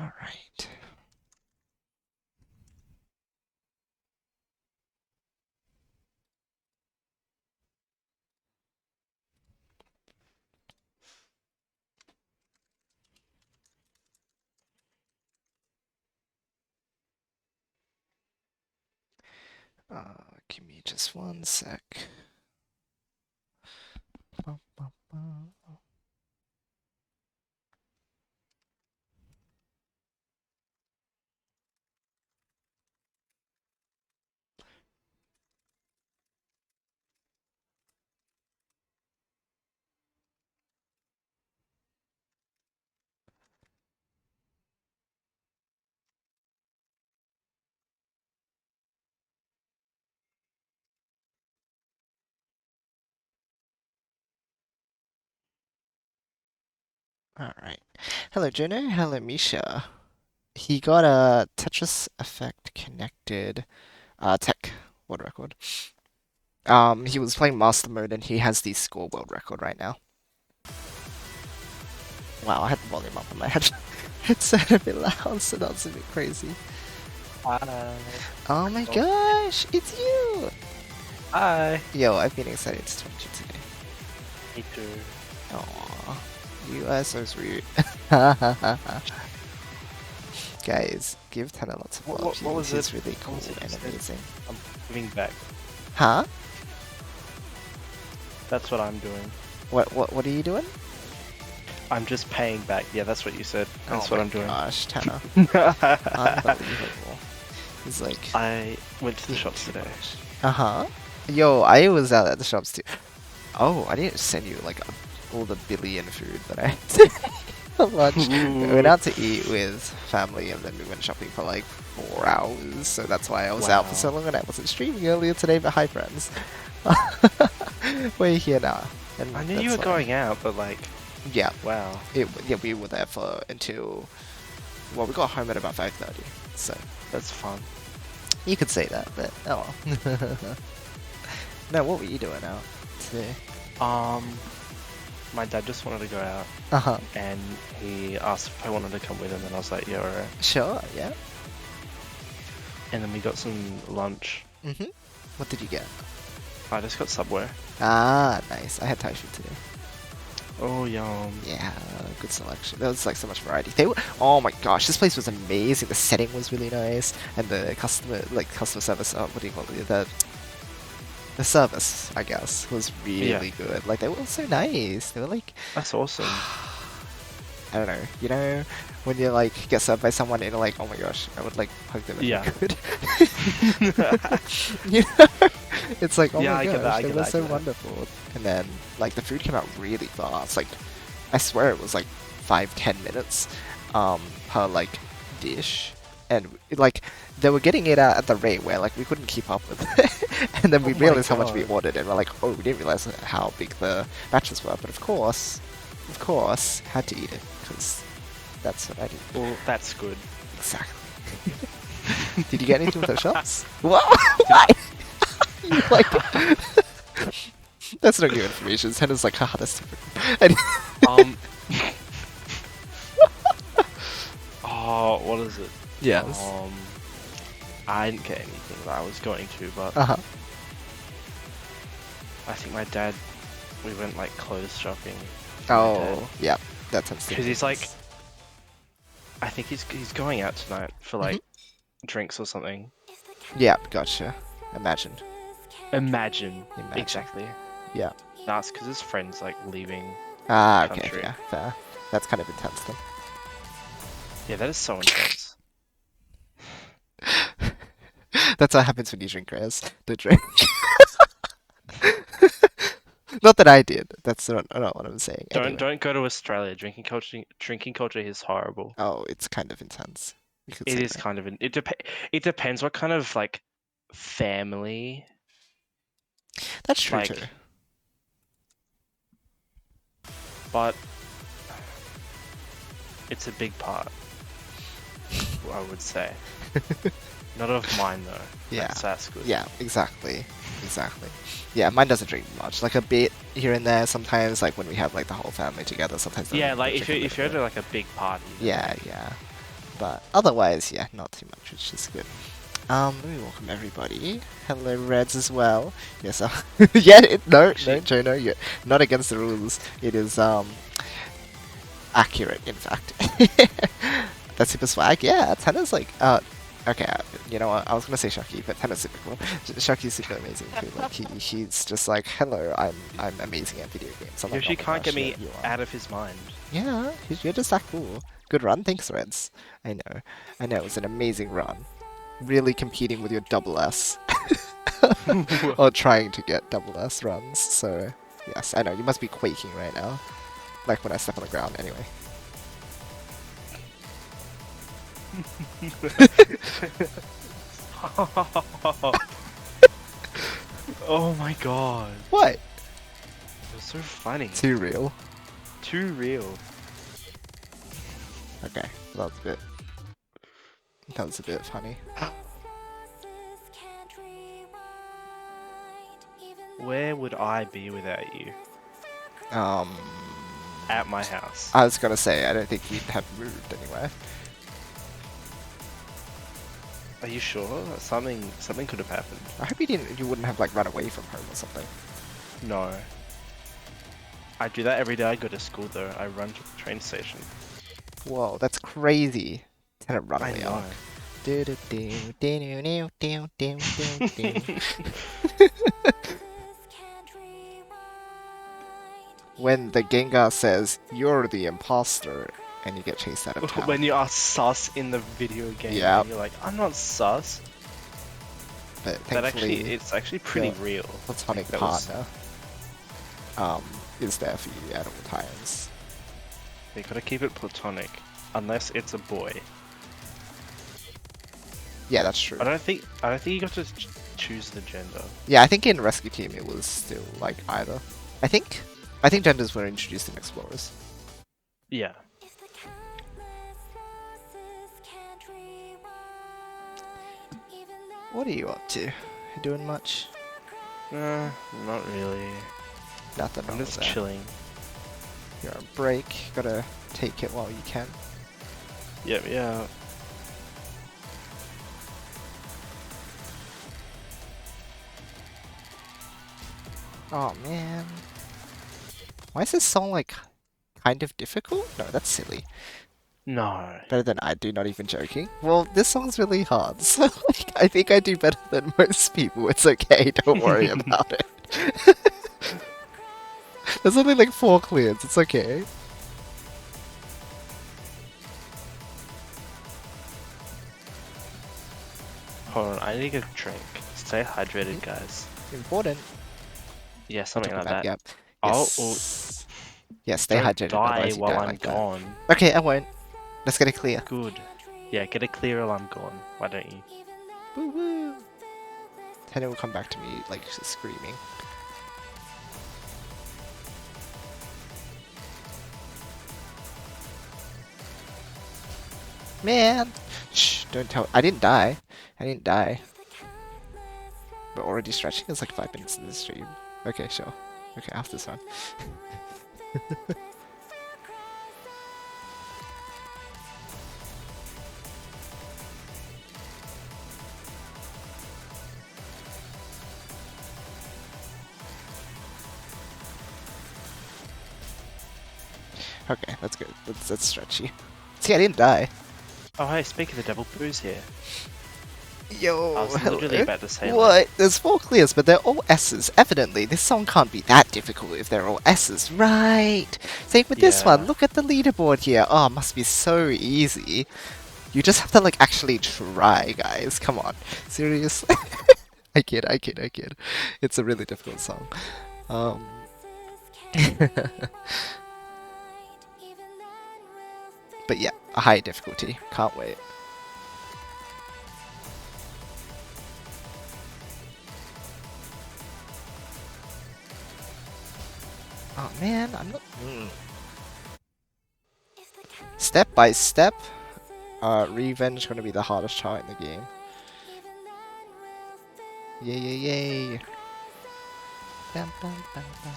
Alright. Give me just one sec. Ba, ba, ba. Alright. Hello, Juno. Hello, Misha. He got a Tetris Effect connected tech world record. He was playing Master Mode and he has the score world record right now. Wow, I had the volume up on my headset a bit loud, so that's a bit crazy. Hi. Oh my gosh, it's you! Hi. Yo, I've been excited to talk to you today. Me too. Aw, you are so sweet. Guys, give Tanner lots of love. What was He's it? really cool What was it you and said? amazing. I'm giving back. Huh? That's what I'm doing. What are you doing? I'm just paying back. Yeah, that's what you said. That's Oh what my I'm doing. gosh, Tanner. Unbelievable. He's like... I went to the shops today. Uh-huh. Yo, I was out at the shops too. Oh, I didn't send you like all the billion food that I had for lunch. We went out to eat with family and then we went shopping for like 4 hours. So that's why I was out for so long and I wasn't streaming earlier today, but hi friends. We're here now. And I knew you were going out, but like, yeah, wow. yeah, we were there for until, well, we got home at about 5:30. So That's fun. you could say that, but oh well. No, what were you doing out today? My dad just wanted to go out, Uh-huh. and he asked if I wanted to come with him, and I was like, yeah, alright. Sure, yeah. And then we got some lunch. Mm-hmm. What did you get? I just got Subway. Ah, nice. I had Thai food today. Oh, yum. Yeah, good selection. There was like so much variety. Oh my gosh, this place was amazing. The setting was really nice, and the customer service. What do you call it? The service, I guess, was really good. Like they were so nice. They were like, That's awesome. I don't know. You know, when you like get served by someone and you're like, oh my gosh, I would like hug them if Yeah. I could. You know, it's like, oh Yeah, my I get that, gosh, I they get were that, I so get that. wonderful. And then like the food came out really fast. Like I swear it was like 5-10 minutes per like dish. And like they were getting it out at the rate where like we couldn't keep up with it. And then we Oh my realized how much we God. ordered and we're like, oh, we didn't realize how big the batches were. But of course, had to eat it because that's what I do. Well, that's good. Exactly. Did you get anything from the shops? What? Why? You like... That's not new information. Santa's like, haha, that's typical. And... Um. Oh, what is it? Yes. I didn't get anything that I was going to, but Uh-huh. I think my dad, we went like clothes shopping. Oh, yeah. That sounds Because he's like, I think he's going out tonight for like drinks or something. Yeah, gotcha. Imagine. Imagine. Imagine. Exactly. Yeah. That's because his friend's like leaving. Ah, okay, Country. yeah, fair. That's kind of intense then. Yeah, that is so intense. That's what happens when you drink, Reyes. The drink. Not that I did. That's not what I'm saying. Anyway. Don't go to Australia. Drinking culture is horrible. Oh, it's kind of intense. You could It say is that. kind of it depends what kind of like family. That's true like, too. But it's a big part, I would say. Not of mine though. Yeah. That's good. Yeah, exactly. Exactly. Yeah, mine doesn't drink much. Like a bit here and there sometimes, like when we have like the whole family together, sometimes they'll Yeah, like drink a if bit you're of at it. like a big party. Yeah, yeah. But otherwise, yeah, not too much, which is good. Let me welcome everybody. Hello, Reds as well. Yes, yeah, no, Actually- Joe, no, you're not against the rules. It is, accurate, in fact. That's super swag. Yeah, Tenna's like, okay, you know what? I was gonna say Shocky, but Tenna's super cool. Shocky's super amazing too. Like he's just like, hello, I'm amazing at video games. I'm like, Yoshi "Oh my can't gosh, get me yeah, you are." out of his mind. Yeah, you're just that cool. Good run, thanks, Reds. I know, it was an amazing run. Really competing with your double S. Or trying to get double S runs, so yes, I know, you must be quaking right now. Like when I step on the ground, anyway. Oh my god. What? It was so funny. Too real. Too real. Okay, that was a bit funny. Where would I be without you? Um, At my house. I was gonna say, I don't think you'd have moved anywhere. Are you sure? Something could have happened. I hope you wouldn't have like run away from home or something. No. I do that every day I go to school though. I run to the train station. Whoa, that's crazy. Kind of I runaway know. arc. When the Gengar says, "You're the imposter," and you get chased out of town. When you are sus in the video game, Yep. and you're like, I'm not sus. But That actually, thankfully, it's actually pretty the real. platonic That was- partner is there for you at all times. You gotta keep it platonic, unless it's a boy. Yeah, that's true. I don't think you got to choose the gender. Yeah, I think in Rescue Team it was still like either. I think genders were introduced in Explorers. Yeah. What are you up to? You doing much? Not really. Nothing. I'm wrong just with that. chilling. You're on break. Gotta take it while you can. Yep, yeah. Oh man. Why is this song like kind of difficult? No, that's silly. No. Better than I do, not even joking. Well, this song's really hard, so like, I think I do better than most people. It's okay, don't worry about it. There's only like 4 clears, it's okay. Hold on, I need to get a drink. Stay hydrated, guys. Important. Yeah, something like that. Yep. Oh, Yes. Yeah, stay Don't hydrated. die otherwise you while die I'm like that. gone. Okay, I won't. Let's get it clear. Good. Yeah, get it clear while I'm gone. Why don't you? Woo woo. Then it will come back to me like just screaming. Man! Shh, don't tell. I didn't die. I didn't die. But already stretching is like 5 minutes in the stream. Okay, sure. Okay, after this one. Okay, that's good. That's stretchy. See, I didn't die. Oh, hey, speak of the devil, Boo's here. Yo, I was literally hello. about to say like, What? There's 4 clears, but they're all S's. Evidently, this song can't be that difficult if they're all S's, right? Same with this one. Yeah. Look at the leaderboard here. Oh, must be so easy. You just have to, like, actually try, guys. Come on. Seriously? I kid. It's a really difficult song. But yeah, a high difficulty. Can't wait. Oh man, I'm not. Step by step, Revenge gonna be the hardest chart in the game. Yay, yay, yay! Bam, bam, bam, bam.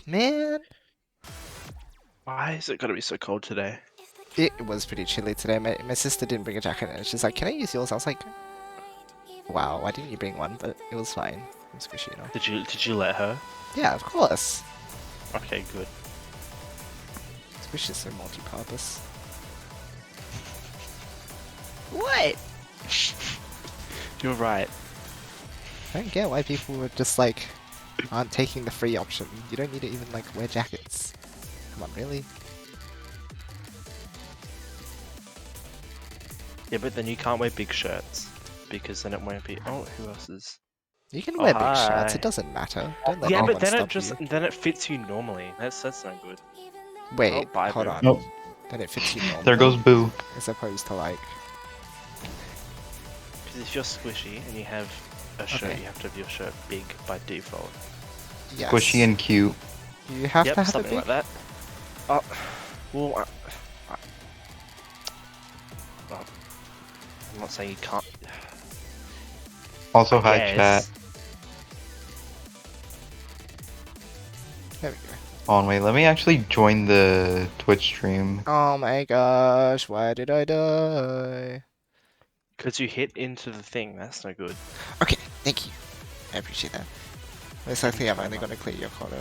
Man, Why is it gotta be so cold today? it was pretty chilly today. My sister didn't bring a jacket, and she's like, "Can I use yours?" I was like, "Wow, why didn't you bring one?" But it was fine. It was squishy enough. Did you let her? Yeah, of course. Okay, good. Squish is so multi-purpose. What? You're right. I don't get why people are just like aren't taking the free option. You don't need to even like wear jackets. Come on, really? Yeah, but then you can't wear big shirts because then it won't be. Oh, who else is? You can Oh, wear big shirts. hi. It doesn't matter. Don't let Yeah, but anyone then stop then it fits you normally. That's no good. you. Wait, bye, hold Boo. on. Oh, Then it fits you there goes normally, Boo. as opposed to like. Because if you're squishy and you have a shirt, Okay. you have to have your shirt big by default. Yes. Squishy and cute. You have Yep, to have it something big. like that. Oh, well, I'm not saying you can't. Also, hi Yes. chat. There we go. Oh, wait, let me actually join the Twitch stream. Oh my gosh, why did I die? Because you hit into the thing. That's no good. Okay, thank you. I appreciate that. Most likely I'm Anytime, only man. going to clear your quota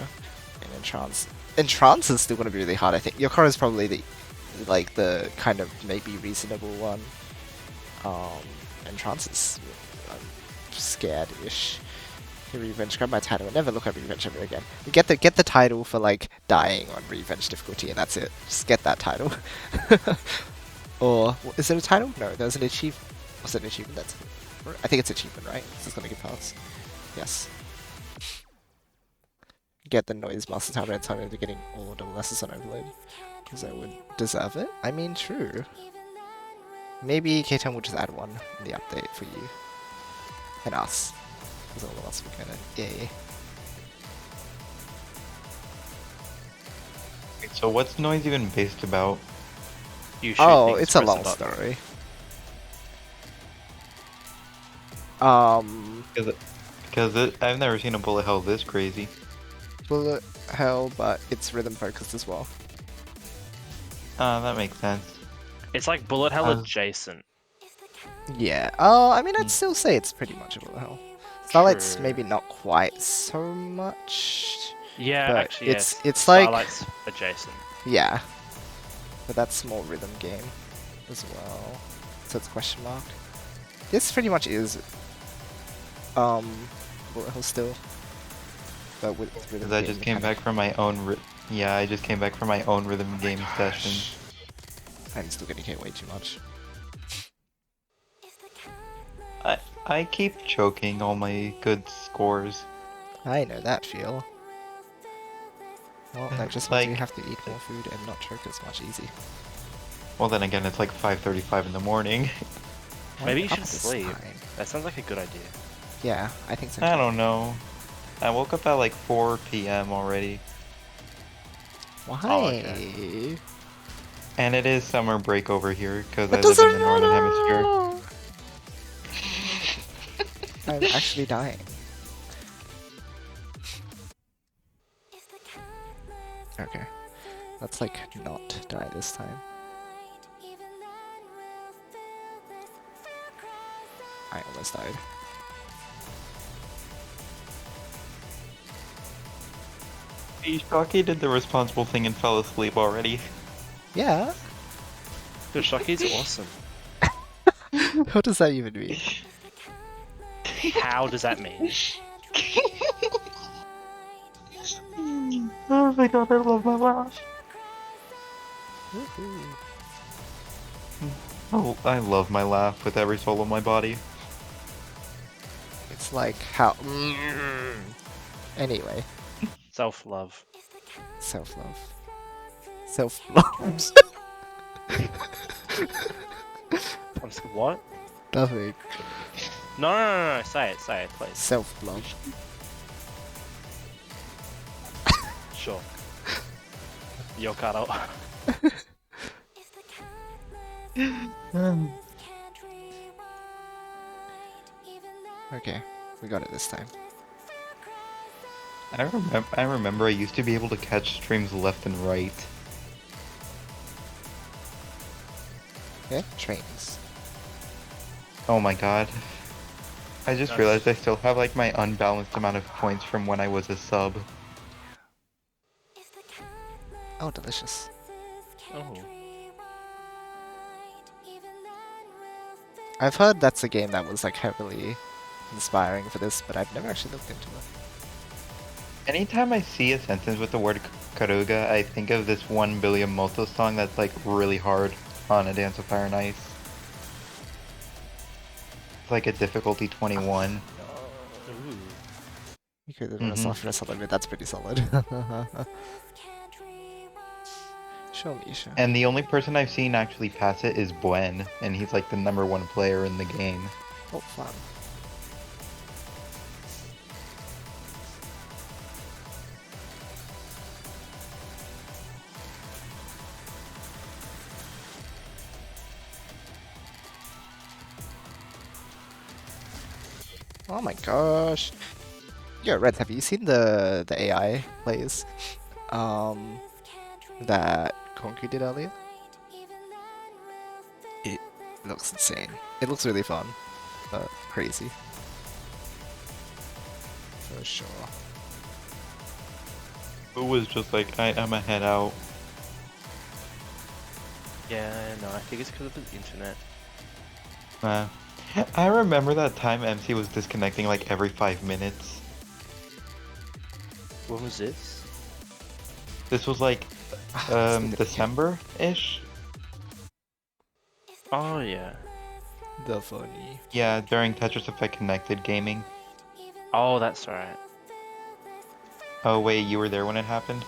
in Entrance. Entrance is still going to be really hard, I think. Your quota is probably the kind of maybe reasonable one. Entrance is I'm scared-ish. Revenge, grab my title. Never look at Revenge ever again. You get the title for like dying on Revenge difficulty, and that's it. Just get that title. Or is it a title? No, there's an achievement. Was it an achievement? That's I think it's achievement, right? So it's gonna give pass. Yes. Get the noise master title and time into getting all double lessons on overload. Because I would deserve it. I mean, true. Maybe K-Town will just add one in the update for you. And us. Because all of us were gonna. Yay. So what's noise even based about? You shoot Oh, things, it's a press long button. story. I've never seen a bullet hell this crazy. Bullet hell, but it's rhythm focused as well. That makes sense. It's like bullet hell How's- adjacent. Yeah. Oh, I mean, I'd still say it's pretty much a bullet hell. Starlight's True. maybe not quite so much. Yeah, But actually, it's yes. it's like Starlight's adjacent. yeah, but that's more rhythm game as well. So it's question mark. This pretty much is bullet hell still, but with rhythm Because I game just came mechanic. back from my own yeah, I just came back from my own rhythm game session. I'm still getting hit way too much. I keep choking all my good scores. I know that feel. Well, that just means Like- we have to eat more food and not choke as much. Easy. Well, then again, it's like 5:35 in the morning. Maybe you Up should this sleep. time. That sounds like a good idea. Yeah, I think so. I too. don't know. I woke up at like 4 p.m. already. Why? Oh, okay. And it is summer break over here because I That live in doesn't the northern matter. hemisphere. I'm actually dying. Okay. Let's like not die this time. I almost died. Shocky did the responsible thing and fell asleep already. Yeah? Dude, Shocky's awesome. What does that even mean? How does that mean? Oh my god, I love my laugh. Woohoo. Oh, I love my laugh with every soul of my body. It's like how. Anyway, Self-love. self-love. Self-love. What? Nothing. No. Say it, please. Self-love. Sure. Your cuddle. Okay, we got it this time. I remember I used to be able to catch streams left and right. Okay, trains. Oh my god. I just Nice. realized I still have like my unbalanced amount of points from when I was a sub. Oh, delicious. Oh. I've heard that's a game that was like heavily inspiring for this, but I've never actually looked into it. Anytime I see a sentence with the word Karuga, I think of this 1 Billion Moto song that's like really hard on A Dance of Fire and Ice. It's like a difficulty 21. Ooh. You could have done a Mhm. softer solid, but that's pretty solid. Show me, show. And the only person I've seen actually pass it is Buen, and he's like the #1 player in the game. Oh, fun. Oh my gosh. Yo, Red, have you seen the AI plays that Konku did earlier? It looks insane. It looks really fun, but crazy. For sure. It was just like, I'ma head out. Yeah, no, I think it's because of the internet. I remember that time MC was disconnecting like every 5 minutes. When was this? This was like December-ish? Oh, yeah. The funny. Yeah, during Tetris Effect Connected gaming. Oh, that's right. Oh wait, you were there when it happened?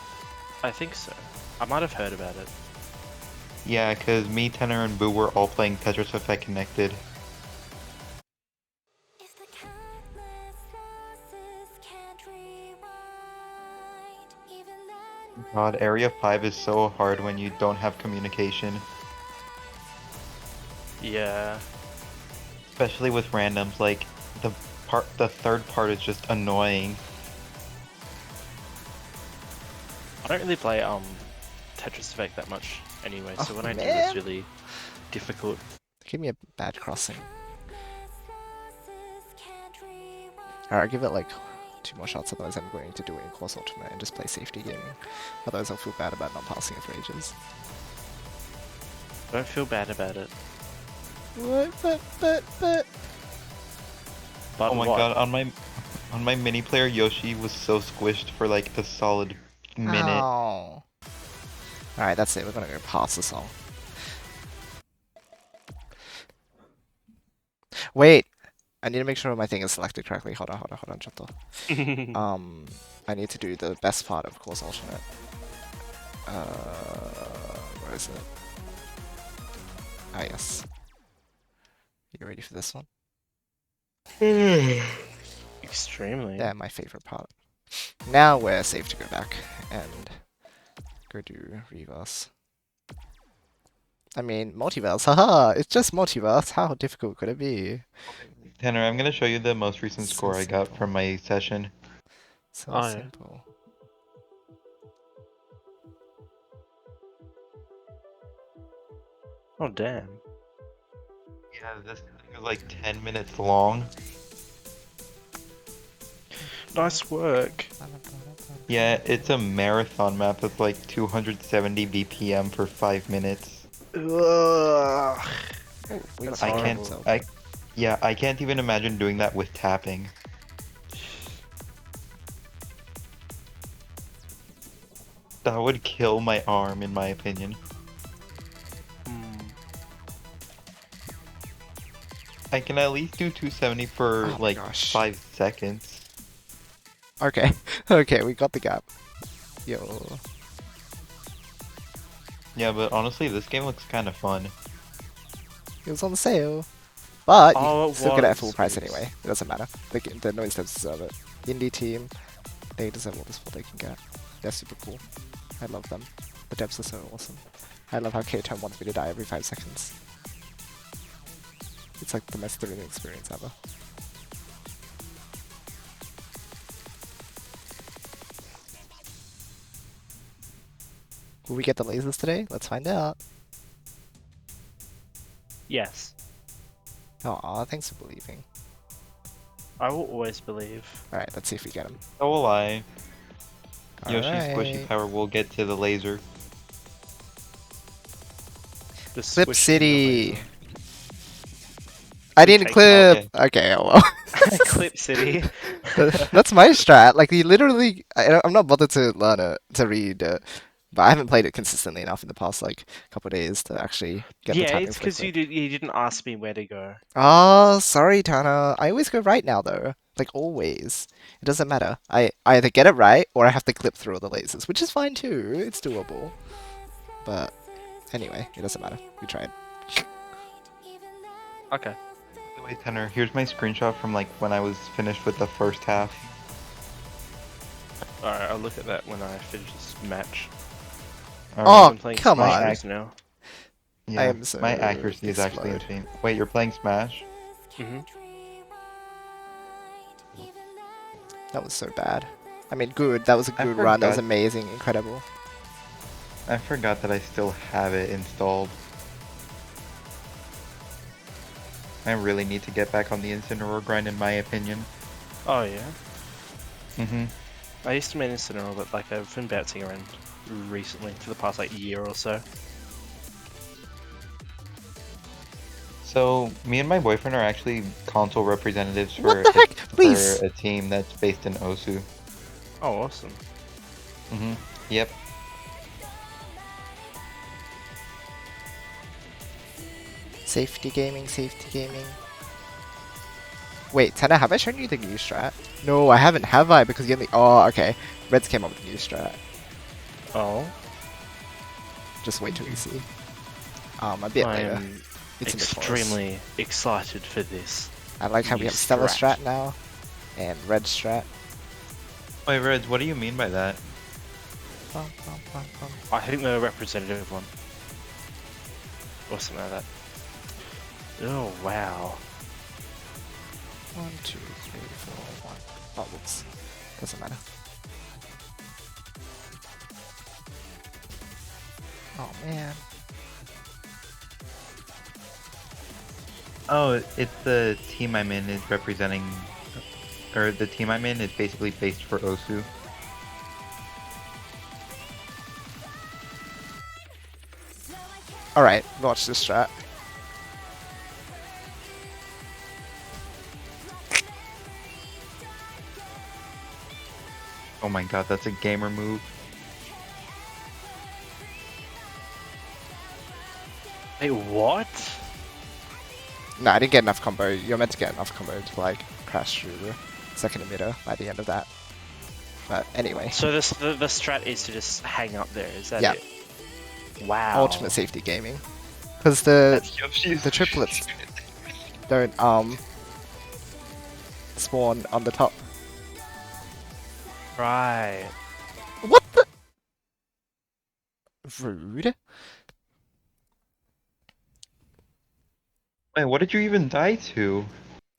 I think so. I might have heard about it. Yeah, cause me, Tenor, and Boo were all playing Tetris Effect Connected. God, Area 5 is so hard when you don't have communication. Yeah. Especially with randoms, like, the third part is just annoying. I don't really play Tetris Effect that much anyway, so Oh, when I do, man. it's really difficult. Give me a bad crossing. Alright, I'll give it like 2 more shots, otherwise I'm going to do it in Course Ultimate and just play safety gaming. Otherwise I'll feel bad about not passing it for ages. Don't feel bad about it. What? But... But Oh my what? god, on my mini player, Yoshi was so squished for like a solid minute. Ow. Alright, that's it. We're gonna go pass the song. Wait! I need to make sure my thing is selected correctly. Hold on, Chantal. I need to do the best part of Course Alternate. Where is it? Ah, yes. You ready for this one? Extremely. Yeah, my favorite part. Now we're safe to go back and go do reverse. I mean, multiverse, haha! It's just multiverse, how difficult could it be? Tanner, I'm gonna show you the most recent So score I got simple. from my session. So Oh, yeah. simple. Oh, damn. Yeah, this thing is like 10 minutes long. Nice work. Yeah, it's a marathon map that's like 270 BPM for 5 minutes. Ugh. Oh, we That's got I the can't, games open. I can't even imagine doing that with tapping. That would kill my arm, in my opinion. I can at least do 270 for Oh my like gosh. 5 seconds. Okay, okay, we got the gap. Yo. Yeah, but honestly, this game looks kind of fun. It was on sale. But Oh, you it still get it at was. full price anyway. It doesn't matter. The NOISZ devs deserve it. Indie team, they deserve all the support they can get. They're super cool. I love them. The devs are so awesome. I love how K-Tone wants me to die every 5 seconds. It's like the most thrilling experience ever. Will we get the lasers today? Let's find out. Yes. Aw, thanks for believing. I will always believe. Alright, let's see if we get them. So will I. Yoshi's squishy Alright. power will get to the laser. The Clip squish City! laser. I didn't take- clip! Okay, oh well. Clip City. That's my strat. Like, you literally... I'm not bothered to learn it, to read it. But I haven't played it consistently enough in the past, like, couple of days to actually get the Yeah, timing it's for the because you clip. didn't ask me where to go. Oh, sorry, Tana. I always go right now, though. Like, always. It doesn't matter. I either get it right, or I have to clip through all the lasers, which is fine, too. It's doable. But, anyway, it doesn't matter. We tried. Okay. Wait, Tanner, here's my screenshot from like when I was finished with the first half. Alright, I'll look at that when I finish this match. Oh, I'm playing come Smash on. now. Yeah, I am so my accuracy is actually explode. insane. Wait, you're playing Smash? Mm-hmm. That was so bad. I mean, good. That was a I good run. That was forgot. amazing. Incredible. I forgot that I still have it installed. I really need to get back on the Incineroar grind, in my opinion. Oh yeah. Mm-hmm. I used to main Incineroar, but like I've been bouncing around recently for the past like year or so. So, me and my boyfriend are actually console representatives for, What the heck? Please. for a team that's based in Osu. Oh, awesome. Mm-hmm. Yep. Safety gaming, safety gaming. Wait, Tana, have I shown you the new strat? No, I haven't, have I? Because you only... Oh, okay. Reds came up with a new strat. Oh. Just wait till you see. A bit later. I'm It's in the course. extremely excited for this. I like how we new have Stellar strat. strat now. And Red strat. Wait, Reds, what do you mean by that? Bum, bum, bum, bum. I think the representative one. Or something like that. Oh, wow. 1, 2, 3, 4, 1. Oh, whoops. Doesn't matter. Oh, man. Oh, it's the team I'm in is representing, or the team I'm in is basically based for Osu. Alright, watch this strat. Oh my god, that's a gamer move. Wait, what? No, I didn't get enough combo. You're meant to get enough combo to like crash through the second emitter by the end of that. But anyway, So the strat is to just hang up there, is that Yeah. it? Wow. ultimate safety gaming. Because the Yoshi's the triplets don't spawn on the top. Right. What the? Rude. Wait, what did you even die to?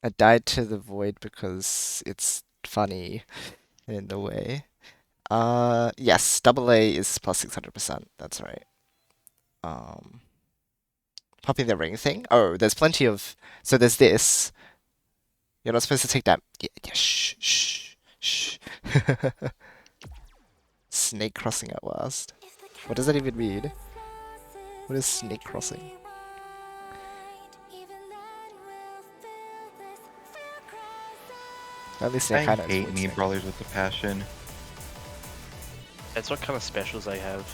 I died to the void because it's funny in a way. Yes, double A is plus 600%. That's right. Popping the ring thing. Oh, there's plenty of. So there's this. You're not supposed to take that. Yeah, yeah, shh, shh, shh. Snake crossing at last. What does that even mean? What is snake crossing? At least I I kind of hate Knee Brawlers with a passion. That's what kind of specials they have.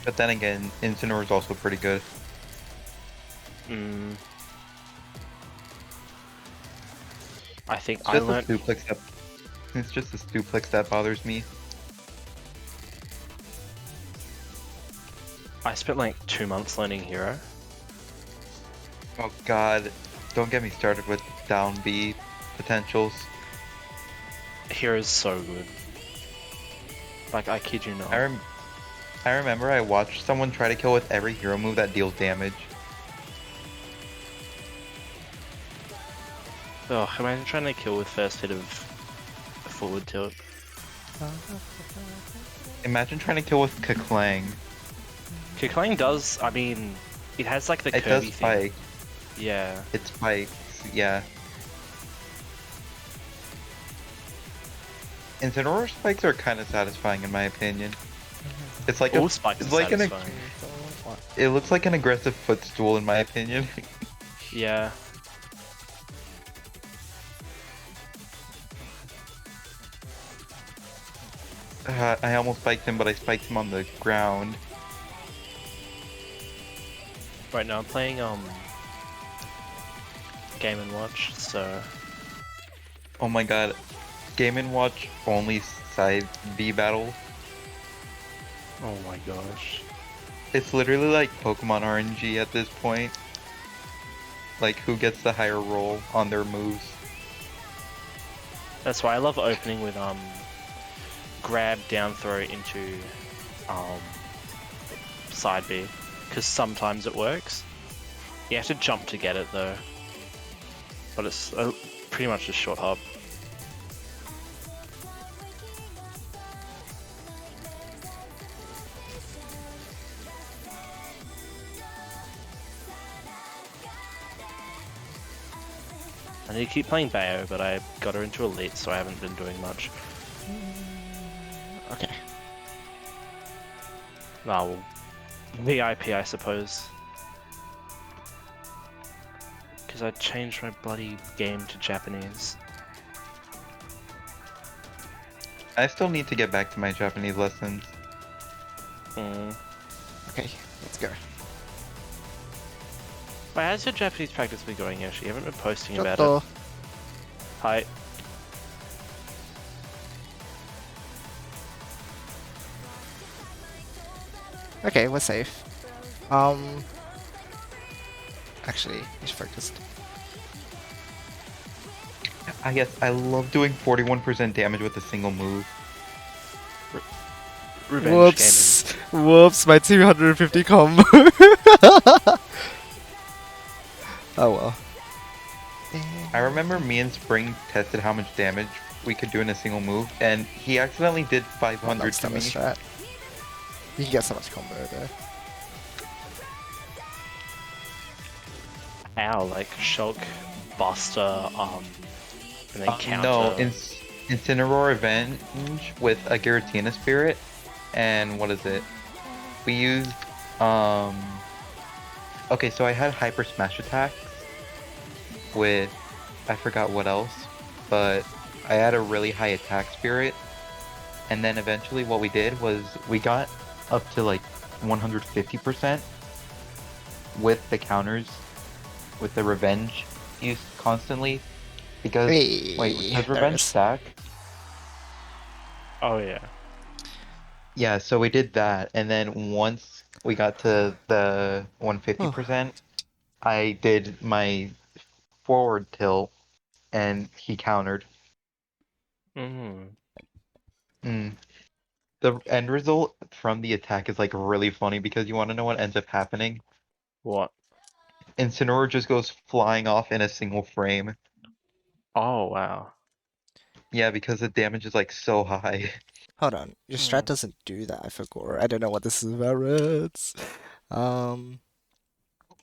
But then again, Incineroar is also pretty good. Mm. I think It's I just, learned. it's just the duplex that bothers me. I spent like 2 months learning Hero. Oh god, don't get me started with down B potentials. Hero's so good. Like, I kid you not. I remember I watched someone try to kill with every hero move that deals damage. Oh, imagine trying to kill with first hit of a forward tilt. Imagine trying to kill with Kaklang. Kiklang does, I mean, it has like the It curvy does thing. spike. Yeah. It spikes, yeah. Incineroar spikes are kind of satisfying in my opinion. It's like All spikes it's are like satisfying. it looks like an aggressive footstool in my opinion. Yeah. I almost spiked him, but I spiked him on the ground. Right now I'm playing Game and Watch, so Oh my god. Game & Watch only side B battle. oh my gosh. It's literally like Pokemon RNG at this point. Like who gets the higher roll on their moves. That's why I love opening with grab down throw into side B, because sometimes it works. You have to jump to get it though, but it's pretty much a short hop. I need to keep playing Bayo, but I got her into Elite, so I haven't been doing much. Okay. Oh, well, VIP, I suppose. Because I changed my bloody game to Japanese. I still need to get back to my Japanese lessons. Okay, let's go. Wait, how's your Japanese practice been going, Yoshi? You haven't been posting about Chotto. it. Hi. Okay, we're safe. Actually, he's focused. I guess I love doing 41% damage with a single move. Revenge Whoops! Whoops! My 250 combo. Oh well. I remember me and Spring tested how much damage we could do in a single move, and he accidentally did 500 to me. Strat. You can get so much combo there. gaming. Ow, like Shulk, Buster, and then counter. No, Incineroar Revenge with a Giratina Spirit, and what is it? We used, okay, so I had Hyper Smash attacks with, I forgot what else, but I had a really high attack spirit, and then eventually what we did was we got up to like 150% with the counters, with the Revenge used constantly, because, wait, does Revenge stack? Oh yeah. Yeah, so we did that, and then once we got to the 150%, I did my forward tilt, and he countered. Mm. The end result from the attack is like really funny because you want to know what ends up happening? What? Incineroar just goes flying off in a single frame. Oh wow. Yeah, because the damage is like so high. Hold on, your strat doesn't do that. I forgot. I don't know what this is about. Reds. Oh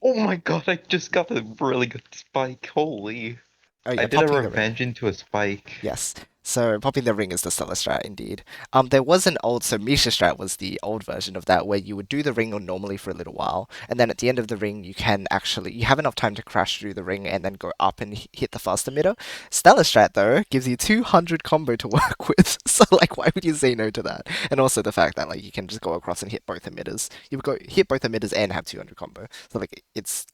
my god, I just got a really good spike. Holy. Oh, I you're did a popping the ring. Revenge into a spike. Yes. So popping the ring is the stellar strat indeed. There was an old, so Misha strat was the old version of that where you would do the ring normally for a little while, and then at the end of the ring you can actually, you have enough time to crash through the ring and then go up and hit the faster emitter. Stellar strat though gives you 200 combo to work with, so like why would you say no to that? And also the fact that like you can just go across and hit both emitters. You would go hit both emitters and have 200 combo. So like it's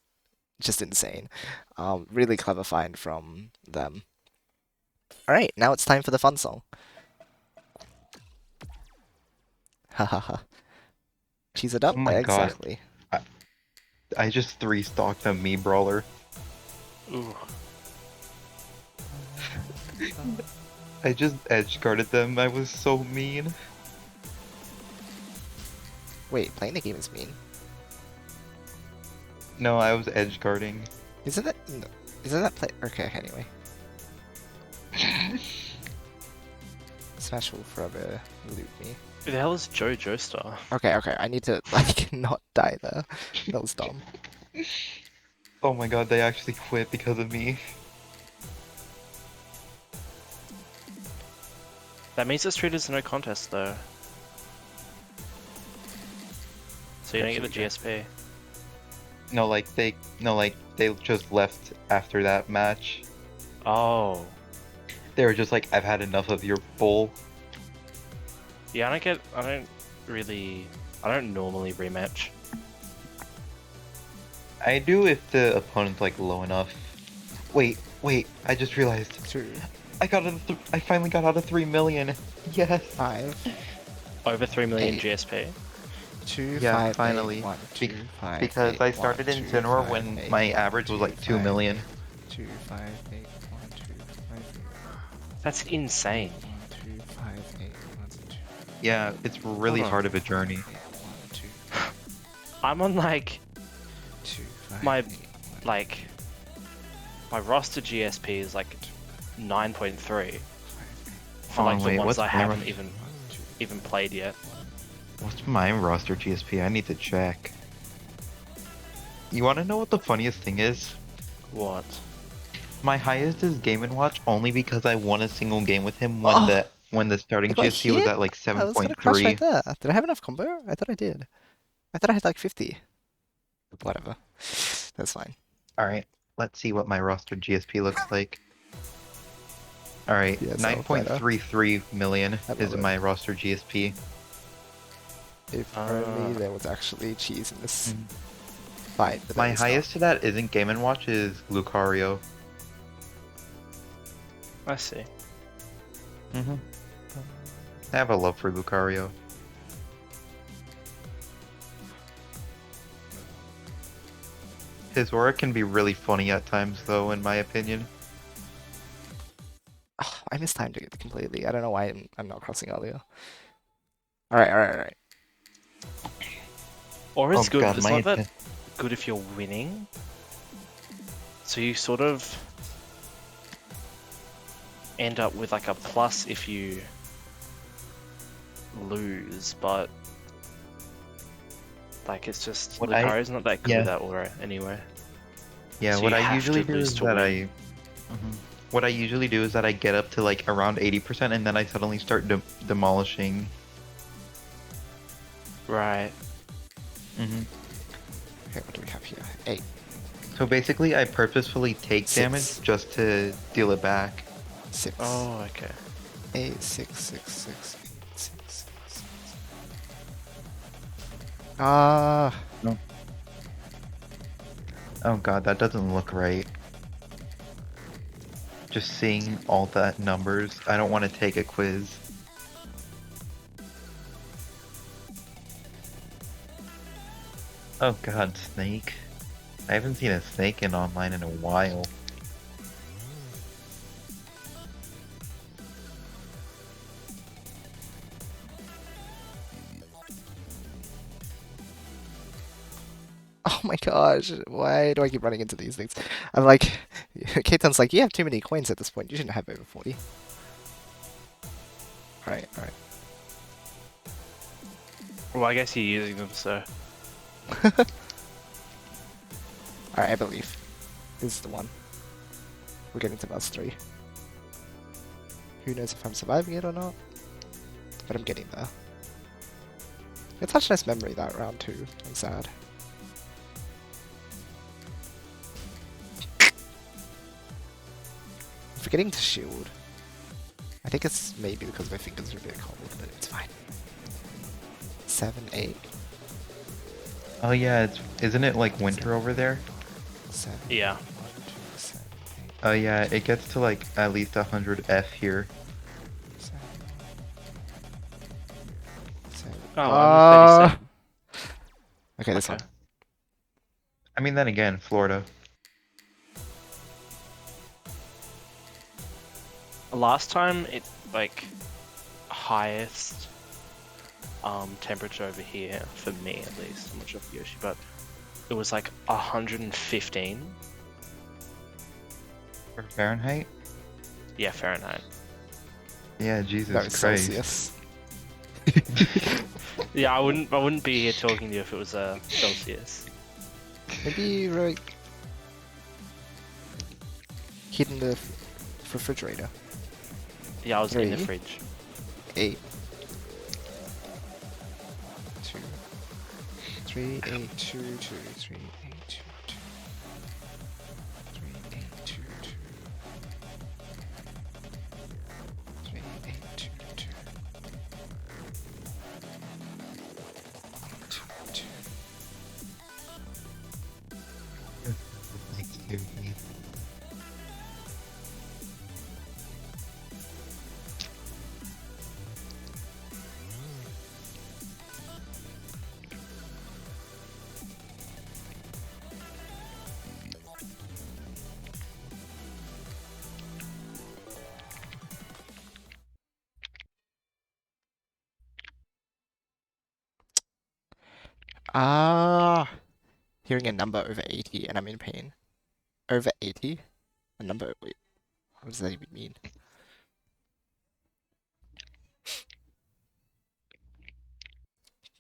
just insane. Really clever find from them. Alright, now it's time for the fun song. Hahaha. Cheese it up? Oh my god. Exactly. I just 3-stalked a me brawler. Ooh. I just edge guarded them. I was so mean. Wait, playing the game is mean. No, I was edge guarding. Isn't that... No, isn't that play... Okay, anyway. Smash will forever loot me. Who the hell is Joe Joestar? Okay, I need to like not die there. That was dumb. Oh my god, they actually quit because of me. That means it's treated as no contest though. So you don't get the GSP. No, like they just left after that match. Oh. They were just like, I've had enough of your bull. Yeah, I don't normally rematch. I do if the opponent's like low enough. Wait, I just realized. 2, I finally got out of 3 million. Yes. 5, Over 3 million 8. GSP. 2, Yeah, 5, finally. 8, 1, 2, 5, Because 8, I started 1, in 2, Sinnoh 5, when 8, my 1, average was 2, like 2 5, million. 2, 5, 8, 1, 2, 5, That's insane. 1, 2, 5, 8, 1, 2. Yeah, it's really Hold on. hard of a journey. 1, 2, I'm on like 2, 5, My- 8, 1, like my roster GSP is like 9.3 for like the ones I haven't even played yet. What's my roster GSP? I need to check. You want to know what the funniest thing is? What? My highest is Game & Watch only because I won a single game with him when Oh! the starting Did I GSP was hit? at like I was gonna crush 7.3. right there. Did I have enough combo? I thought I did. I thought I had like 50. Whatever. That's fine. Alright, let's see what my roster GSP looks like. Alright, Yeah, so 9.33 million I love is it. my roster GSP. If only there was actually cheese in this fight. But My there is not. highest to that isn't Game & Watch, is Lucario. I see. I have a love for Lucario. His aura can be really funny at times, though, in my opinion. Oh, I mistimed it completely. I don't know why I'm not crossing earlier. Alright. Or it's Oh good, god, but it's my not that inten- good if you're winning. So you sort of end up with like a plus if you lose, but like it's just What Lucario's not that good yeah. with that aura anyway. Yeah, So what you I have usually to do lose is to that win. what I usually do is that I get up to like around 80% and then I suddenly start demolishing. Right. Okay, what do we have here? 8. So basically, I purposefully take 6. damage just to deal it back. 6. Oh, okay. 8, 6, 6, 6, 8, 6, 6. Ah. Oh god, that doesn't look right. Just seeing all that numbers, I don't want to take a quiz. Oh god, snake. I haven't seen a snake in online in a while. Oh my gosh, why do I keep running into these things? I'm like, Katon's like, you have too many coins at this point, you shouldn't have over 40. Alright. Well, I guess you're using them, so. Alright, I believe. This is the one. We're getting to verse 3. Who knows if I'm surviving it or not? But I'm getting there. It's such nice memory that round too. I'm sad. I'm forgetting to shield. I think it's maybe because my fingers are a bit cold, but it's fine. 7, 8. Oh yeah, isn't it like winter over there? 7. Yeah. 1, 2, 7, 8. Oh yeah, it gets to like at least 100 F here. 7. 7. Oh, I'm 37. Okay, this Okay. one. I mean, then again, Florida. Last time it like highest temperature over here for me at least. I'm not sure for Yoshi, but it was like 115. For Fahrenheit? Yeah, Fahrenheit. Yeah, Jesus No, Christ. Celsius. Yeah, I wouldn't be here talking to you if it was Celsius. Maybe you were like hidden the refrigerator. Yeah, I was in the 3, fridge. 8, 2, 3, 8, 2, 2, 3, 8, 2, 2, 3, 8, 2, 2, 3, 8, 2, 2, 2, 2. Ah, hearing a number over 80 and I'm in pain. Over 80? A number, wait, what does that even mean?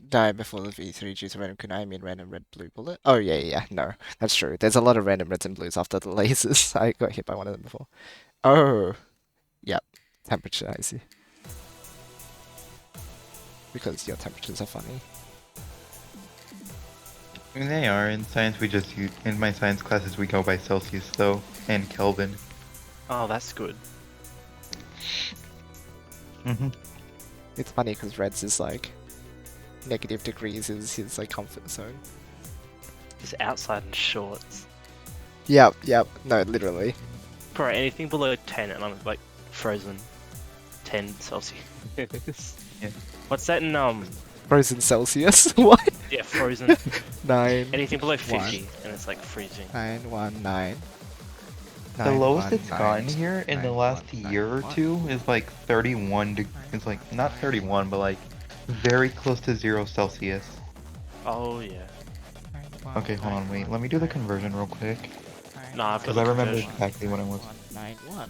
Die before the V3, choose a random kunai, mean random red blue bullet. Oh yeah, no, that's true. There's a lot of random reds and blues after the lasers. I got hit by one of them before. Oh, yep, temperature, I see. Because your temperatures are funny. I mean, they are. In science, we just use, in my science classes, we go by Celsius, though, and Kelvin. Oh, that's good. Mm-hmm. It's funny because reds is like negative degrees is his like comfort zone. Just outside in shorts. Yep, no, literally. Bro, anything below 10 and I'm like frozen. 10 Celsius. Yeah. What's that in Frozen Celsius? What? yeah, frozen. 9, Anything below 50 1. and it's like freezing. 9, 1, 9. The 9, lowest 1, it's 9, gone here in the 9, last 1, year or 9, two is like 31 it's like, not 31, but like very close to 0 Celsius. Oh yeah. 9, 1, Okay, hold on, wait. Let me do the conversion real quick. Nah, I've got Because the I remember conversion. exactly when it was. 9, 1.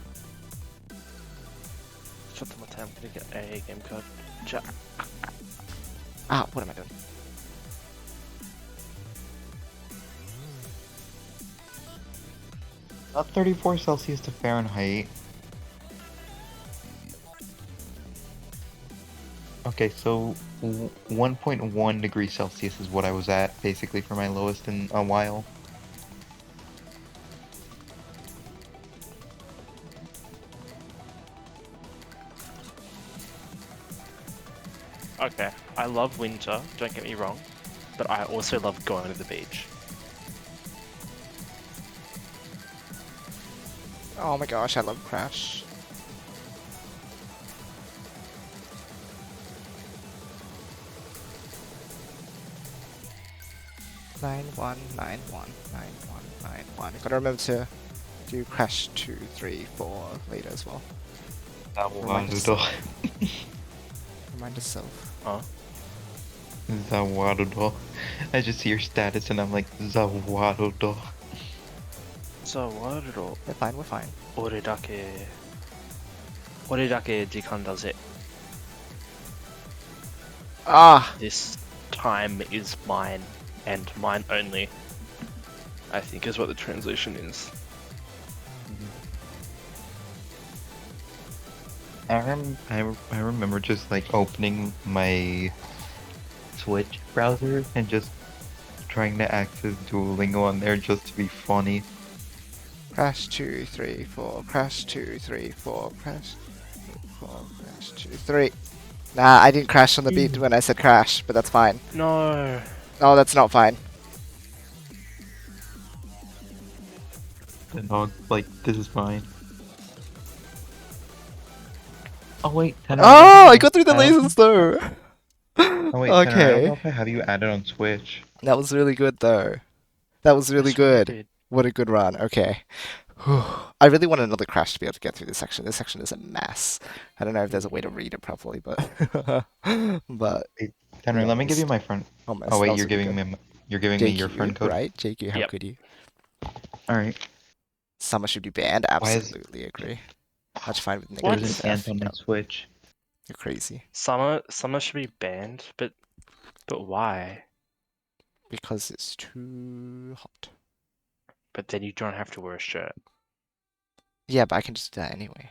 Shut the time, I'm gonna get a game card. Ja Ah, what am I doing? Not 34 Celsius to Fahrenheit. Okay, so 1.1 degrees Celsius is what I was at, basically, for my lowest in a while. Okay, I love winter, don't get me wrong, but I also love going to the beach. Oh my gosh, I love Crash. Nine one 9-1. Gotta remember to do Crash 2, 3, 4 later as well. Remind yourself. Remind yourself. Huh? Zawarudo. I just see your status and I'm like, Zawarudo. So what did all We're fine. 俺だけ時間does it. Ah! This time is mine, and mine only. I think is what the translation is. I remember just like opening my Switch browser and just trying to access Duolingo on there just to be funny. Crash 2, 3, 4, Crash 2, 3, 4, Crash 4, Crash 2, 3. Nah, I didn't crash on the beat when I said crash, but that's fine. No. Oh, that's not fine. The dog, like, this is fine. Oh wait, Tanner, Oh, I got through the lasers though! Oh wait, Tanner, I don't know Okay. if I have you added on Switch. That was really good though. That was really That's really good. What a good run. Okay. I really want another crash to be able to get through this section. This section is a mess. I don't know if there's a way to read it properly, but but Wait, Tanner, yeah, let me give it's you my friend. almost. Oh That wait, was you're really giving good. me your friend JQ, code. right? JQ, how Yep. could you? All right. Summer should be banned. Why is- Absolutely agree. Much fine with What? There's negative an ant F. on my Yep, Switch. you're crazy. Summer should be banned, but why? Because it's too hot. But then you don't have to wear a shirt. Yeah, but I can just do that anyway.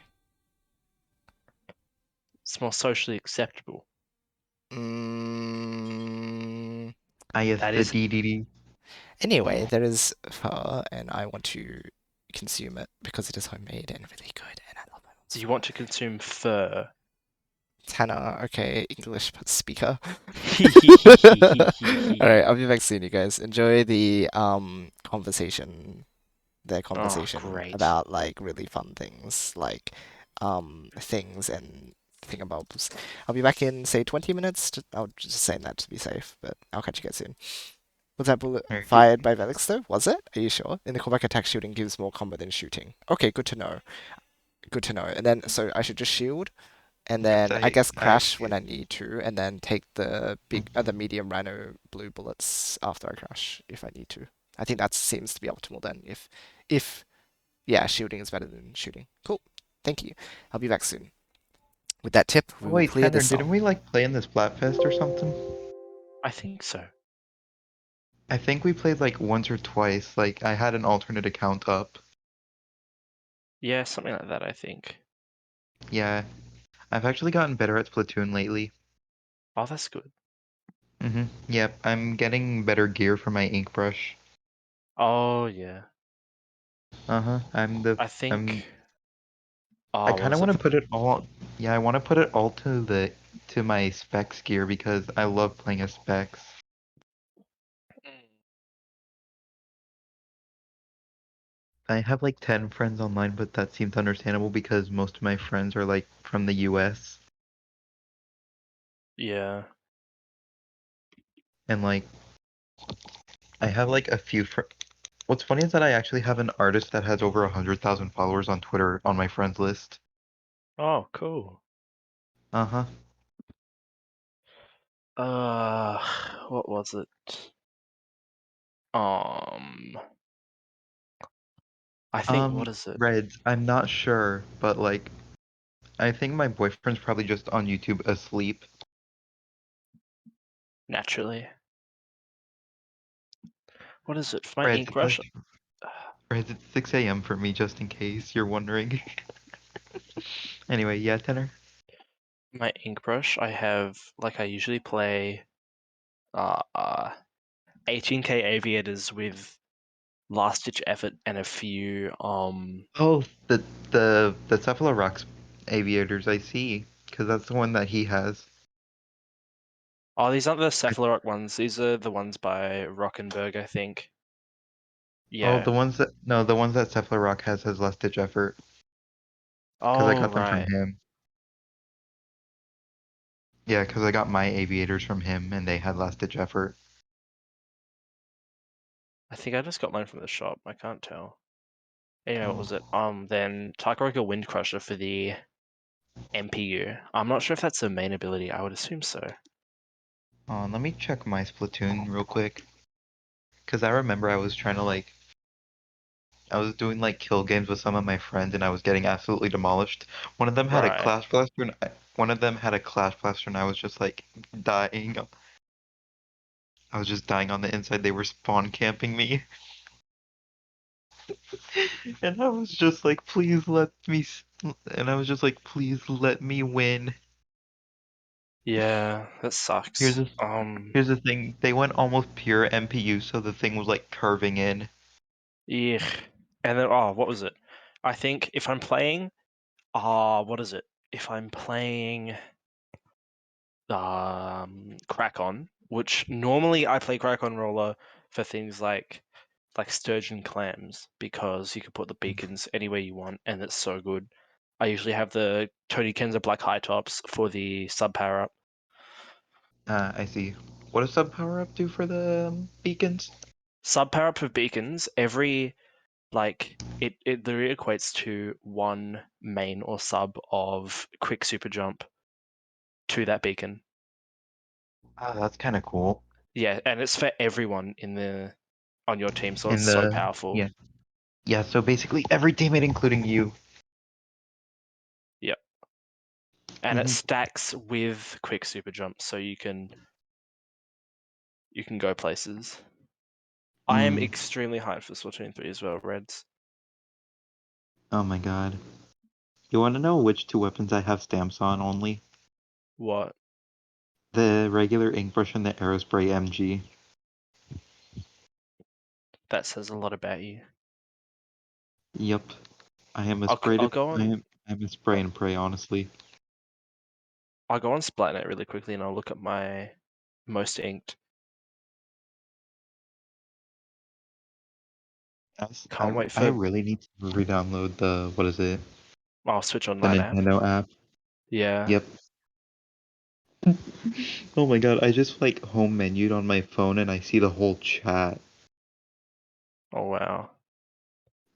It's more socially acceptable. Mm, Yes, That the is. DDD. anyway, there is pho, and I want to consume it because it is homemade and really good, and I love my own Do you pho. want to consume fur? Tanner, okay, English speaker. Oh, All right, I'll be back soon, you guys. Enjoy the conversation, their conversation great. about like really fun things, like things and thingamabobs. I'll be back in say 20 minutes. I'll just say that to be safe, but I'll catch you guys soon. Was that bullet Alright. fired by Velix though? Was it? Are you sure? In the callback attack, shooting gives more combo than shooting. Okay, good to know. Good to know. And then so I should just shield and Yes, then I guess I crash when I need to, and then take the the medium rhino blue bullets after I crash if I need to. I think that seems to be optimal then. If yeah, shielding is better than shooting. Cool. Thank you. I'll be back soon. With that tip, we Oh will wait, clear Tanner, this didn't song. we like play in this Splatfest or something? I think so. I think we played like once or twice. Like I had an alternate account up. Yeah, something like that, I think. Yeah, I've actually gotten better at Splatoon lately. Oh, that's good. Yep, I'm getting better gear for my ink brush. Oh, yeah. I'm the I think. I'm I Oh, what kind of was it? want to put it all. Yeah, I want to put it all to my specs gear because I love playing as specs. I have like 10 friends online, but that seems understandable because most of my friends are like from the US. Yeah. And like I have like a few fr What's funny is that I actually have an artist that has over 100,000 followers on Twitter on my friends list. Oh, cool. Uh-huh. Uh, what was it? Um, I think, what is it? Reds, I'm not sure, but like I think my boyfriend's probably just on YouTube asleep. Naturally. What is it? For my Reds, ink brush? Reds, it's 6 a.m. for me, just in case you're wondering. Anyway, yeah, Tanner. My ink brush, I have, like, I usually play, uh, uh, 18K aviators with last ditch effort and a few, Oh, the Cephalorox aviators, I see, because that's the one that he has. oh, these aren't the I, Cephalorock ones. These are the ones by Rockenberg, I think. oh, Yeah. the ones that no, the ones that Cephalorock has less ditch effort, because I Oh, got them from right. him. Yeah, because I got my aviators from him, and they had last ditch effort. I think I just got mine from the shop. I can't tell. Anyway, what was Oh, it? Then Takarika Wind Crusher for the MPU. I'm not sure if that's a main ability. I would assume so. let me check my Splatoon real quick, because I remember I was trying to like I was doing like kill games with some of my friends, and I was getting absolutely demolished. One of them had a Right. Clash Blaster, and one of them had a Clash Blaster, and I was just like dying. I was just dying on the inside. They were spawn camping me, and I was just like, please let me. And I was just like, please let me win. Yeah, that Here's sucks. the here's the thing. They went almost pure MPU, so the thing was like curving in. Yeah. And then, oh, what was it? I think if I'm playing, what is it? If I'm playing, Crack On, which normally I play Crack On Roller for things like sturgeon clams because you can put the beacons anywhere you want and it's so good. I usually have the Tony Kenza Black High Tops for the sub power up. I see. What does sub power up do for the beacons? Sub power up of beacons, every it literally equates to one main or sub of quick super jump to that beacon. Ah, that's kind of cool. Yeah, and it's for everyone on your team, so it's In so the powerful. yeah. Yeah, so basically every teammate, including you. and it Mhm. stacks with quick super jump, so you can go places. I am Mm. extremely hyped for Splatoon 3 as well, Reds. Oh my god. You want to know which two weapons I have stamps on only? What? The regular ink brush and the Aerospray MG. That says a lot about you. Yep. I am a I'll go on. I'm a spray and pray, honestly. I'll go on Splatnet really quickly, and I'll look at my most inked. Can't wait I for. really need to re-download the, what is it? I'll switch The online app. Nintendo app. Yeah. Yep. Oh my god, I just like home menued on my phone and I see the whole chat. Oh wow.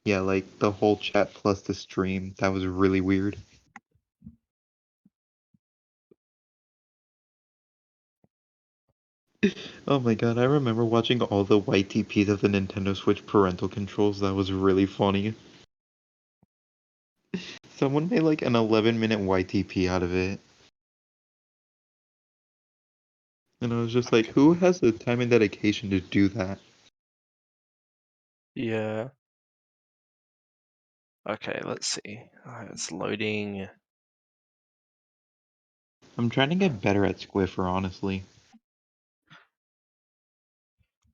Yeah, like the whole chat plus the stream. That was really weird. Oh my god, I remember watching all the YTPs of the Nintendo Switch parental controls. That was really funny. Someone made like an 11-minute YTP out of it. And I was just like, Okay. who has the time and dedication to do that? Yeah. Okay, let's see. It's loading. I'm trying to get better at Squiffer, honestly.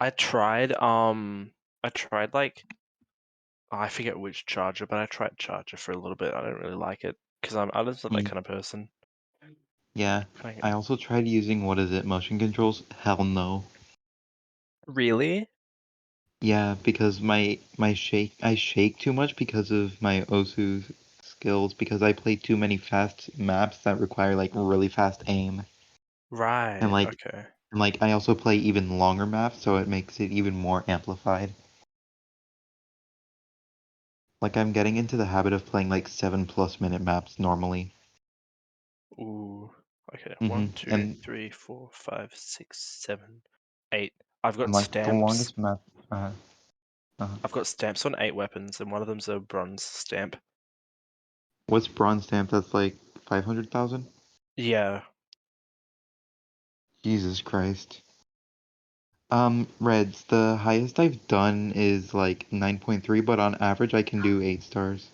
I tried like I forget which charger, but I tried charger for a little bit. I don't really like it because I'm just not that Mm, kind of person. yeah. Can I get... I also tried using, what is it, motion controls? Hell no. Really? Yeah, because I shake too much because of my Osu skills, because I play too many fast maps that require like really fast aim. And Right. like Okay. and like I also play even longer maps, so it makes it even more amplified. Like I'm getting into the habit of playing like 7+ minute maps normally. Ooh. Okay. Hmm. One, two, And three, 4, 5, 6, 7, 8. I've and got like the stamps. longest map uh, uh I've got stamps on 8 weapons, and one of them's a bronze stamp. what's bronze stamp? That's like 500,000? Yeah. Jesus Christ. Reds, the highest I've done is like 9.3, but on average I can do 8 stars.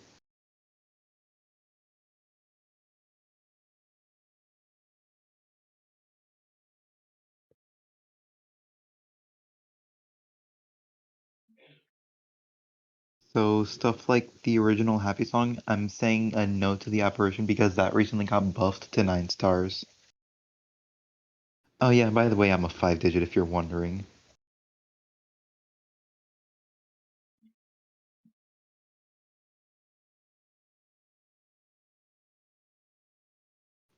So stuff like the original Happy Song, I'm saying a no to the apparition because that recently got buffed to 9 stars. Oh yeah, by the way, I'm a 5 digit if you're wondering.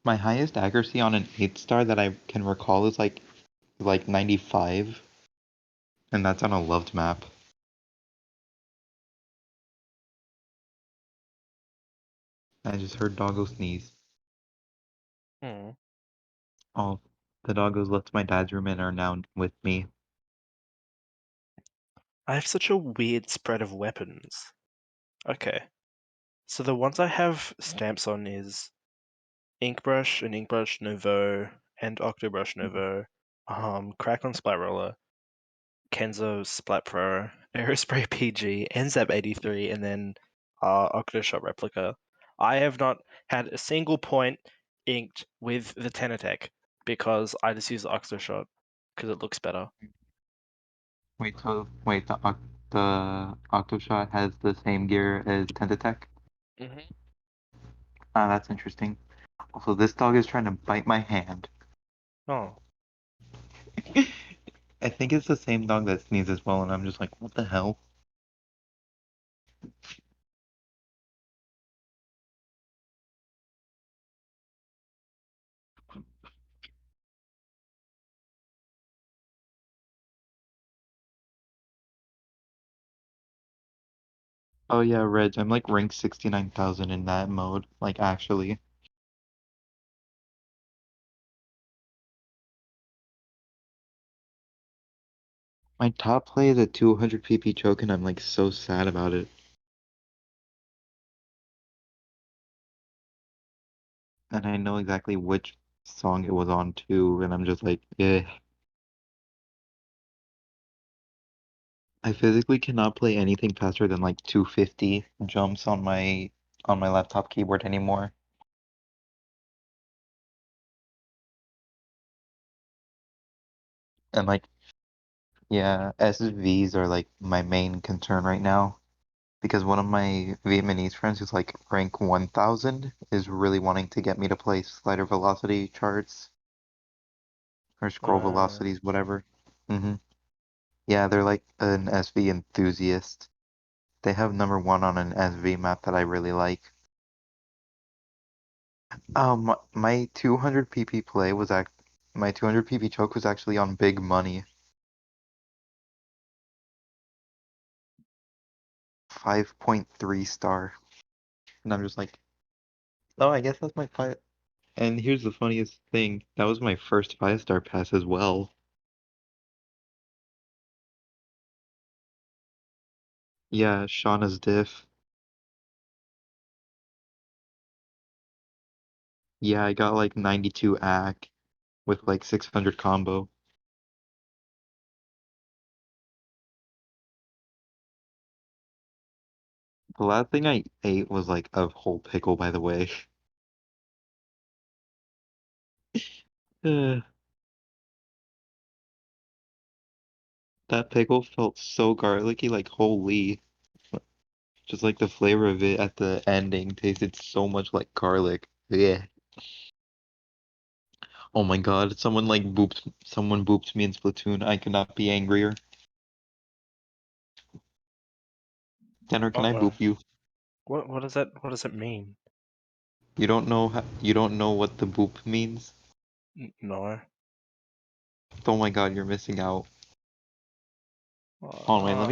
My highest accuracy on an 8 star that I can recall is like 95, and that's on a loved map. I just heard Doggo sneeze. Hmm. Oh, the doggos left my dad's room and are now with me. I have such a weird spread of weapons. Okay. So the ones I have stamps on is Inkbrush and Inkbrush Nouveau and Octobrush Nouveau, Crack on Splat Roller, Kenzo Splat Pro, Aerospray PG, NZAP 83, and then Octoshot Replica. I have not had a single point inked with the Tenatech because I just use the Octoshot because it looks better. Wait, the Octoshot has the same gear as Tentatek? Hmm. Ah, that's interesting. Also, this dog is trying to bite my hand. Oh, I think it's the same dog that sneezes well, and I'm just like, what the hell? Oh yeah, Reg, I'm like rank 69,000 in that mode, like actually. My top play is a 200 PP choke, and I'm like so sad about it. and I know exactly which song it was on too, and I'm just like, eh. I physically cannot play anything faster than like 250 jumps on my laptop keyboard anymore. And like, yeah, SVs are like my main concern right now because one of my Vietnamese friends who's like rank 1000 is really wanting to get me to play slider velocity charts or scroll Uh, velocities, whatever. Yeah, they're like an SV enthusiast. They have number one on an SV map that I really like. My 200 PP play was my 200 PP choke was actually on big money. 5.3 star. And I'm just like, oh, I guess that's my five. And here's the funniest thing. That was my first 5-star pass as well. Yeah, Shauna's diff. Yeah, I got like 92 AC with like 600 combo. The last thing I ate was like a whole pickle, by the way. That pickle felt so garlicky, like holy. Just like the flavor of it at the ending tasted so much like garlic. Yeah. Oh my god, someone booped me in Splatoon. I could not be angrier. Tanner, can I uh-oh. boop you? What does that mean? You don't know what the boop means? No. Oh my god, you're missing out. Oh wait, Uh, let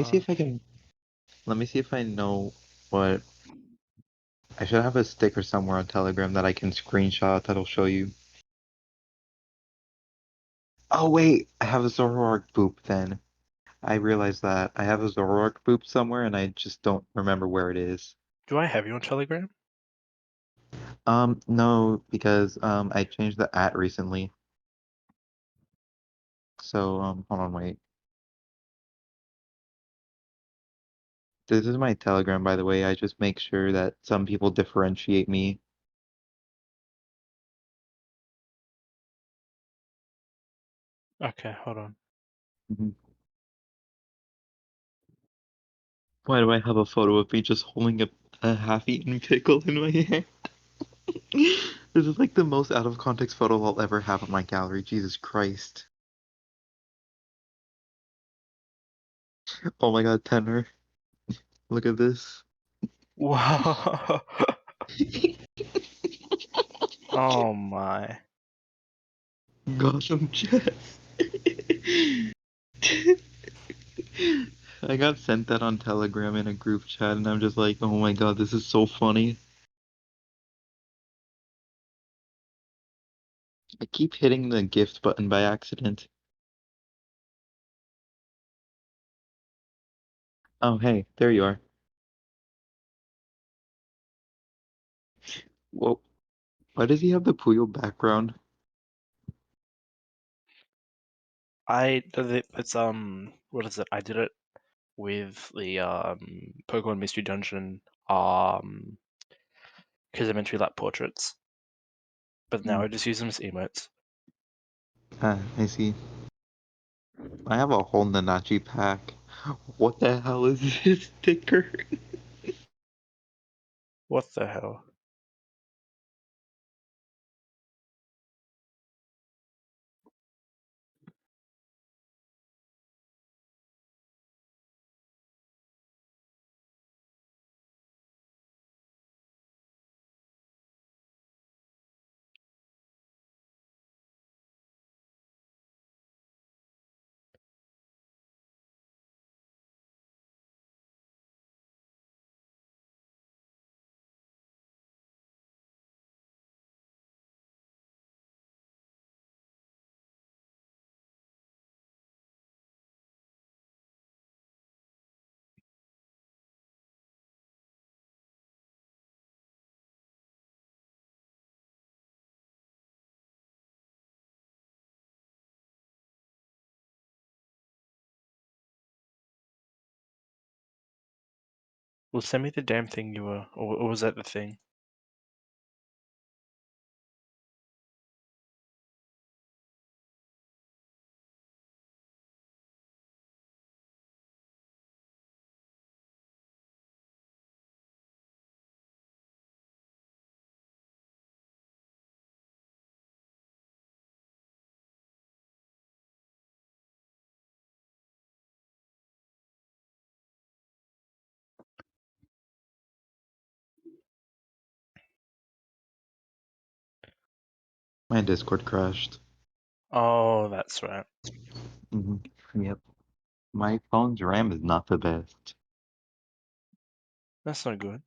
me see if I know what I should have a sticker somewhere on Telegram that I can screenshot that'll show you. Oh wait, I have a Zoroark boop then. I realized that. I have a Zoroark boop somewhere and I just don't remember where it is. do I have you on Telegram? No, because I changed the @ recently. So hold on, wait. This is my Telegram, by the way. I just make sure that some people differentiate me. Okay, hold on. Mhm. Why do I have a photo of me just holding a half-eaten pickle in my hand? This is like the most out of context photo I'll ever have on my gallery. Jesus Christ. Oh my god, Tenor. Look at this. Wow. Oh my. Gotham chess. I got sent that on Telegram in a group chat, and I'm just like, oh my god, this is so funny. I keep hitting the gift button by accident. Oh, hey, there you are. Whoa, why does he have the Puyo background? It's what is it? I did it with the Pokemon Mystery Dungeon Kizamentary Lap portraits, but now Hmm. I just use them as emotes. Ah, I see. I have a whole Nanachi pack. What the hell is this sticker? What the hell? Well, send me the damn thing you were, or was that the thing? My Discord crashed. Oh, that's right. Yep. My phone's RAM is not the best. That's not good.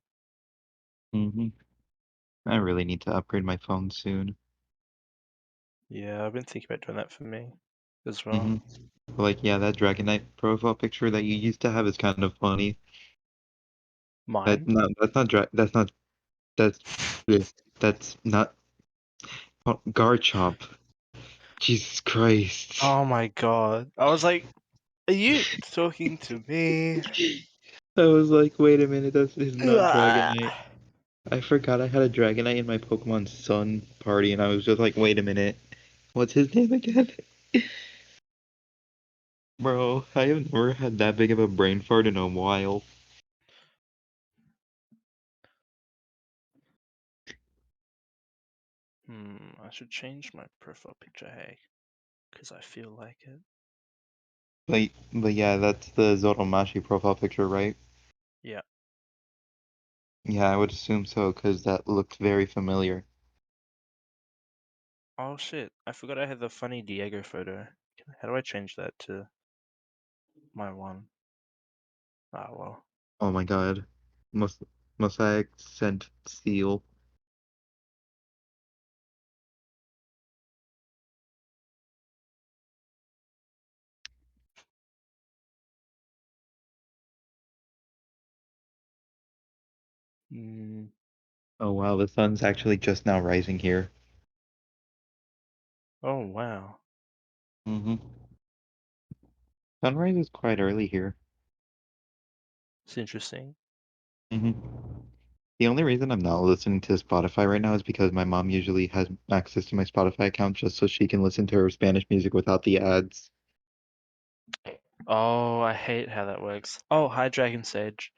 I really need to upgrade my phone soon. Yeah, I've been thinking about doing that for me as well. Like, yeah, that Dragonite profile picture that you used to have is kind of funny. Mine? That's not that's yeah, that's not Garchomp. Jesus Christ. Oh my god. I was like, are you talking to me? I was like, wait a minute, that is not Ugh. Dragonite. I forgot I had a Dragonite in my Pokemon Sun party, and I was just like, wait a minute, what's his name again? Bro, I have never had that big of a brain fart in a while. I should change my profile picture, hey, because I feel like it. But yeah, that's the Zoromashi profile picture, right? Yeah. Yeah, I would assume so, because that looks very familiar. Oh shit, I forgot I had the funny Diego photo. How do I change that to my one? Ah, well. Oh my god. Must Mosaic sent seal. Mm, Oh wow, the sun's actually just now rising here. oh wow. Mm-hmm. Sunrise is quite early here. It's interesting. Mm-hmm. The only reason I'm not listening to Spotify right now is because my mom usually has access to my Spotify account just so she can listen to her Spanish music without the ads. Oh, I hate how that works. Oh, hi Dragon Sage.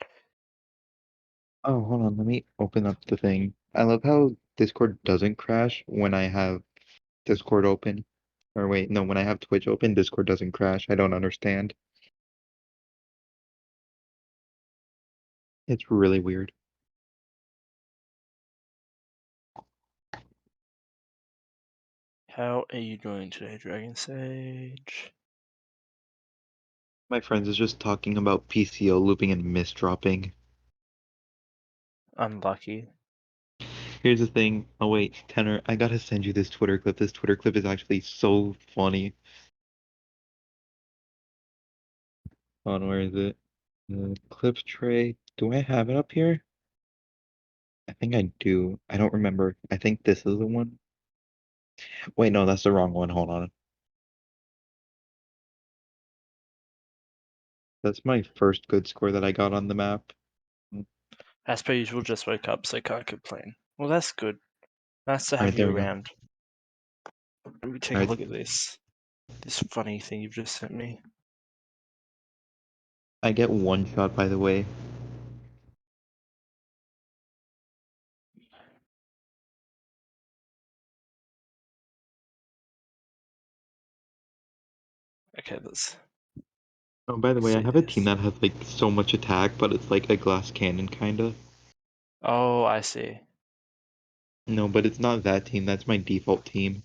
Oh, hold on, let me open up the thing. I love how Discord doesn't crash when I have Discord open. Or wait, no, when I have Twitch open, Discord doesn't crash. I don't understand. It's really weird. How are you doing today, Dragon Sage? My friends is just talking about PCO looping and misdropping. Unlucky. Here's the thing. Oh wait, Tenor, I gotta send you this Twitter clip. This Twitter clip is actually so funny. Hold on, where is it? Clip tray. Do I have it up here? I think I do. I don't remember. I think this is the one. Wait, no, that's the wrong one. Hold on. That's my first good score that I got on the map. As per usual, just woke up, so can't complain. Well, that's good. Nice to have Alright, there you we go. around. Let me take a Alright, look at this. This funny thing you've just sent me. I get one shot, by the way. Okay, let's Oh, by the way, I see have a team this. that has like so much attack, but it's like a glass cannon kinda. Oh, I see. No, but it's not that team. That's my default team.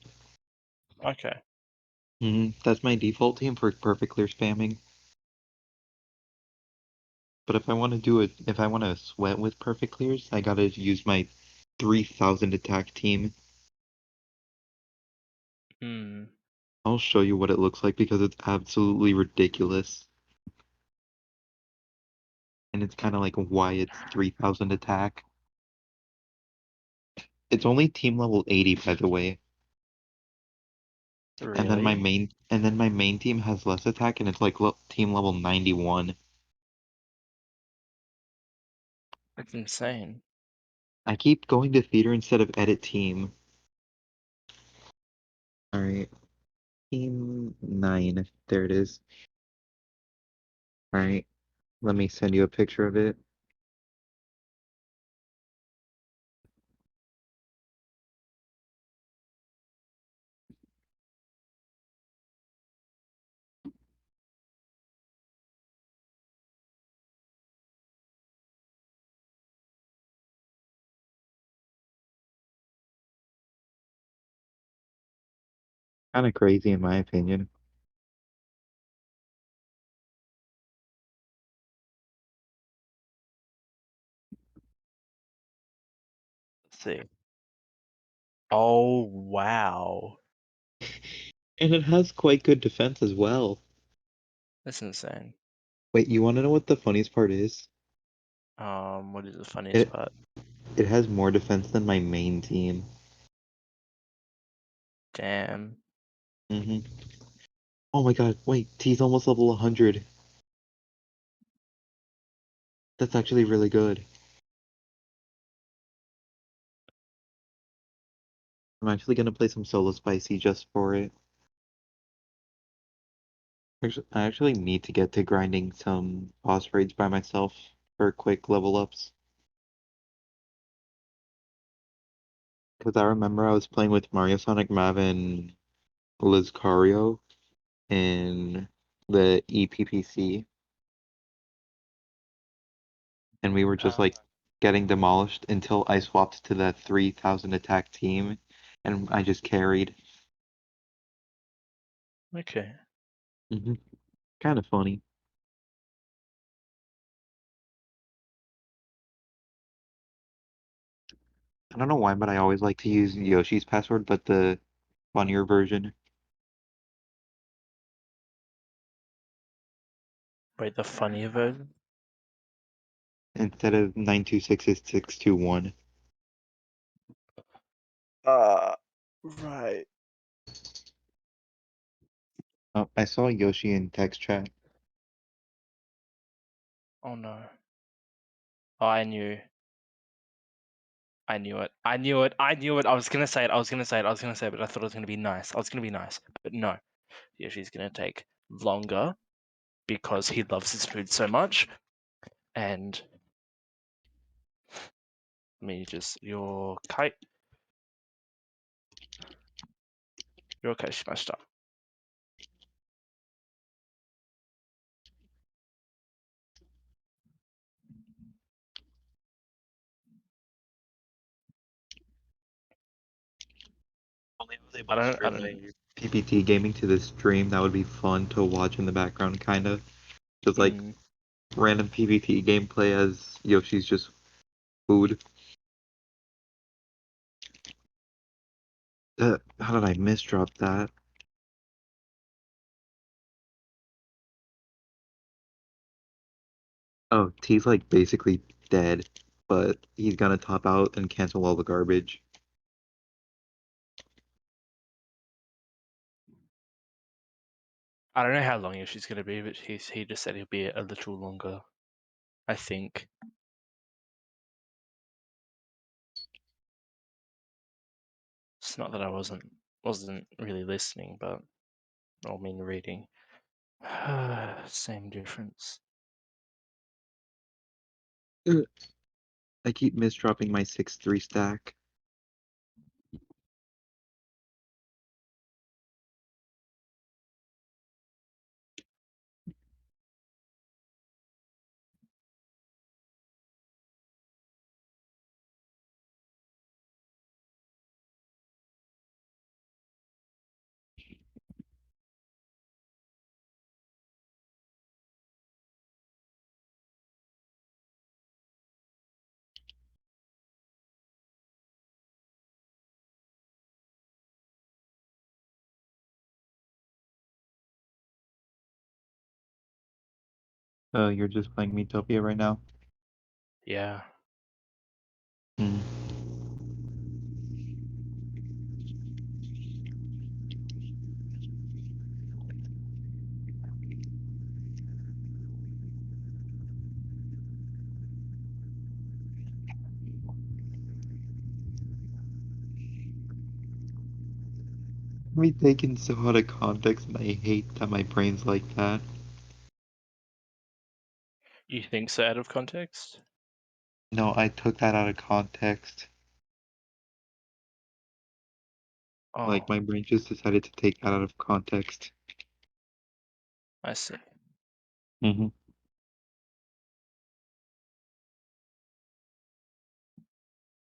Okay. That's my default team for perfect clear spamming. But if I want to do it, if I want to sweat with perfect clears, I gotta use my 3000 attack team. Hmm. I'll show you what it looks like because it's absolutely ridiculous. And it's kind of like why it's 3000 attack. It's only team level 80, by the way. Really? And then my main team has less attack and it's like team level 91. It's insane. I keep going to theater instead of edit team. Alright. Team 9. There it is. Alright. Let me send you a picture of it. Kind of crazy in my opinion. Let's see. Oh wow, And it has quite good defense as well. that's insane. Wait, you want to know what the funniest part is? What is the funniest It part? it has more defense than my main team. Damn. hmm Oh my god, wait, T's almost level 100. That's actually really good. I'm actually gonna play some solo spicy just for it. I actually need to get to grinding some boss raids by myself for quick level ups. Because I remember I was playing with Mario, Sonic, Mav, and Lizcario in the EPPC, and we were just Uh, like getting demolished until I swapped to the 3000 attack team, and I just carried. okay. Kind of funny. I don't know why, but I always like to use Yoshi's password, but the funnier version Wait, the funnier version? instead of 926 is 621. Uh, right. Oh, I saw Yoshi in text chat. Oh no. Oh, I knew. I knew it. I knew it. I knew it. I was gonna say it. I was gonna say it. I was gonna say it, but I thought it was gonna be nice. I was gonna be nice, but no. Yoshi's gonna take longer because he loves his food so much. And let me just your kite. Your kite smashed up. Only if they I both don't. I stream don't. their PPT gaming to the stream, that would be fun to watch in the background, kind of. Just like Mm, random PvP gameplay as Yoshi's just food. How did I misdrop that? Oh, T's like basically dead, but he's gonna top out and cancel all the garbage. I don't know how long Yoshi's gonna be, but he just said he'll be a little longer. I think. It's not that I wasn't really listening, but I mean reading. Same difference. I keep misdropping my 6-3 stack. You're just playing Metopia right now? Yeah. Hmm. me taken so out of context, and I hate that my brain's like that. You think so out of context? No, I took that out of context. Oh, Like, my brain just decided to take that out of context. I see. Mm-hmm.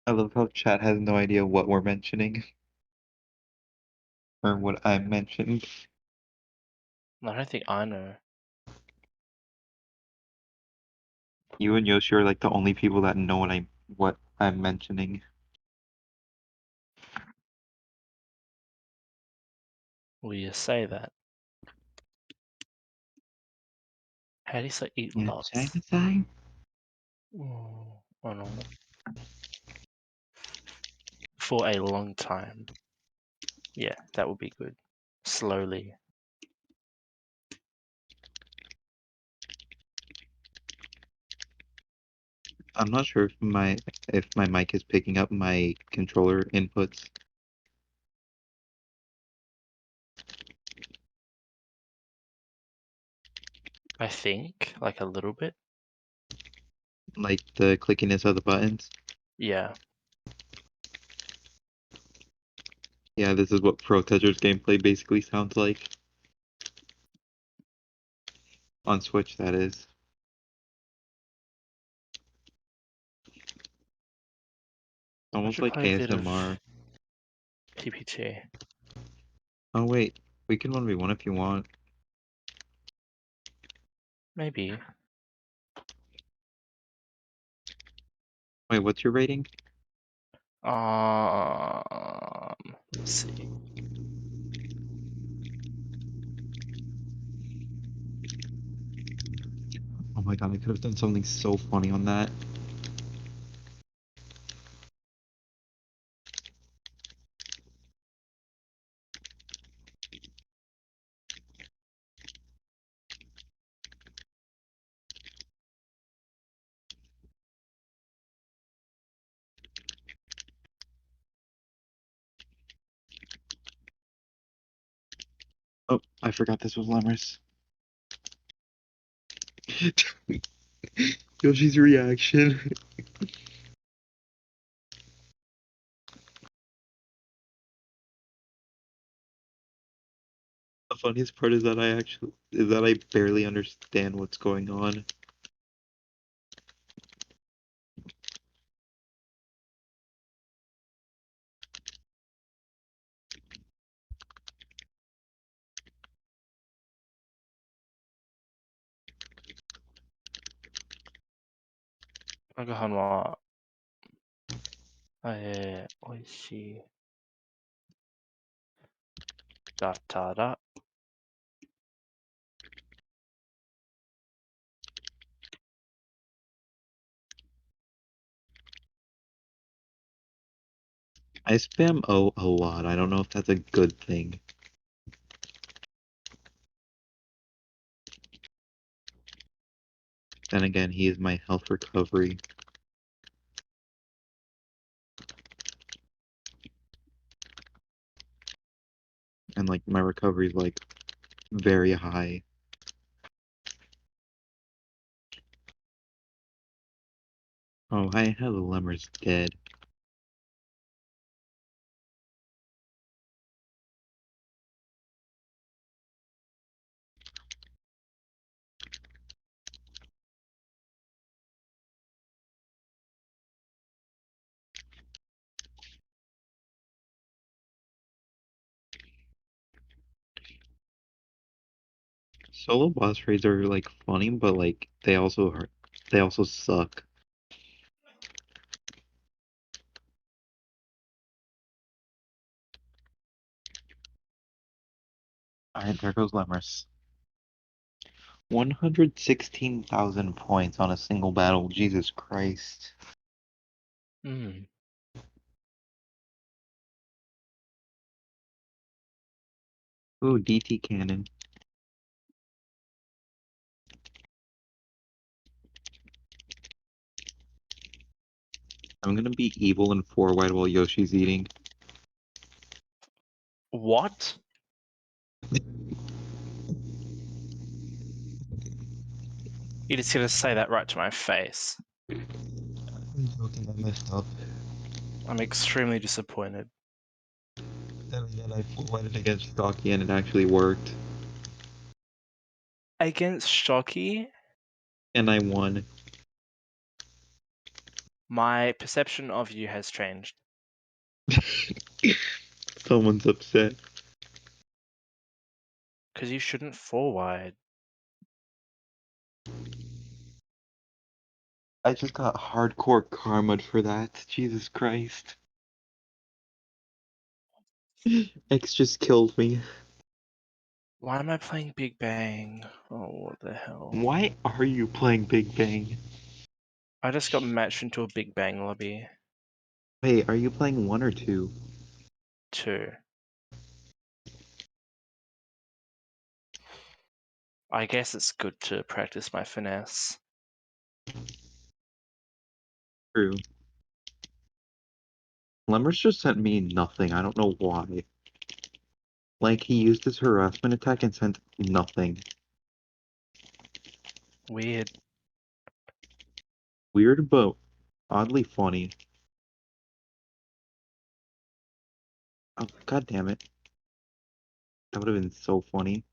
I love how chat has no idea what we're mentioning. Or what I mentioned. I don't think I know. You and Yoshi are like the only people that know what I'm mentioning. Will you say that? How do you say eat Yeah, lots? Chinese. Oh, oh no. For a long time. Yeah, that would be good. Slowly. I'm not sure if my mic is picking up my controller inputs. I think, like a little bit. Like the clickiness of the buttons. Yeah. Yeah, this is what Pro Toucher's gameplay basically sounds like. On Switch, that is. I Almost should like play a bit of ASMR. TPT. Oh wait, we can 1v1 if you want. Maybe. Wait, what's your rating? Let's see. Oh my god, I could have done something so funny on that. Oh, I forgot this was Lemurs. Yoshi's reaction. The funniest part is that I barely understand what's going on. NOISH. Dot dot dot. I spam O a lot. I don't know if that's a good thing. Then again, he is my health recovery. And like my recovery is like very high. Oh, I have the lemurs dead. Solo boss raids are like funny, but like they also suck. Alright, there goes Lemurs. 116,000 points on a single battle. Jesus Christ. Hmm. Ooh, DT cannon. I'm gonna be evil and 4 wide while Yoshi's eating. What? You just gonna say that right to my face. I'm joking, I messed up. I'm extremely disappointed. Then again, I went it against Stocky and it actually worked. Against Shocky, And I won. my perception of you has changed. Someone's upset. Because you shouldn't fall wide. I just got hardcore karma for that. Jesus Christ. X just killed me. Why am I playing Big Bang? Oh, what the hell. Why are you playing Big Bang? I just got matched into a Big Bang lobby. Wait, are you playing 1 or 2? 2. I guess it's good to practice my finesse. True. Lemurs just sent me nothing. I don't know why. Like, he used his harassment attack and sent nothing. Weird. Weird, but oddly funny. Oh, god damn it. That would have been so funny.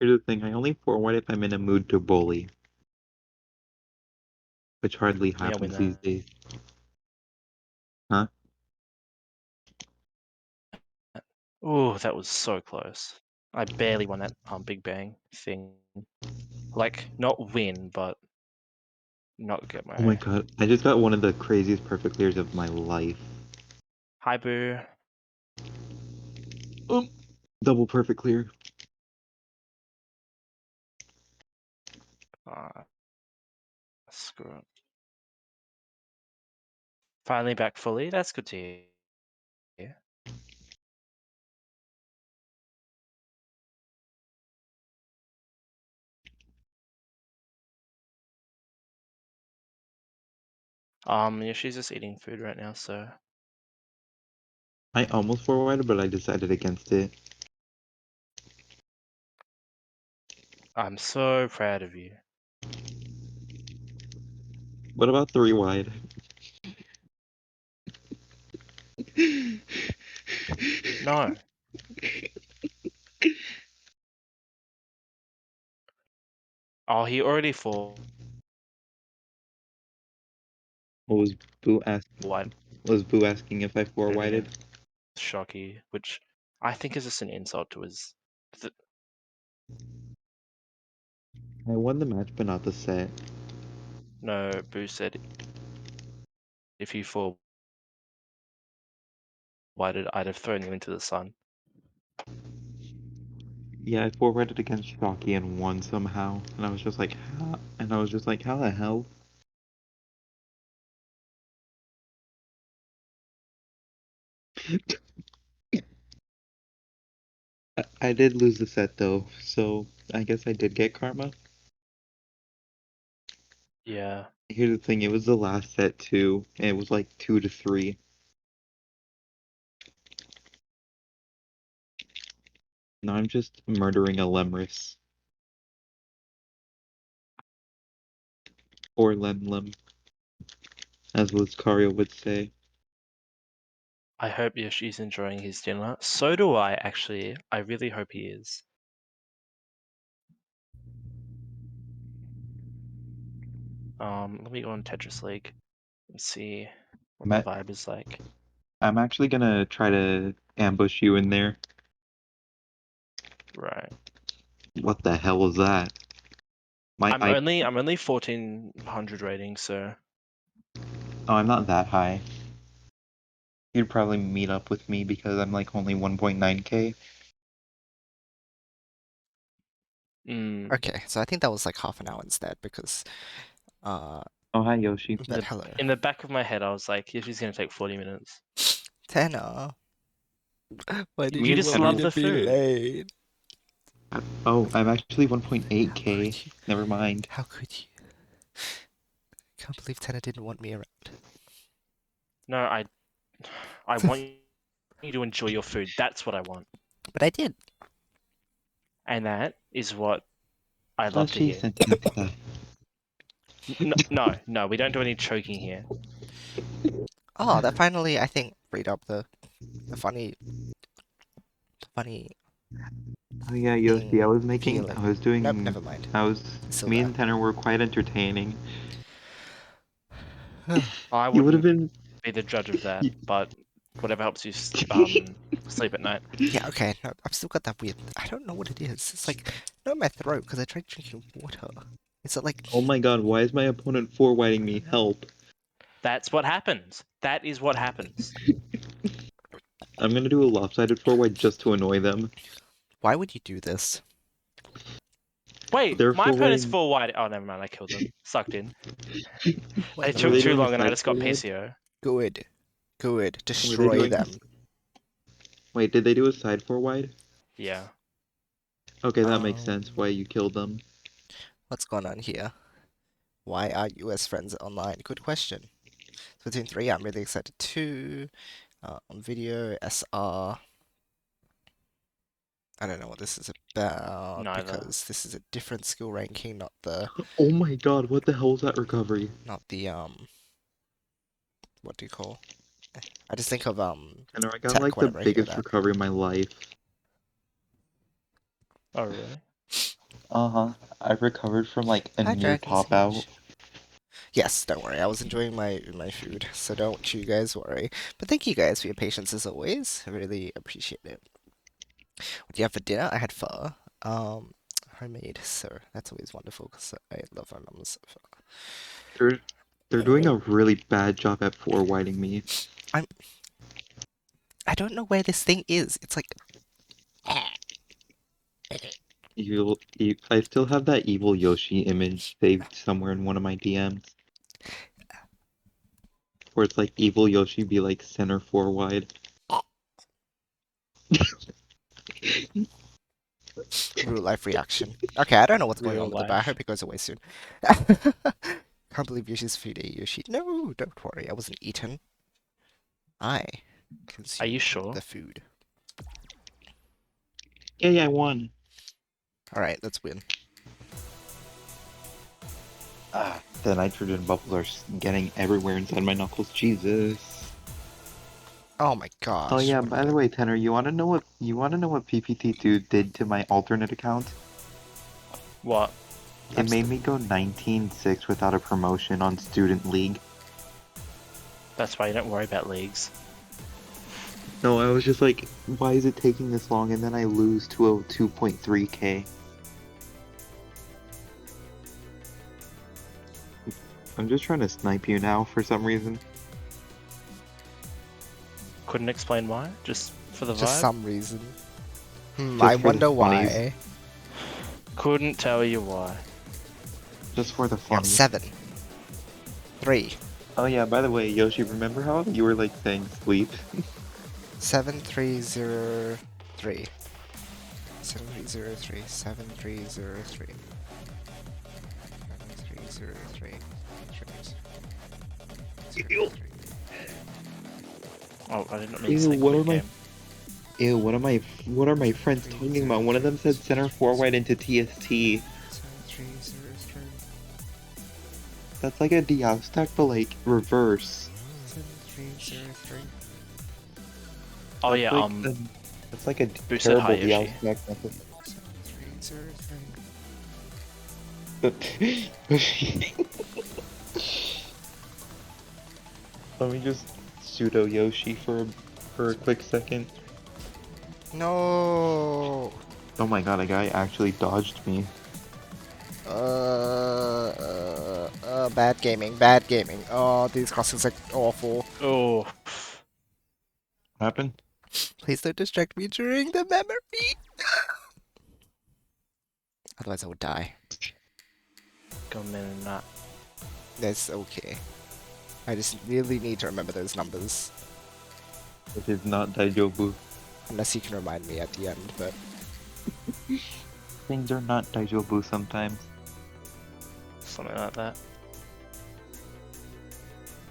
Here's the thing, I only forward if I'm in a mood to bully. Which hardly Yeah, we happens these know. days. Huh? Oh, that was so close. I barely won that Big Bang thing. Like, not win, but not get Oh my my... god, I just got one of the craziest perfect clears of my life. Hi, boo. Double perfect clear. Screw it. Finally back fully. That's good to hear. Yeah, she's just eating food right now, so... I almost forwarded, but I decided against it. I'm so proud of you. What about 3 wide? No. Oh, he already fall What was Boo wide asking if I 4 wided? against Shocky, which I think is just an insult to his... I won the match, but not the set. No, Boo said if you fall wide, I'd have thrown you into the sun. Yeah, I 4 wided against Shocky and won somehow. And I was just like, how? And I was just like, how the hell? I did lose the set though, so I guess I did get karma. Yeah. Here's the thing, it was the last set too, and it was like 2-3. Now I'm just murdering a Lemris. Or Lemlem, as Lucario would say. I hope Yoshi's enjoying his dinner. So do I, actually. I really hope he is. Let me go on Tetris League and see what the vibe is like. I'm actually gonna try to ambush you in there. Right. What the hell was that? I'm only 1400 rating, so Oh, I'm not that high. You'd probably meet up with me because I'm like only 1.9k. Mm. Okay, so I think that was like half an hour instead because Oh, hi, Yoshi. but hello. In the back of my head, I was like, Yoshi's gonna take 40 minutes. Tenor. Why did You you just want me love to the be food. late? Oh, I'm actually How 1.8k. could you? Never mind. How could you? Can't believe Tenor didn't want me around. No, I want you to enjoy your food. That's what I want. But I did. And that is what I Oh, love to she hear. sent me to No, we don't do any choking here. Oh, that finally I think freed up the funny Oh yeah, Yoshi. feeling. Nope, never mind. It's still Me there. and Tenor were quite entertaining. I You would have wouldn't been. be the judge of that, y- but whatever helps you sleep at night. Yeah, okay. No, I've still got that weird. I don't know what it is. It's like not in my throat because I tried drinking water. Is it like? Oh my god, why is my opponent forwarding me? Help. That's what happens. That is what happens. I'm gonna do a lopsided forward just to annoy them. Why would you do this? Wait, They're my opponent's forwarding. full wide. Oh, never mind. I killed them. Sucked in. They What? Were took they too doing a long, and I side just got forward? PCO. Good. Good. Were they Destroy doing? them. Wait, did they do a side forward? Yeah. Okay, that makes Um, sense why you killed them. what's going on here? Why are US friends online? Good question. Splatoon 3, I'm really excited too. On video, SR. I don't know what this is about Neither. because this is a different skill ranking, not the Oh my god, what the hell was that recovery? what do you call? I just think of And I got tech like the whenever I hear biggest that. recovery of my life. Oh, really? Uh-huh. I recovered from like a Hi, near Dragon top out. Siege. Yes, don't worry. I was enjoying my food, so don't you guys worry. But thank you guys for your patience as always. I really appreciate it. What do you have for dinner? I had pho. Homemade, so that's always wonderful because I love my mum's pho. They're they're doing a really bad job at forwarding me. I don't know where this thing is. It's like I still have that evil Yoshi image saved somewhere in one of my DMs. Where it's like evil Yoshi be like center forward. real life reaction. Okay, I don't know what's going Real on with the bar. I life. hope it goes away soon. Can't believe Yoshi's food ate Yoshi. No, don't worry. I wasn't eaten. I Are you consumed sure? the food. Yeah, I won. Alright, let's win. Ah, the nitrogen bubbles are getting everywhere inside my knuckles. Jesus. Oh my Oh gosh. yeah, What am I by the doing? way, Tenor, you wanna know what PPT2 did to my alternate account? What? It made me go 19-6 without a promotion on Student League. That's why you don't worry about leagues. No, I was just like, why is it taking this long? And then I lose to a 2.3k. I'm just trying to snipe you now for some reason. Couldn't explain why. Just for the Just vibe. some reason. Just I for the wonder funnies. why. Couldn't tell you why. Just for the Yo, fun. 7. 3. Oh yeah, by the way, Yoshi, remember how you were like saying sleep? 7303. 7303. 7303. 7303. Oh, I didn't mean to Ew, say what quick are my game. Ew, what are my friends talking about? One of them said center forward into TST. 7303. That's like a dsaf stack, but like reverse. 7303. Oh yeah, That's like a boosted high terrible Yoshi. dsaf stack method. 7303. Let me just pseudo Yoshi for a quick second. No. Oh my god, a guy actually dodged me. Bad gaming, bad gaming. Oh, these crossings are awful. Oh, What happened? Please don't distract me during the memory. Otherwise I would die. go a minute and that. That's okay. I just really need to remember those numbers. It is not Daijobu. Unless you can remind me at the end, but... Things are not Daijobu sometimes. Something like that.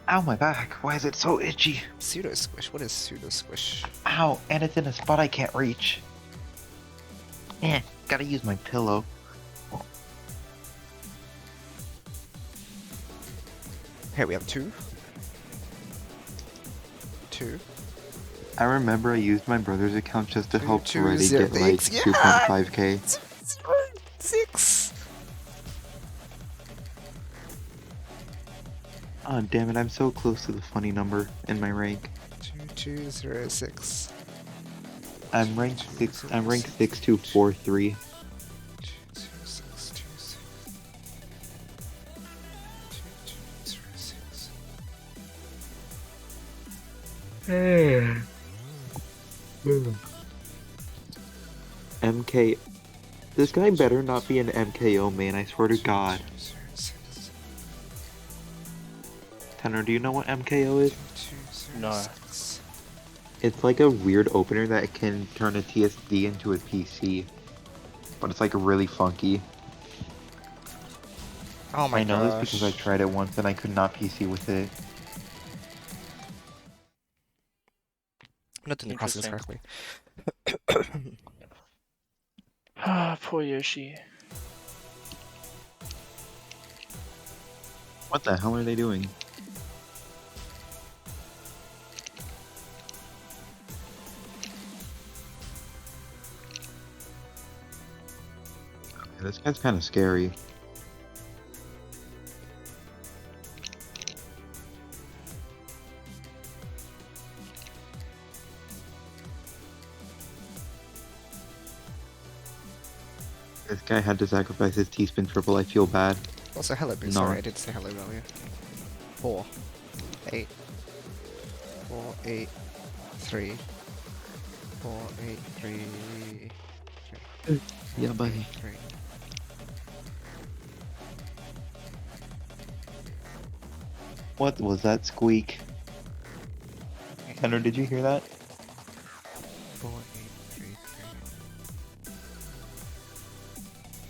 Ow, my back. Why is it so itchy? Pseudo squish? What is pseudo squish? Ow, and it's in a spot I can't reach. Gotta use my pillow. Here we have 2. I remember I used my brother's account just to help Two, Reddy zero, get like yeah! 2.5k. 6. Oh damn it, I'm so close to the funny number in my rank. 2206. I'm ranked 6243. 2206. MK. This guy better not be an MKO man, I swear to God. Tanner, do you know what MKO is? No. It's like a weird opener that can turn a TSD into a PC. But it's like really funky. Oh my I know gosh. this because I tried it once and I could not PC with it. I'm not doing the crossings correctly. Ah, poor Yoshi. What the hell are they doing? Okay, this guy's kind of scary. This guy had to sacrifice his T-spin triple, I feel bad. Also, hello, Boo. No. Sorry, I did say hello earlier. 4, 8, 4, 8, 3, 4, 8, 3, Yeah, buddy. 3. What was that squeak? Tanner, did you hear that? 4, 8, 3,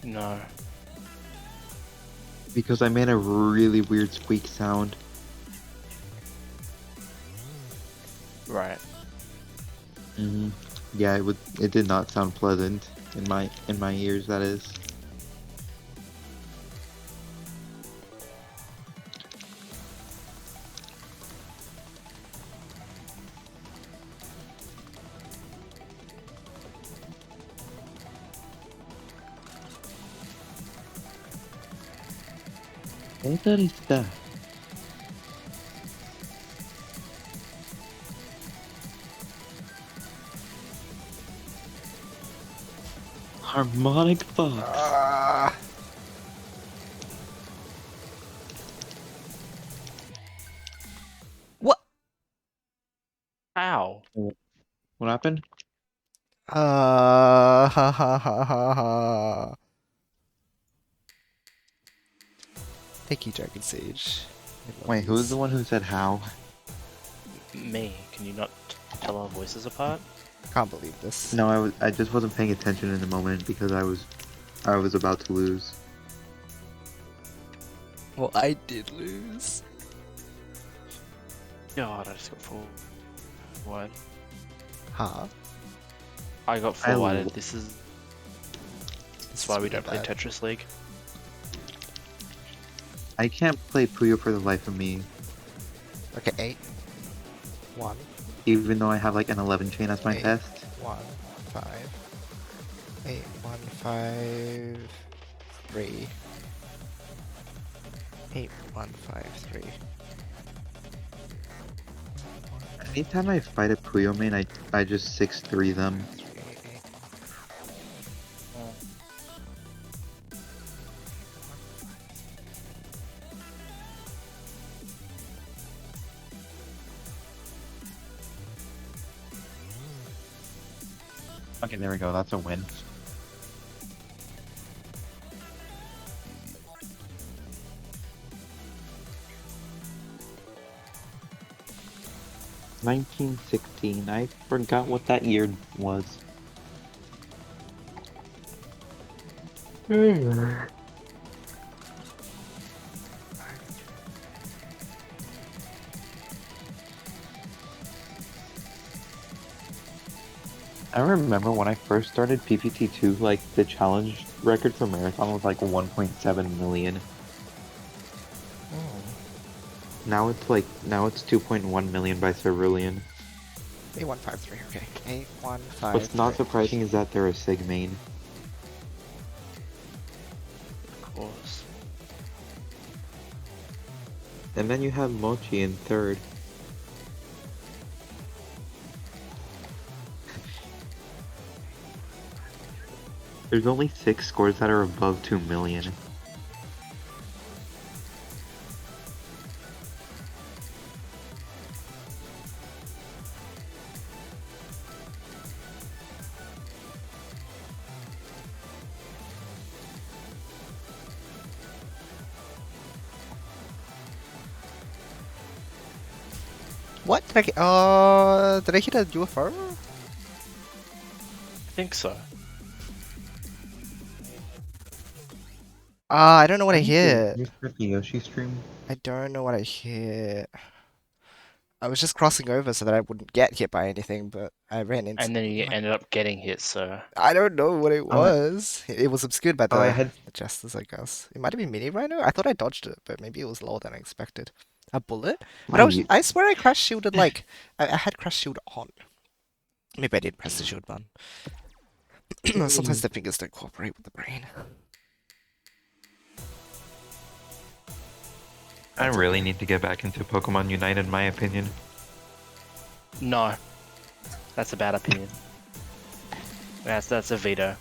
3. No. Because I made a really weird squeak sound. Right. Yeah, it did not sound pleasant in my ears, that is. What is that? Harmonic fuck. Ah! What? Ow. What happened? Ha ha ha ha. Thank you, Dragon Sage. Wait, who's the one who said how? Me. Can you not tell our voices apart? Can't believe this. No, I just wasn't paying attention in the moment because I was about to lose. Well, I did lose. God, I just got full wide. Huh? I got I full l- wide. This is why we don't play bad. Tetris League. I can't play Puyo for the life of me, Okay, 8. 1, even though I have like an 11 chain as my Eight. test. 1, 5. 8, 1, 5, 3. 8, 1, 5, 3. Anytime I fight a Puyo main, I just 6-3 them. 3, 8. Okay, there we go. That's a win. $1916. I forgot what that year was. I remember when I first started PPT2, like the challenge record for marathon was like 1.7 million. Oh. Now it's 2.1 million by Cerulean. A153, okay. What's not A153. surprising is that they're a Sig main. Of course. And then you have Mochi in third. There's only 6 scores that are above 2 million. What? Did I hit a UFO? I think so. I don't know what I hit. You start the Yoshi stream? I don't know what I hit. I was just crossing over so that I wouldn't get hit by anything, but I ran into. And then you ended up getting hit, so... I don't know what it Oh, was. It was obscured by I the had jesters, I guess. It might have been Mini Rhino. I thought I dodged it, but maybe it was lower than I expected. A bullet? But my I swear I crash shielded like I had crash shield on. Maybe I didn't press the shield button. Sometimes the fingers don't cooperate with the brain. I really need to get back into Pokemon Unite, in my opinion. No. That's a bad opinion. That's a veto.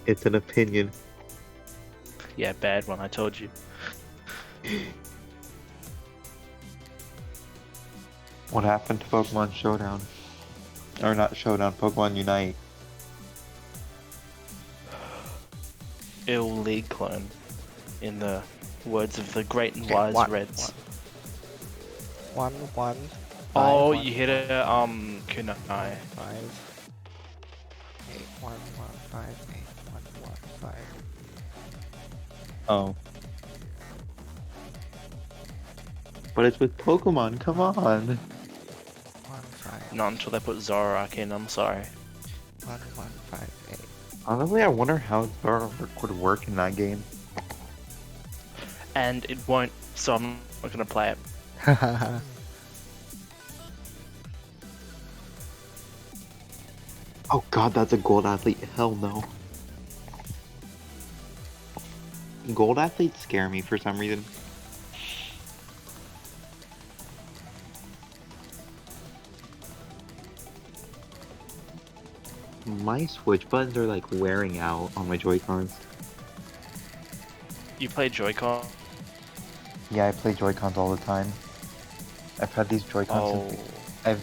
It's an opinion. Yeah, bad one, I told you. What happened to Pokemon Showdown? Or not Showdown, Pokemon Unite. Ill league clone. In the words of the great and Okay, wise one, Reds. One. Oh, five, you hit a kunai. 5. 8 1 1 5 8 1 1 5. Oh. But it's with Pokemon, come on! 1 5 Not until they put Zoroark in, I'm sorry. 1 1 5 8. Honestly, I wonder how Zoroark would work in that game. And it won't, so I'm not gonna play it. Oh god, that's a gold athlete. Hell no. Gold athletes scare me for some reason. My switch buttons are like wearing out on my Joy-Cons. You play Joy-Con? Yeah, I play Joy-Cons all the time. I've had these Joy-Cons since... I've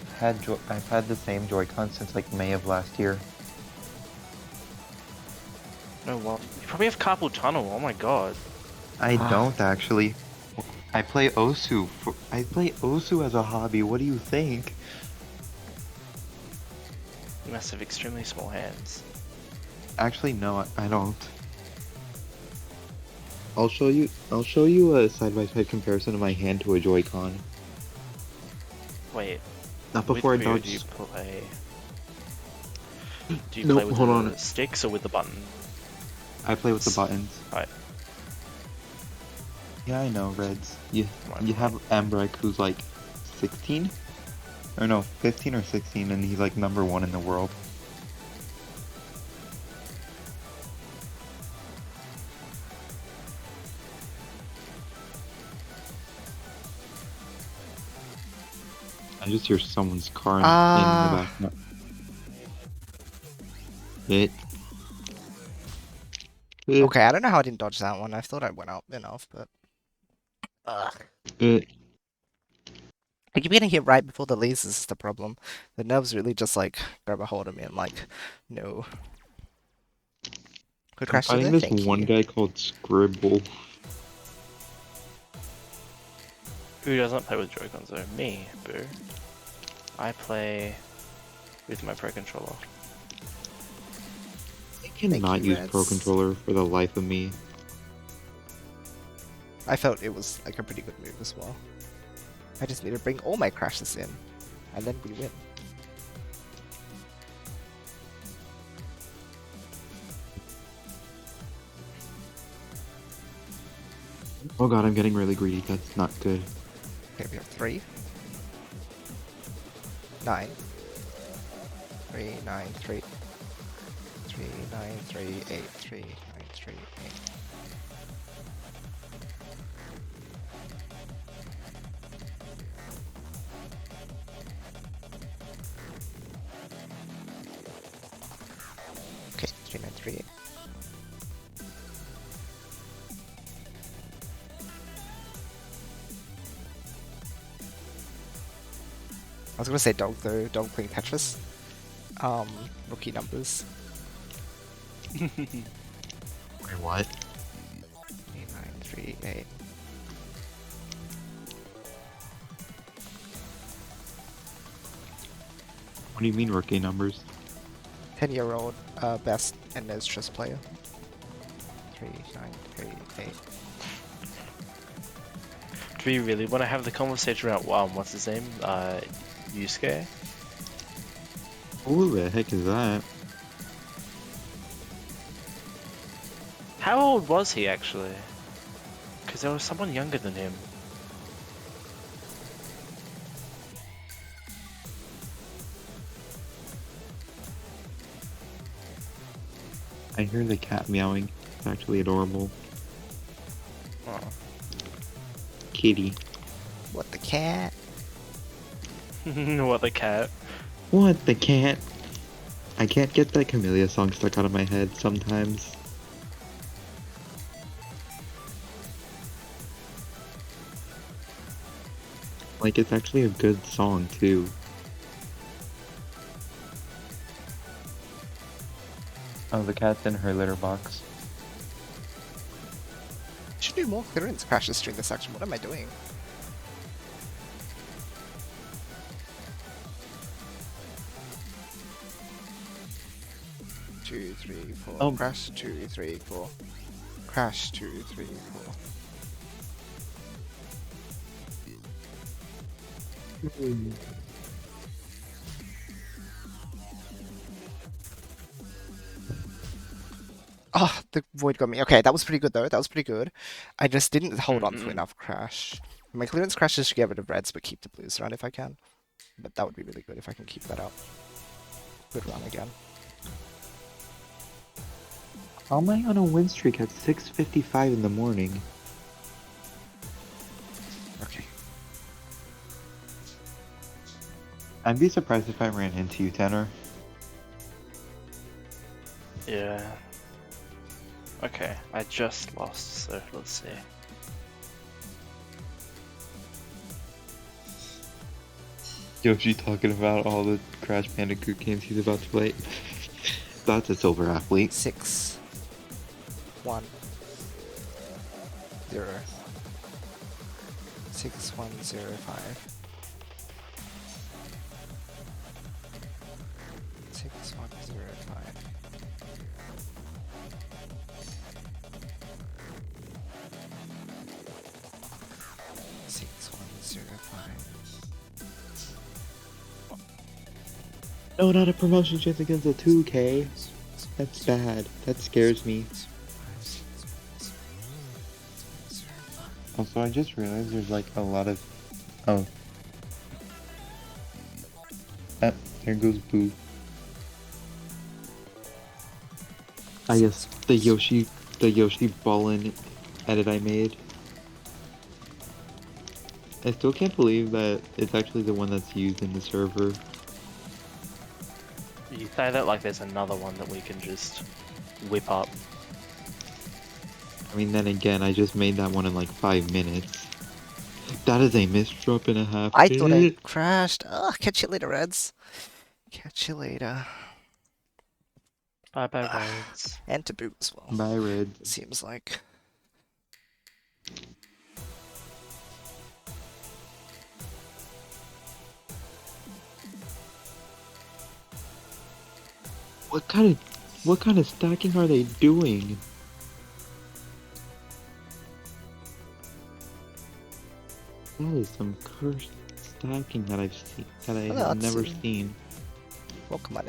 had the same Joy-Con since like May of last year. Oh, well. You probably have carpal tunnel, oh my god. I don't actually. I play Osu. I play Osu as a hobby. What do you think? You must have extremely small hands. Actually, no, I don't. I'll show you a side-by-side comparison of my hand to a Joy-Con. Wait. Not before I with who dodge. do you play? Do you Nope, play with hold the on. sticks or with the button? I play with the buttons. Right. Yeah, I know, Reds. You Right. have Ambrek, who's like 16? Or no, 15 or 16, and he's like #1 in the world. I just hear someone's car in the background. Okay, I don't know how I didn't dodge that one. I thought I went up enough, but. Ugh. I keep getting hit right before the lasers is the problem. The nerves really just like grab a hold of me and like, no. Good I'm crash fighting today, this thank one you. guy called Scribble. Who doesn't play with Joy-Cons though? Me, boo. I play with my Pro Controller. I cannot you, use Pro Reds. Controller for the life of me. I felt it was like a pretty good move as well. I just need to bring all my crashes in, and then we win. Oh god, I'm getting really greedy. That's not good. Okay, we have 3. 9. 3, 9, 3. 3, 9, 3, 8, 3, 9, 3, 8. Okay, 3, 9, 3, 8. I was gonna say dog though, dog playing Tetris. Rookie numbers. Wait, what? 3, 9, 3, 8. What do you mean rookie numbers? 10-year-old best NOISZ chess player. 3, 9, 3, 8. Do we really want to have the conversation about what's his name? Yusuke? Who the heck is that? How old was he actually? Because there was someone younger than him. I hear the cat meowing. It's actually adorable. Oh. Kitty. What the cat? What the cat? What the cat? I can't get that Camellia song stuck out of my head sometimes. Like, it's actually a good song, too. Oh, the cat's in her litter box. Should do more clearance crashes during this section. What am I doing? Two, 3, 4. Oh. Crash 2, 3, 4. Crash 2, 3, 4. Oh, the void got me. Okay, that was pretty good though. That was pretty good. I just didn't hold on to enough crash. My clearance crashes should get rid of reds, but keep the blues around if I can. But that would be really good if I can keep that up. Good run again. How am I on a win streak at 6:55 in the morning? Okay. I'd be surprised if I ran into you, Tanner. Yeah. Okay, I just lost, so let's see. Yoshi talking about all the Crash Bandicoot games he's about to play. That's a silver athlete. 6, 1, 0. 6, 1, 0, 5. 6, 1, 0, 5. 6, 1, 0, 5. No, not a promotion chance against a 2K. That's bad. That scares me. Also, I just realized there's like a lot of... Oh. Ah, there goes Boo. Ah yes, the Yoshi Ballin edit I made. I still can't believe that it's actually the one that's used in the server. You say that like there's another one that we can just whip up. I mean, then again, I just made that one in like 5 minutes. That is a missed drop and a half. I thought I crashed. Catch you later, Reds. Catch you later. Bye bye, Reds. And Taboo as well. Bye, Red. Seems like. What kind of stacking are they doing? That is some cursed stacking that I've seen that I have never seen. Well, come on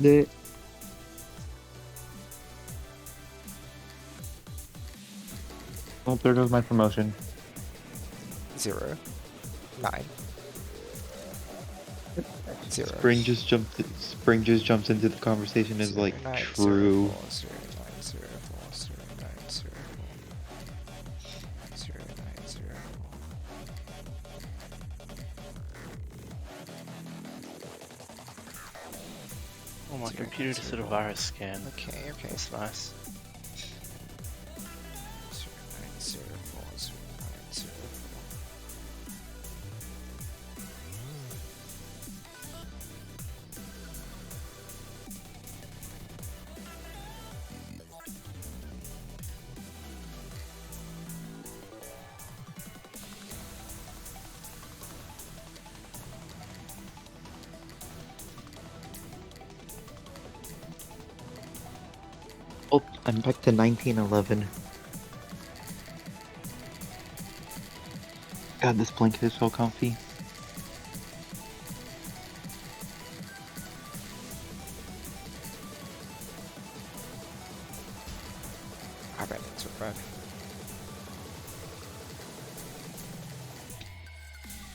in. Oh, there goes my promotion. 0, 9, 0. Spring just jumps into the conversation as like 9, true. 0, 4, 0, 9, 0, 4, 0, 9, 0, 4, 0, 9, 0, 4. Oh, my computer just did a virus scan. Okay, okay. That's nice. 0, 9, 0, 4, 0, 9, 0, 4. Oh, I'm back to 1911. God, this blanket is so comfy. I ran into it, right?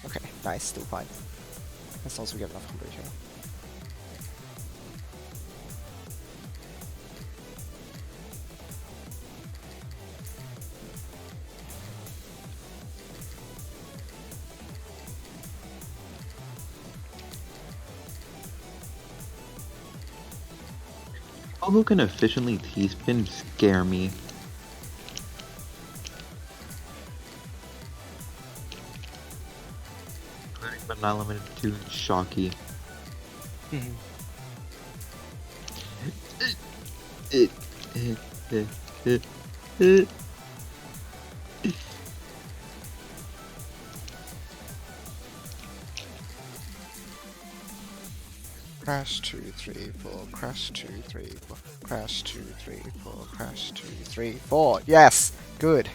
Okay, nice, still fine. As long as we get enough coverage here. People who can efficiently T-spin scare me. But not limited to Shocky. Crash 2, 3, 4, crash 2, 3, 4, crash 2, 3, 4, crash 2, 3, 4. Yes! Good.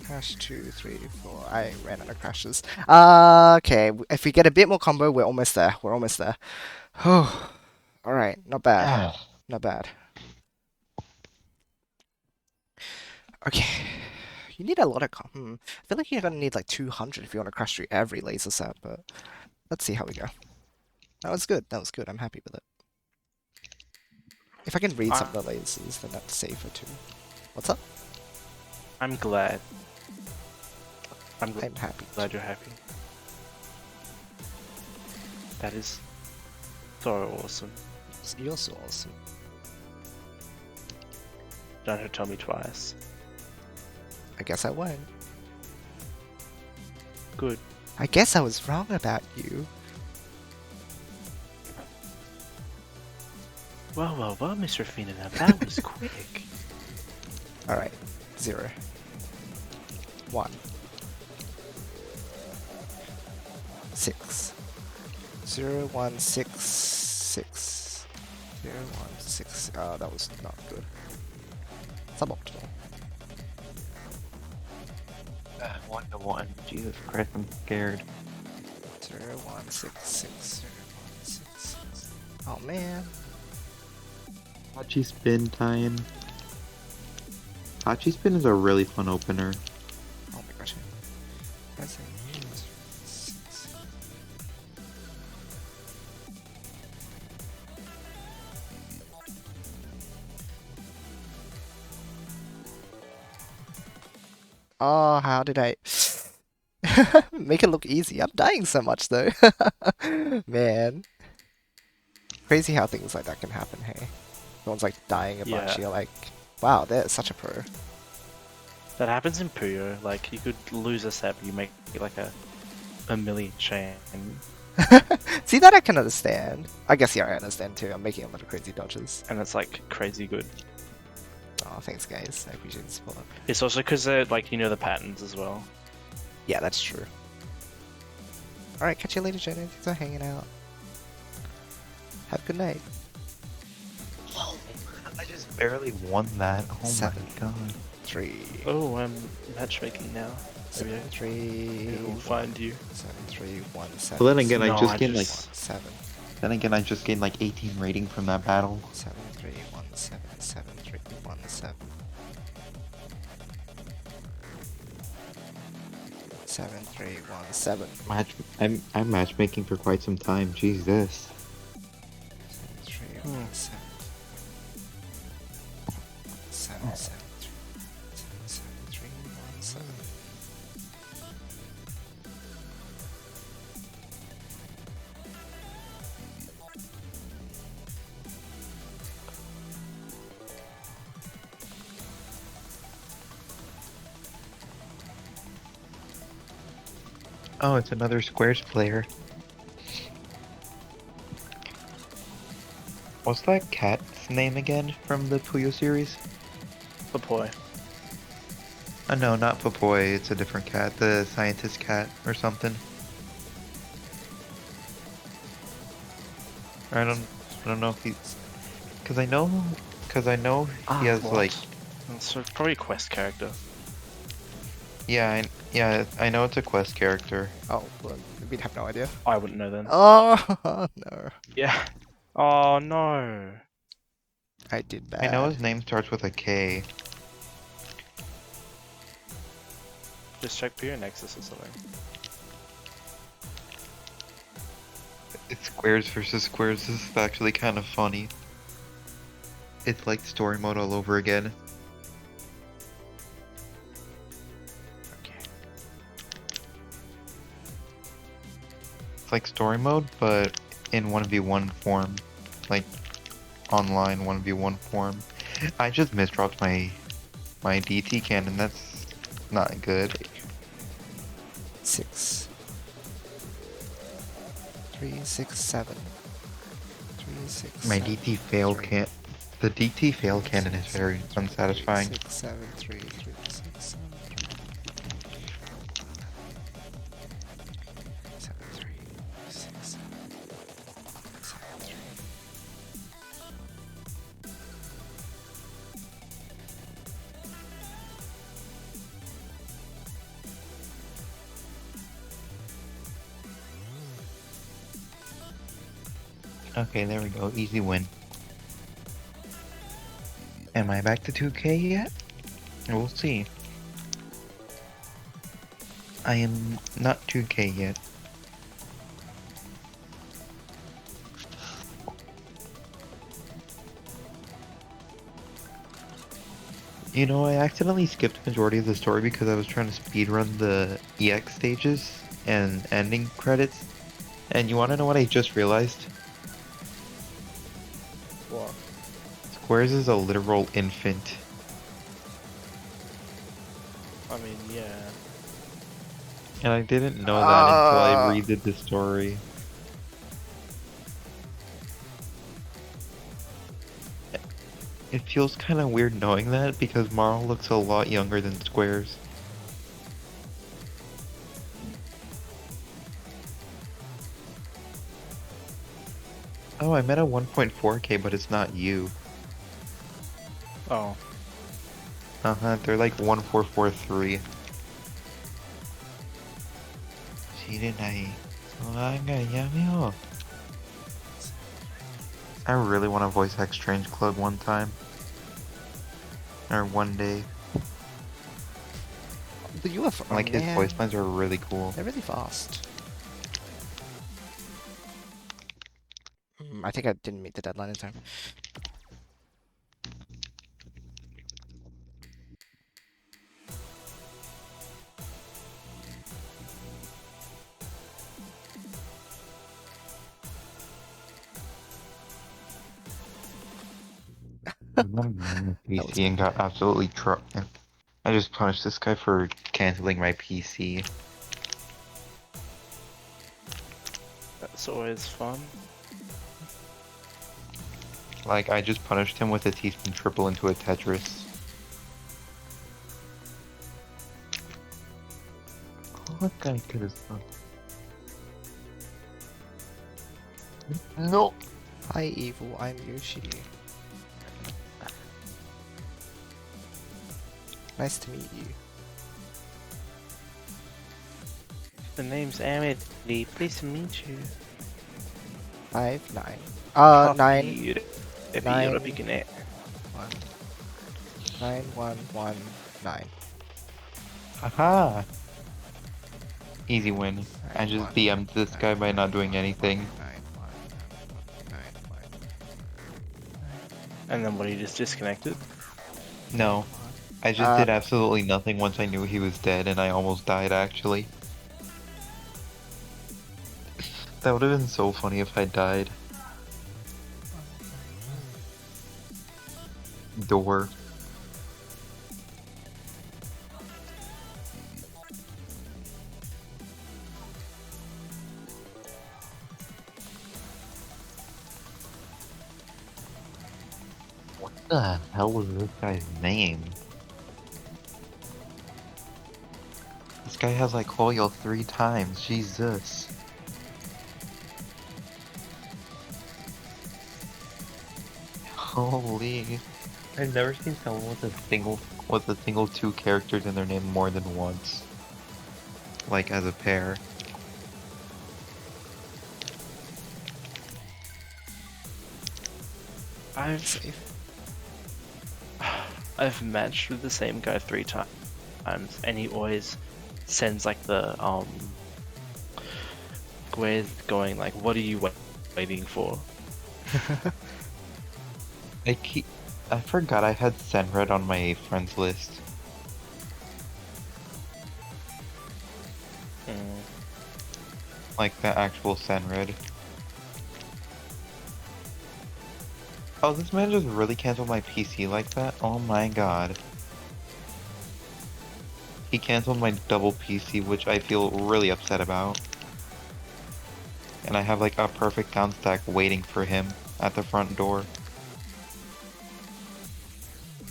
Crash 2, 3, 4. I ran out of crashes. Okay, if we get a bit more combo, we're almost there. We're almost there. Alright, not bad. Not bad. Okay. You need a lot of I feel like you're gonna need like 200 if you want to crash through every laser set, but let's see how we go. That was good. That was good. I'm happy with it. If I can read some of the lasers, then that's safer too. What's up? I'm glad. I'm happy. Glad you're happy. That is so awesome. You're so awesome. Don't have to tell me twice. I guess I won't. Good. I guess I was wrong about you. Well, Mr. Fina, now that was quick. Alright. 0. 1. 6. 0, 1, 6, 6. 0, 1, 6. Oh, that was not good. Suboptimal. 1 to 1. Jesus Christ, I'm scared. 0, 1, 6, 6, 0, 1, 6, 6. Oh man. Hachi spin time. Hachi spin is a really fun opener. Oh my gosh. That's it. 6. Oh, how did I make it look easy? I'm dying so much though. Man. Crazy how things like that can happen, hey? Someone's like dying a bunch. Yeah. You're like, wow, they're such a pro. That happens in Puyo. Like, you could lose a set, but you make like a million chain. See, that I can understand. I guess, yeah, I understand too. I'm making a lot of crazy dodges. And it's like crazy good. Oh, thanks, guys. I appreciate the support. It's also because like you know the patterns as well. Yeah, that's true. Alright, catch you later, Jenny. Thanks for hanging out. Have a good night. I just barely won that. Oh 7, my god. 3. Oh, I'm matchmaking now. 7, 3. It will find you. 7, 3, 1, 7. Well, then again, I No, just I gained like. just- 7. Then again, I just gained like 18 rating from that battle. 7, 3, 1, 7, 7, 3, 1, 7. 7, 3, 1, 7. I'm matchmaking for quite some time. Jesus. 7, 3, 1, 7. 7, 7, 3, 7, 3, 1, 7. Oh, it's another Squares player. What's that cat's name again from the Puyo series? Papoy. No, not Papoy. It's a different cat. The scientist cat or something. I don't know if he's, cause I know he has What? like, So probably a quest character. yeah, I know it's a quest character. Oh, well, we'd have no idea. I wouldn't know then. Oh, no. Yeah. Oh no. I did bad. I know his name starts with a K. Just check Puyo Nexus or something. It's Squares versus Squares. This is actually kind of funny. It's like story mode all over again. Okay. It's like story mode, but in 1v1 form. Like, online 1v1 form. I just misdropped my DT cannon. That's not good. 6. 3, 6, 7. 3, 6, My 7, DT fail 3, can. The DT fail cannon is very unsatisfying. 6, 7, 3, 3, 6, 7, 7, 3, 6, 7, 7, 3. Okay, there we go. Easy win. Am I back to 2K yet? We'll see. I am not 2K yet. You know, I accidentally skipped the majority of the story because I was trying to speedrun the EX stages and ending credits. And you want to know what I just realized? What? Squares is a literal infant. I mean, yeah. And I didn't know that until I redid the story. It feels kind of weird knowing that because Marl looks a lot younger than Squares. Oh, I met a 1.4K, but it's not you. Oh. They're like 1443. I really want to voice act Strange Club one time. Or one day. The UFO, Like, his man. voice lines are really cool. They're really fast. I think I didn't meet the deadline in time. I'm That was PC and got absolutely trucked. I just punished this guy for canceling my PC. That's always fun. Like, I just punished him with a teaspoon triple into a Tetris. What guy could have done? No! Hi, evil. I'm Yoshi. Nice to meet you. The name's Ahmed. Pleased to meet you. 5, 9. 9. Nine. 1. 9, 1, 1, 9. Haha! Easy win. I 9, just 1, DM'd this 9, guy by 9, not doing 1, anything. 9, 1, 9, 1. And then what? He just disconnected. No. I just did absolutely nothing once I knew he was dead, and I almost died actually. That would have been so funny if I died. Door. What the hell was this guy's name? This guy has like Hoyle 3 times, Jesus. Holy. I've never seen someone with a single 2 characters in their name more than once. Like as a pair. I've matched with the same guy 3 times, and he always sends like the going like, "What are you waiting for?" I forgot I had Senred on my friends list. Like the actual Senred. Oh, this man just really canceled my PC like that? Oh my god. He canceled my double PC, which I feel really upset about. And I have like a perfect down stack waiting for him at the front door.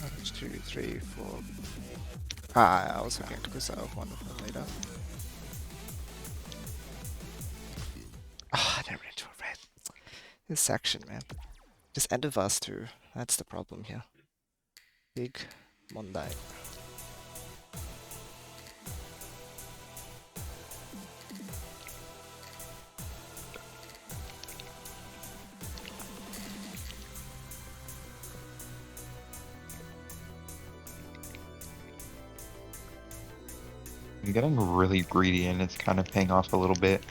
1, 2, 3, 4. I was going to preserve one of them later. I never into a red. This section, man. Just end of us 2. That's the problem here. Big Monday. I'm getting really greedy and it's kind of paying off a little bit.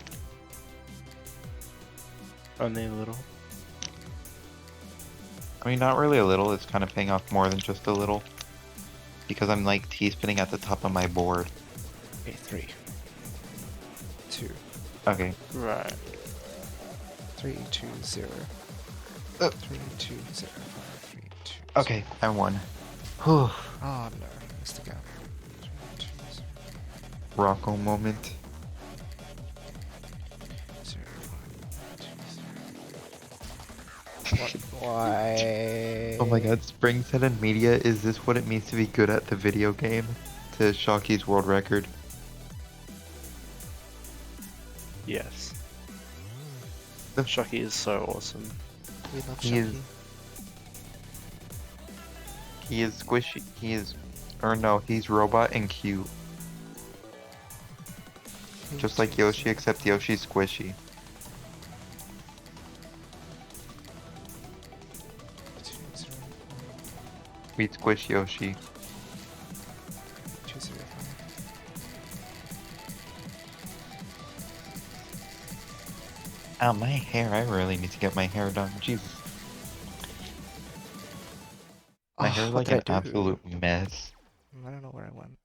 Only a little. I mean, not really a little, it's kind of paying off more than just a little. Because I'm like T-spinning at the top of my board. Okay, 3, 2. Okay. Right. 3, 2, 0. 3, 2, 0, 5, 3, 2. Okay, I won. Whew. Oh no, missed the gap. 3, 2, 0. Rocco moment. 0, 5, 2, 0. Why? Oh my god, Spring said in media, is this what it means to be good at the video game? To Shocky's world record. Yes. Shocky is so awesome. We love He Shocky. He is squishy. He is, or no, he's robot and cute. Just like Yoshi, except Yoshi's squishy. We squish Yoshi. 2, 0, 5. Ow, my hair. I really need to get my hair done. Jesus. My hair is What like did an I do? absolute mess. I don't know where I went.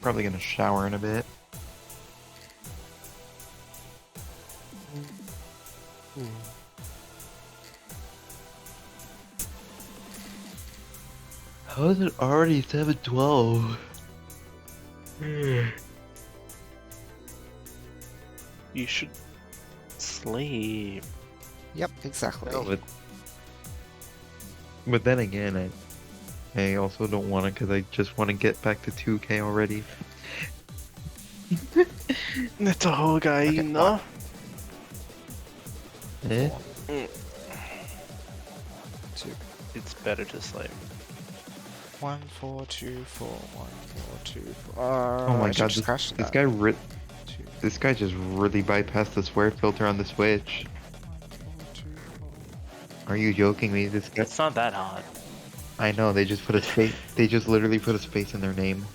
Probably gonna shower in a bit. How is it already 7:12? You should sleep. Yep, exactly. No, but then again, I also don't want to because I just want to get back to 2K already. That's a whole guy, Okay, you know? Eh? Two. It's better to sleep. 1, 4, 2, 4, 1, 4, 2, 4. Oh my I should god, just crash this that. guy Two, this guy just really bypassed the swear filter on the Switch. 1, 4, 2, 4. Are you joking me? This guy. It's not that hard. I know, they just put a space. They just literally put a space in their name.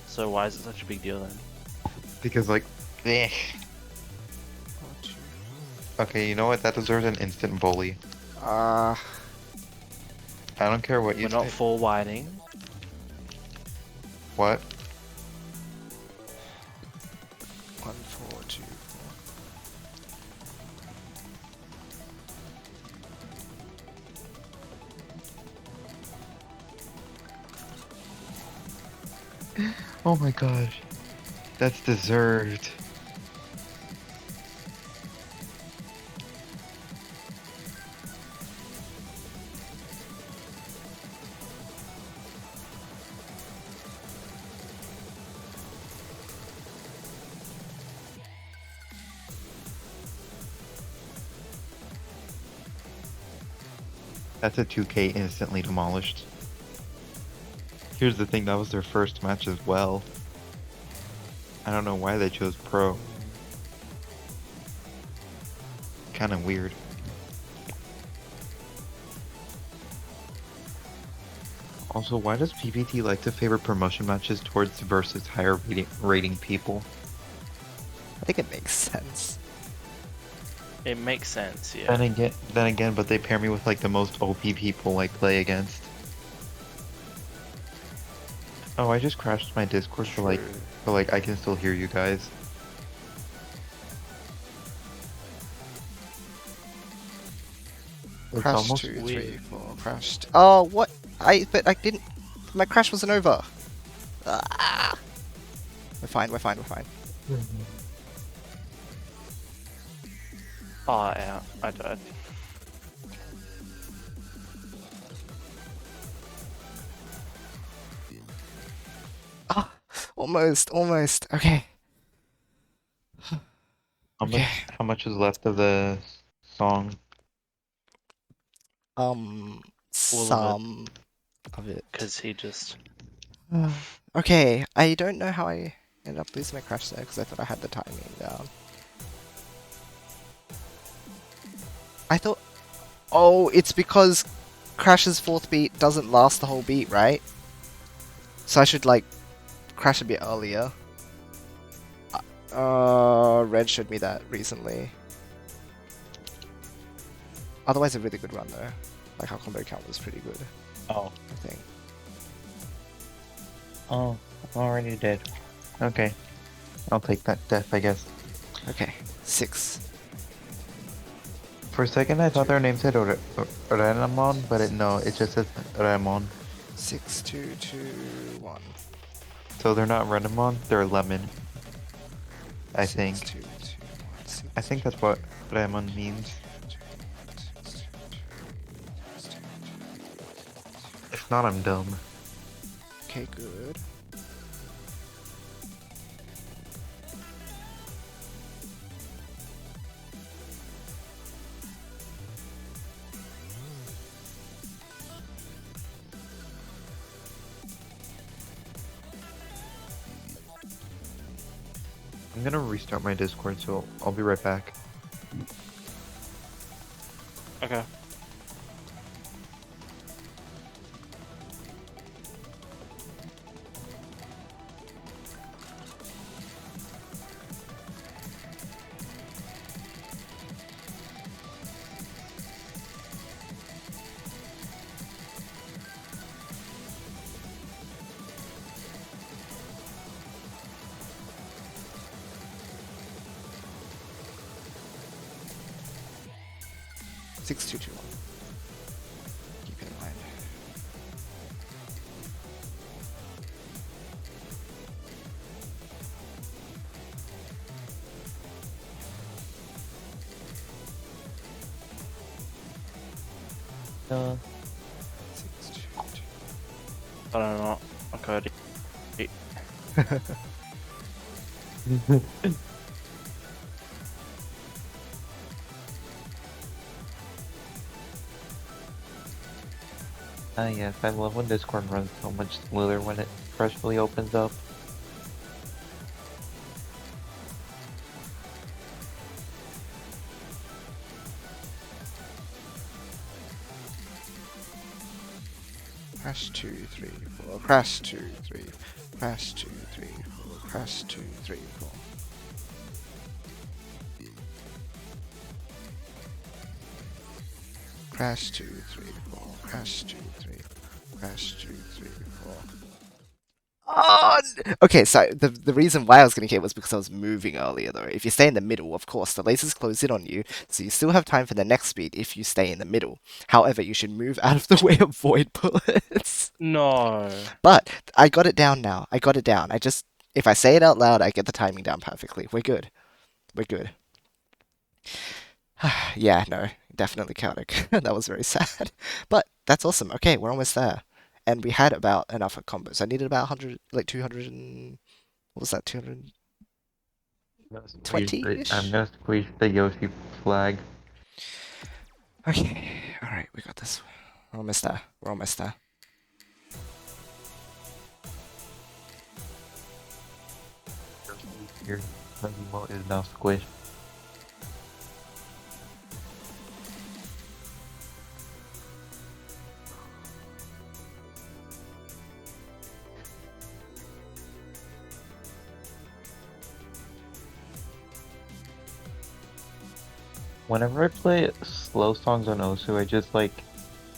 So why is it such a big deal then? Because, like, eh. 4, 2. Okay, you know what? That deserves an instant bully. Uh, I don't care what you We're not say. full whining. What? 1, 4, 2, 4. Oh my gosh. That's deserved. That's a 2K instantly demolished. Here's the thing, that was their first match as well. I don't know why they chose pro. Kinda weird. Also, why does PPT like to favor promotion matches towards versus higher rating people? I think it makes sense. It makes sense, yeah. Then again, but they pair me with like the most OP people like play against. Oh, I just crashed my Discord for like I can still hear you guys. It's Crashed almost 2, 3, weird. 4. Crashed. Oh, what? But I didn't. My crash wasn't over. Ah. We're fine. We're fine. We're fine. Oh, yeah, I died. Ah, almost. Almost. Okay. Okay. How much is left of the song? All of it. Some of it. Because he just... Okay, I don't know how I ended up losing my crash there because I thought I had the timing down. I thought... Oh, it's because Crash's 4th beat doesn't last the whole beat, right? So I should, like, crash a bit earlier. Red showed me that recently. Otherwise, a really good run, though. Like, our combo count was pretty good, Oh. I think. Oh, already dead. Okay. I'll take that death, I guess. Okay, 6. For a second, I thought their name said Renamon, but no, it just says Remon. 6, 2, 2, 1. So they're not Renamon, they're Lemon. I 6, think. 2, 2, 1, 6, I think that's what Remon means. If not, I'm dumb. Okay, good. I'm gonna restart my Discord, so I'll be right back. Okay. Six, two, two, one. Keep it No. 6, 2, I don't know. Okay. Ah, yes, I love when Discord runs so much smoother when it freshly opens up. Crash 2, 3, 4. Crash 2, 3. Crash 2, 3, 4. Crash 2, 3, 4. Crash 2, 3, 4. Crash 2, 3. Crash 2, 3, 4. Oh! Okay, so the reason why I was getting hit was because I was moving earlier, though. If you stay in the middle, of course, the lasers close in on you, so you still have time for the next speed if you stay in the middle. However, you should move out of the way of void bullets. No. But I got it down now. I got it down. If I say it out loud, I get the timing down perfectly. We're good. We're good. Yeah, no, definitely chaotic. That was very sad. But that's awesome. Okay, we're almost there. And we had about enough of combos. I needed about 100, like 200 and... What was that, 220-ish? I'm gonna squeeze the Yoshi flag. Okay, alright, we got this. We're almost there. We're almost there. Your remote is now squished. Whenever I play slow songs on Osu, I just like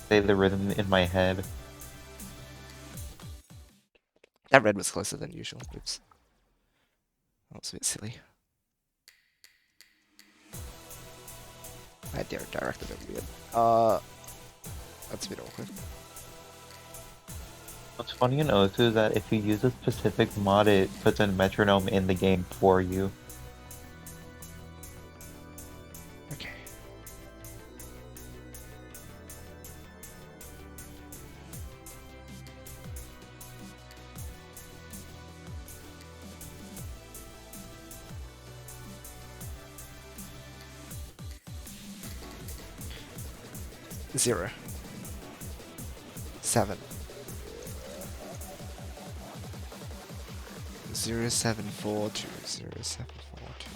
say the rhythm in my head. That red was closer than usual. Oops. That was a bit silly. I directed it weird. That's a bit awkward. What's funny in Osu is that if you use a specific mod, it puts a metronome in the game for you. Okay. Zero. 7. 0742. 0742.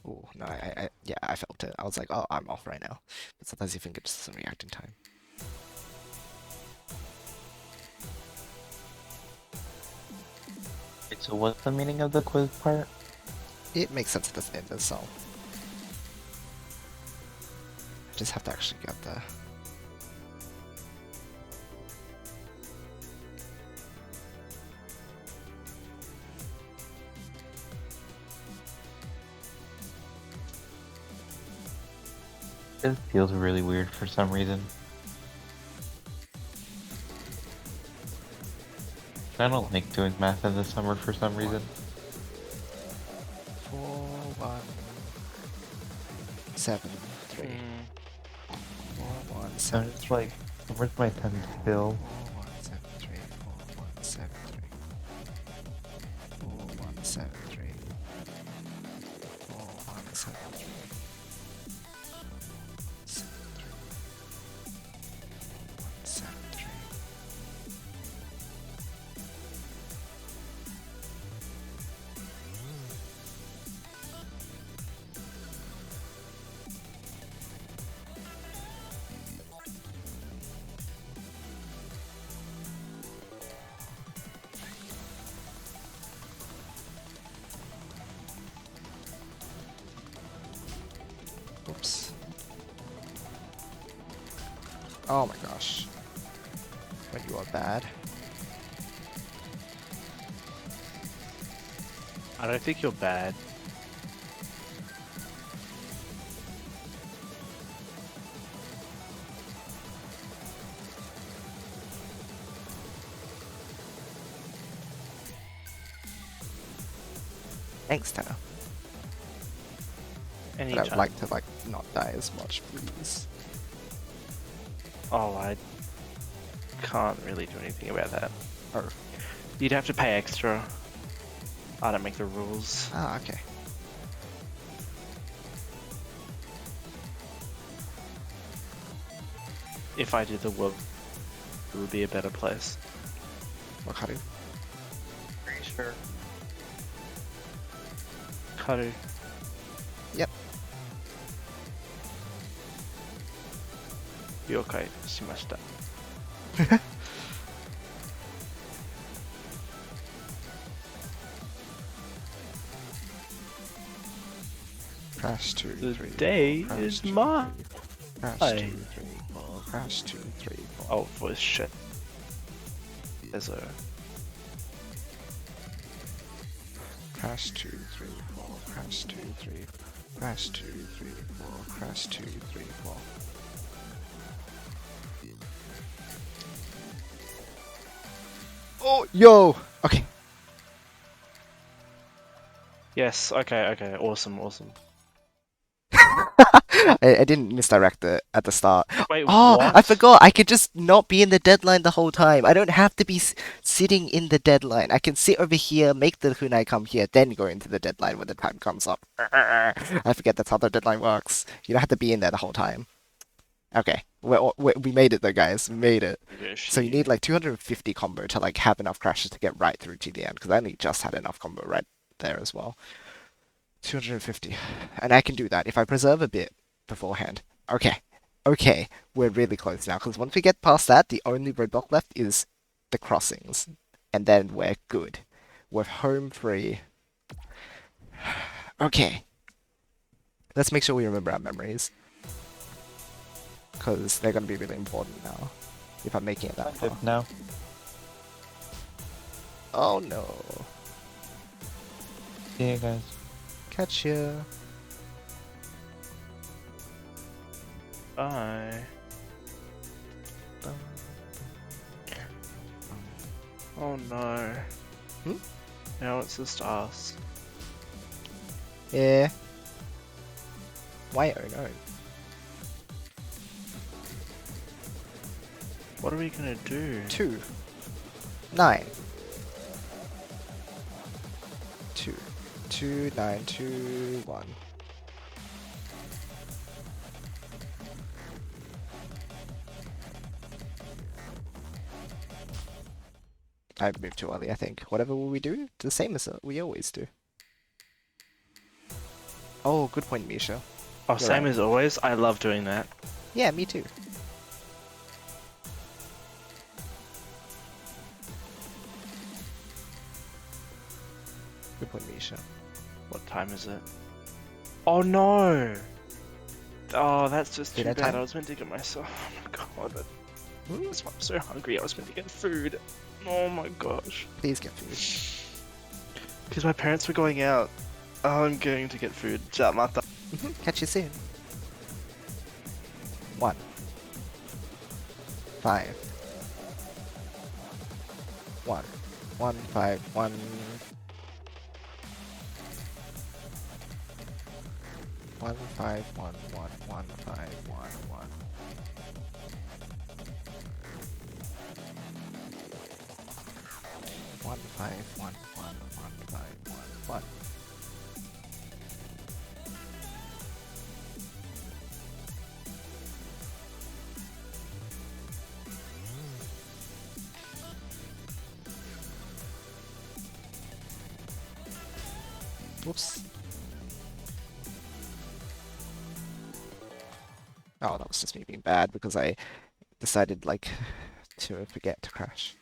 Oh no! Yeah, I felt it. I was like, oh, I'm off right now. But sometimes you think it just doesn't react in time. Wait, so what's the meaning of the quiz part? It makes sense at the end of the song. I just have to actually get there. It feels really weird for some reason. I don't like doing math in the summer for some reason. 4, 1, 7, 3. 4, 1, I'm 7, just like, where's my 10 still? 4, 1, 7, 3. 4, 1, 7, 3. 4, 1, 7, 3. 4, 1, 7, 3. 7, 3. 1, 7, 3. Oops. Oh my gosh. When you are bad. I don't think you're bad. Thanks, Tanner. But Anytime. I would like to like not die as much, please. Oh, I can't really do anything about that. Oh. You'd have to pay extra. I don't make the rules. Ah, okay. If I did the world, it would be a better place. Wakaru. Pretty sure. Karu. Yep. Yokai shimashita. Crash 2, The 3. day Crash is 2, mine. 3. Crash Aye. 2, 3, 4. Crash 2, 3, 4. Oh, voice shit. There's a Crash 2, 3, 4. Crash 2, 3. Crash 2, 3, 4. Crash 2, 3, 4. Oh, yo! Okay. yes. Okay. Awesome. I didn't misdirect it at the start. Wait, Oh, what? I forgot. I could just not be in the deadline the whole time. I don't have to be sitting in the deadline. I can sit over here, make the kunai come here, then go into the deadline when the time comes up. I forget that's how the deadline works. You don't have to be in there the whole time. Okay, we made it though, guys. We made it. So you need like 250 combo to like have enough crashes to get right through to the end, because I only just had enough combo right there as well. 250. And I can do that if I preserve a bit beforehand. Okay, we're really close now, because once we get past that, the only roadblock left is the crossings. And then we're good. We're home free. Okay. Let's make sure we remember our memories. Because they're going to be really important now. If I'm making it that far. No. Oh no. See you guys. Catch ya. Bye. Oh no. Hmm? Now it's just us. Yeah. Why oh no? What are we gonna do? 2. 9. 2. 2, 9, 2, 1. I've moved too early, I think. Whatever will we do? The same as we always do. Oh, good point, Misha. Oh, You're same right. as always. I love doing that. Yeah, me too. Good point, Misha. What time is it? Oh no! Oh, that's just too Dinner bad. time? I was meant to get myself. Oh my god, Hmm? that's why I'm so hungry. I was meant to get food. Oh my gosh. Please get food. Because my parents were going out. Oh, I'm going to get food. Jamata. Catch you soon. 1. 5. 1. 1, 5, 1. 1, 5, 1, 1, 1, 5, 1, 1. 1, 5, 1, 1, 1, 5, 1, 1. Whoops. Oh, that was just me being bad because I decided, like, to forget to crash.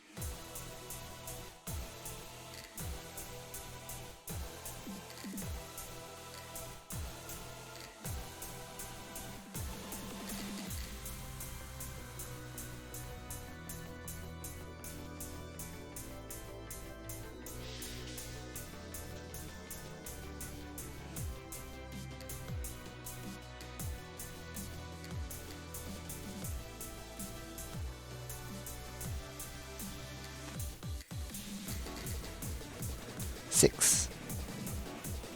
Six.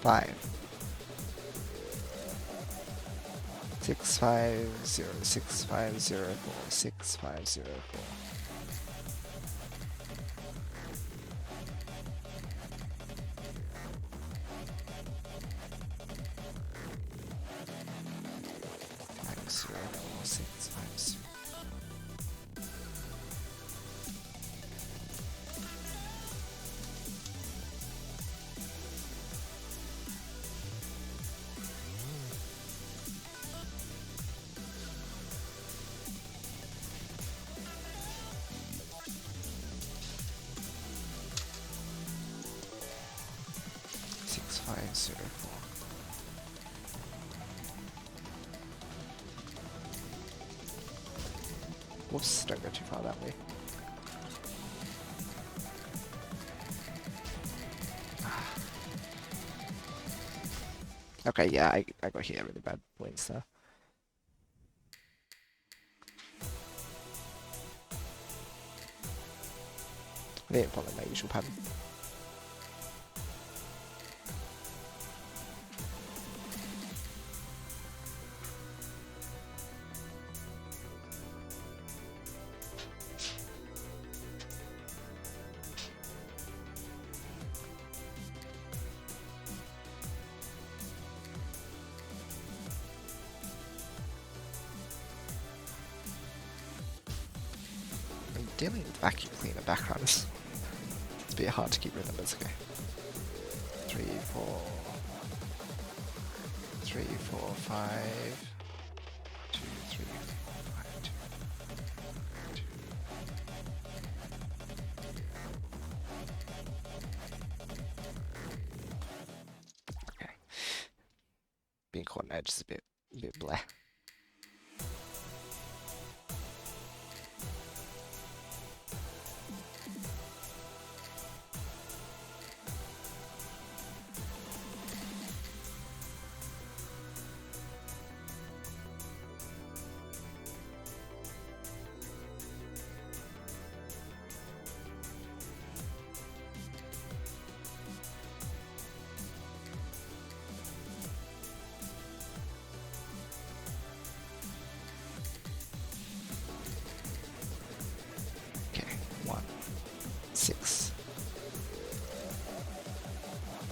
5 650 6504 6504. Whoops, don't go too far that way. Okay, yeah, I got hit really bad points there. I didn't follow my usual pattern. Dealing with vacuum cleaner backgrounds. It's a bit hard to keep rhythm, but it's okay. 3, 4, 3, 4, 5, 2, 3, 5, 2, 2. Okay. Being caught on edge is a bit bleh. Okay, 1, 6,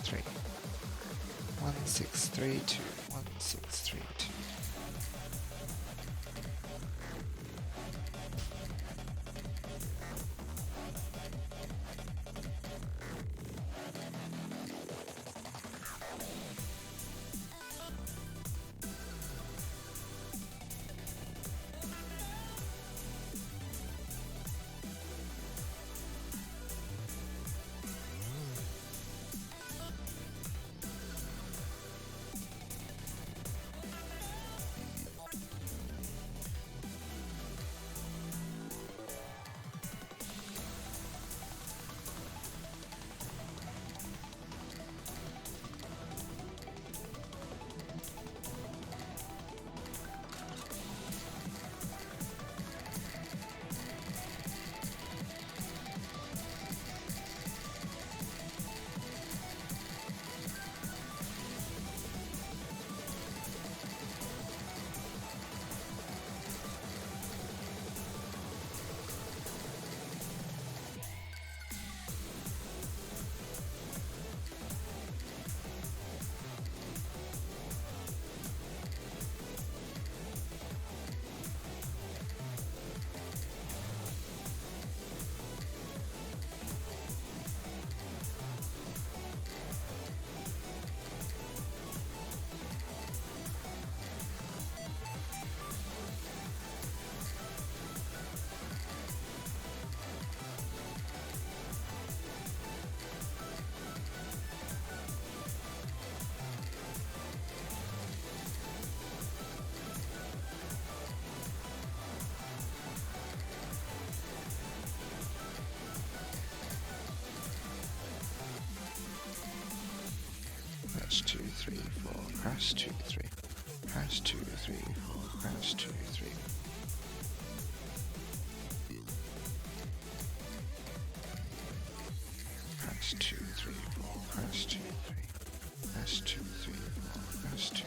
3, 1, 6, 3, 2, 1, 6, 3, 2. Crash 2, 3, 4, crash 2, 3, crash 2, 3, 4, crash 2, 3. Crash 2, 3, 4, crash 2, 3. Dash 2, 3, 4, dash 2.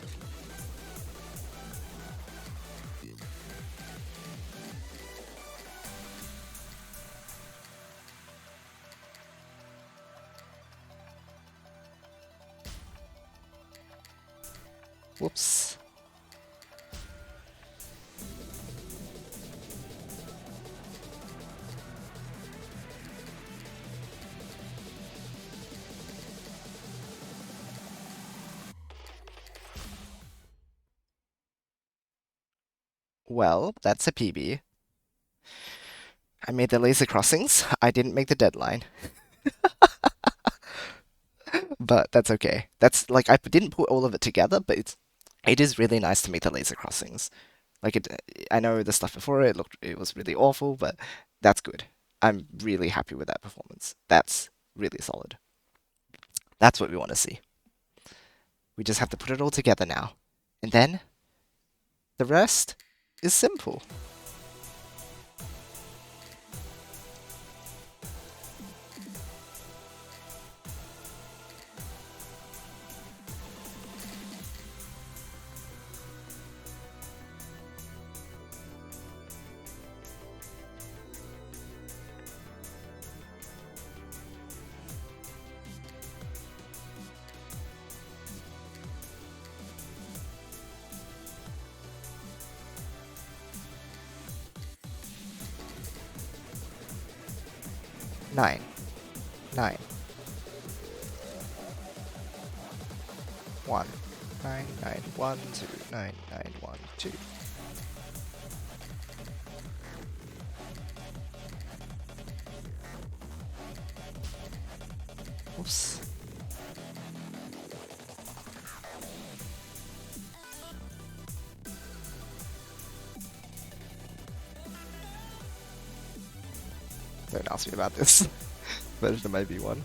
Whoops. Well, that's a PB. I made the laser crossings. I didn't make the deadline. But that's okay. That's like I didn't put all of it together, but it is really nice to make the laser crossings. Like I know the stuff before it was really awful, but that's good. I'm really happy with that performance. That's really solid. That's what we want to see. We just have to put it all together now. And then the rest is simple. Nine. 1. 9, 9, 1, 2, 9, 9, 1, 2. Oops. Don't ask me about this. But there might be one.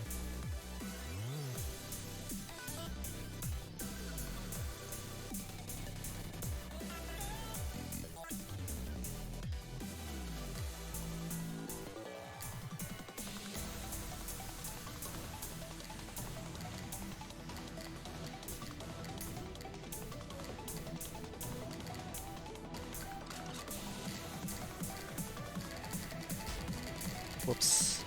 Whoops.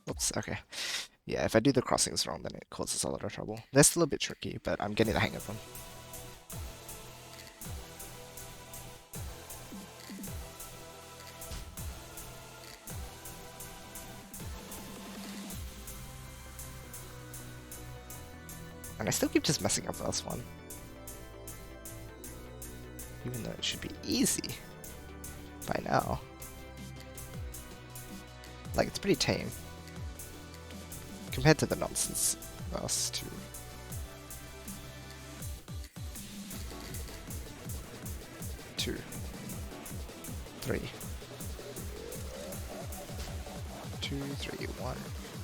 Whoops, okay. Yeah, if I do the crossings wrong, then it causes a lot of trouble. They're still a bit tricky, but I'm getting the hang of them. And I still keep just messing up the last one. Even though it should be easy by now. Like, it's pretty tame. Compared to the nonsense last two. Two. 3. 2, 3, 1.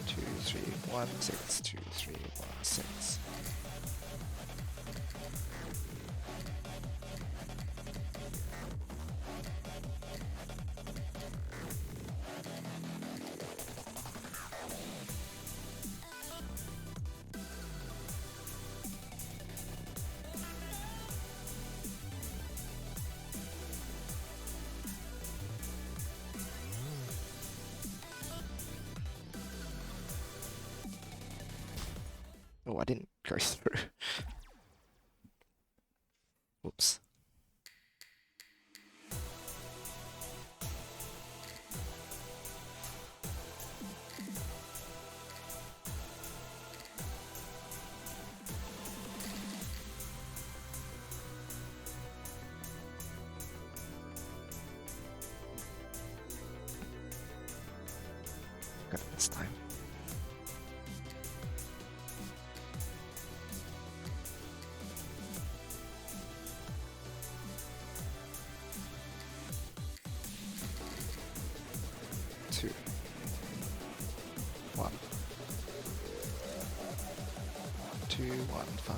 2, 3, 1, 6. 2, 3, 1, 6. Oh, I didn't go through. Whoops. Got it this time. Two. 1. 2, 1, 5.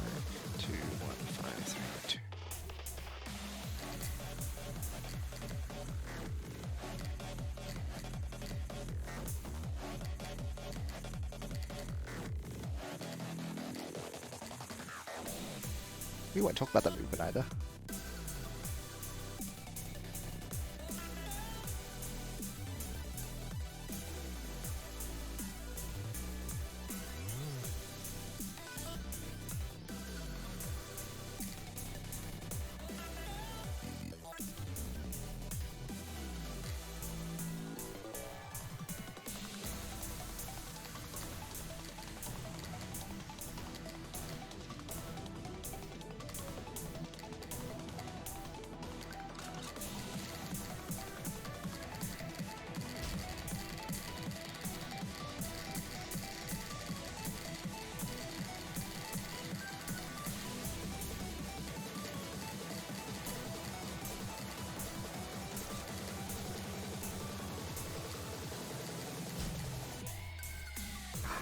2, 1, 5, 3, 2. We won't talk about that movement either.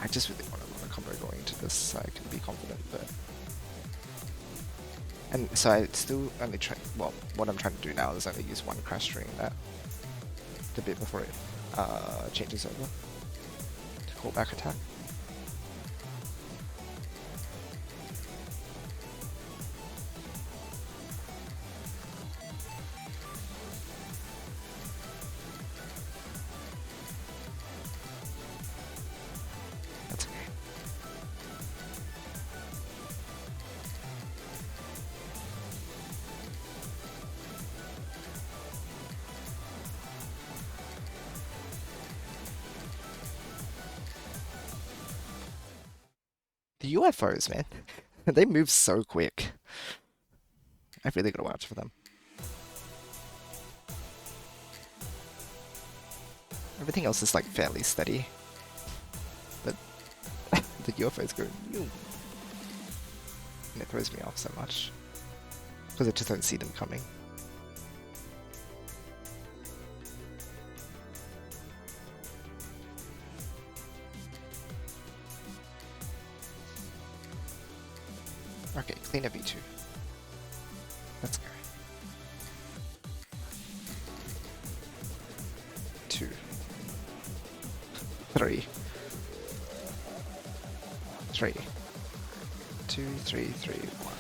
I just really want a combo going into this so I can be confident, but... And so I still only try... Well, what I'm trying to do now is only use one crash during that. The bit before it changes over. To call back attack. That's okay. The UFOs, man. They move so quick. I've really got to watch for them. Everything else is like fairly steady. But the UFOs go "Ew." And it throws me off so much. Because I just don't see them coming. Okay, clean a V2. Let's go. 2. 3. 3. 2, 3, 3, 1.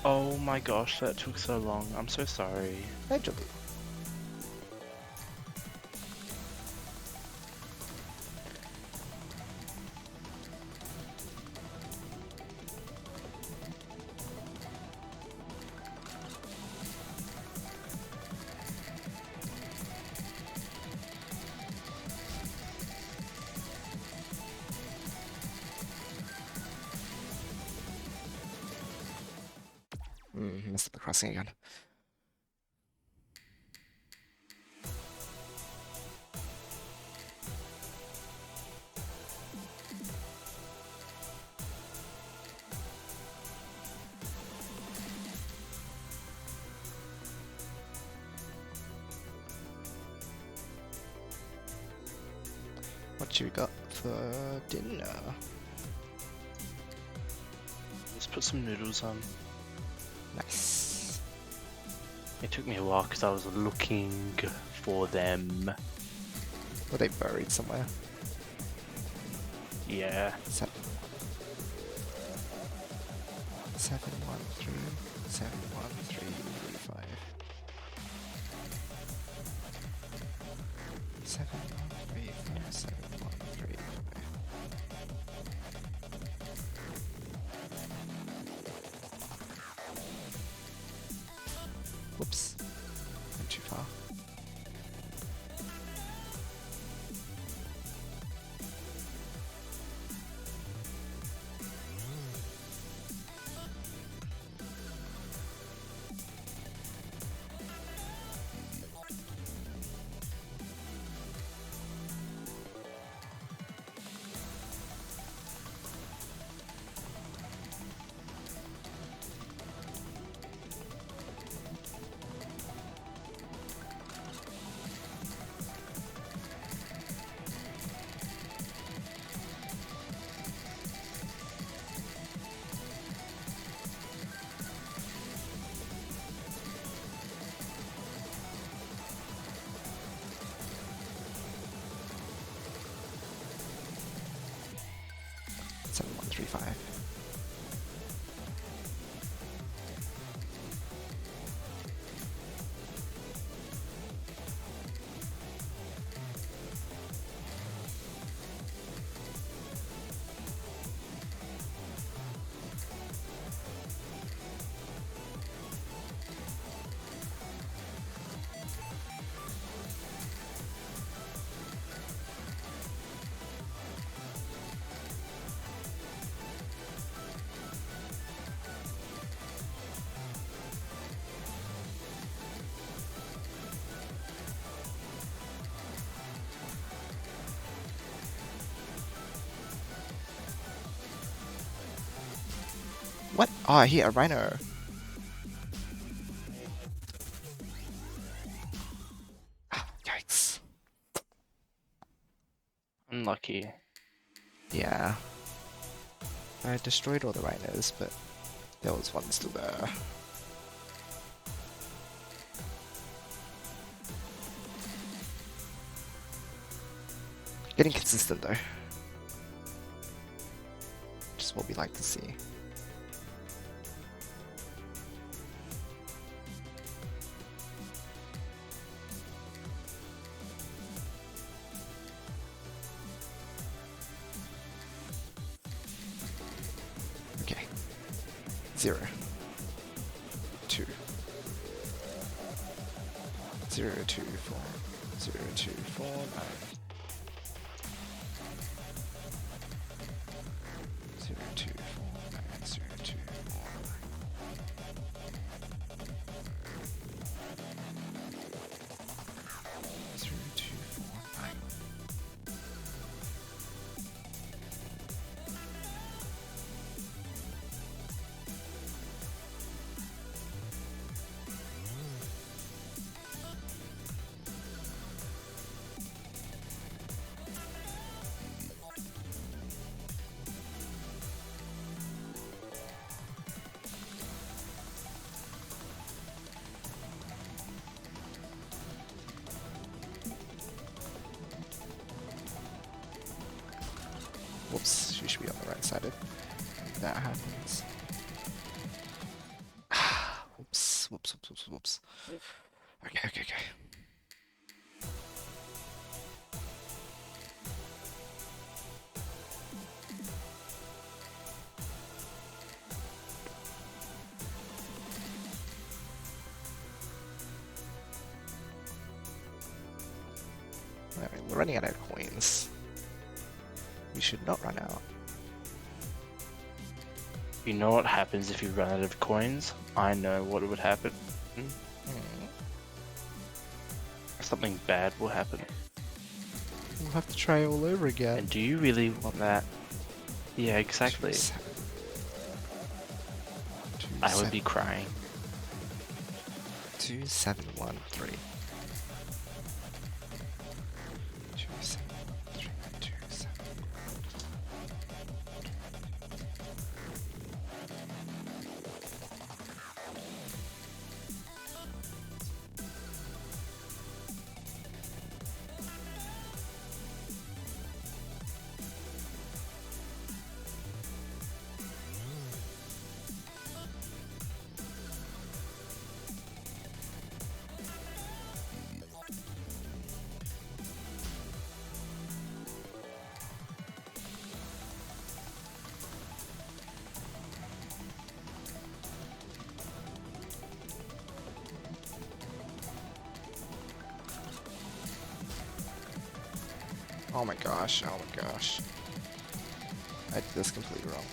Oh my gosh, that took so long. I'm so sorry. Actually. Missed the crossing again. What you got for dinner? Let's put some noodles on. Nice. It took me a while because I was looking for them. Were they buried somewhere? Yeah. 7. 713 71335 713 71335. Whoops. Went too far. 3-5. What? Oh, I hit a rhino. Yikes. Unlucky. Yeah. I destroyed all the rhinos, but there was one still there. Getting consistent though. Just what we like to see. Okay. 0, 2, 0, 2, 4, 0, 2, 4, 9. 0, 2, 4, 9, 0, 2, 4, 9. 0, 2, 4, 9. Whoops, she should be on the right side if that happens. Whoops, whoops, whoops, whoops, whoops. Okay, okay, okay. Alright, we're running out of coins. We should not run out. You know what happens if you run out of coins? I know what would happen. Something bad will happen. We'll have to try all over again. And do you really want that? Yeah, exactly. 2, 7. 2, I would be crying. 2, 7, 1, 3. 2, 7, 1, 3, 2, 7. 'Oh my gosh, oh my gosh. I did this completely wrong.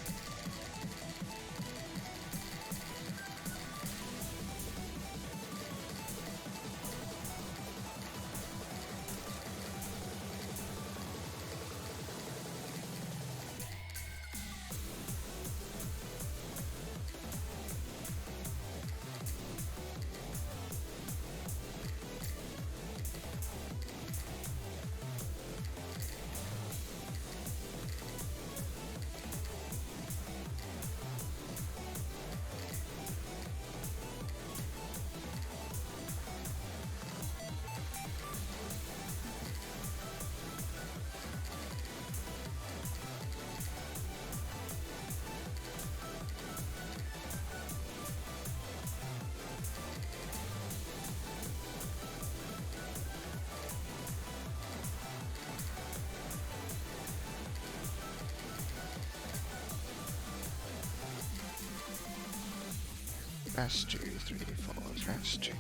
crash 2, 3, 4, crash 2,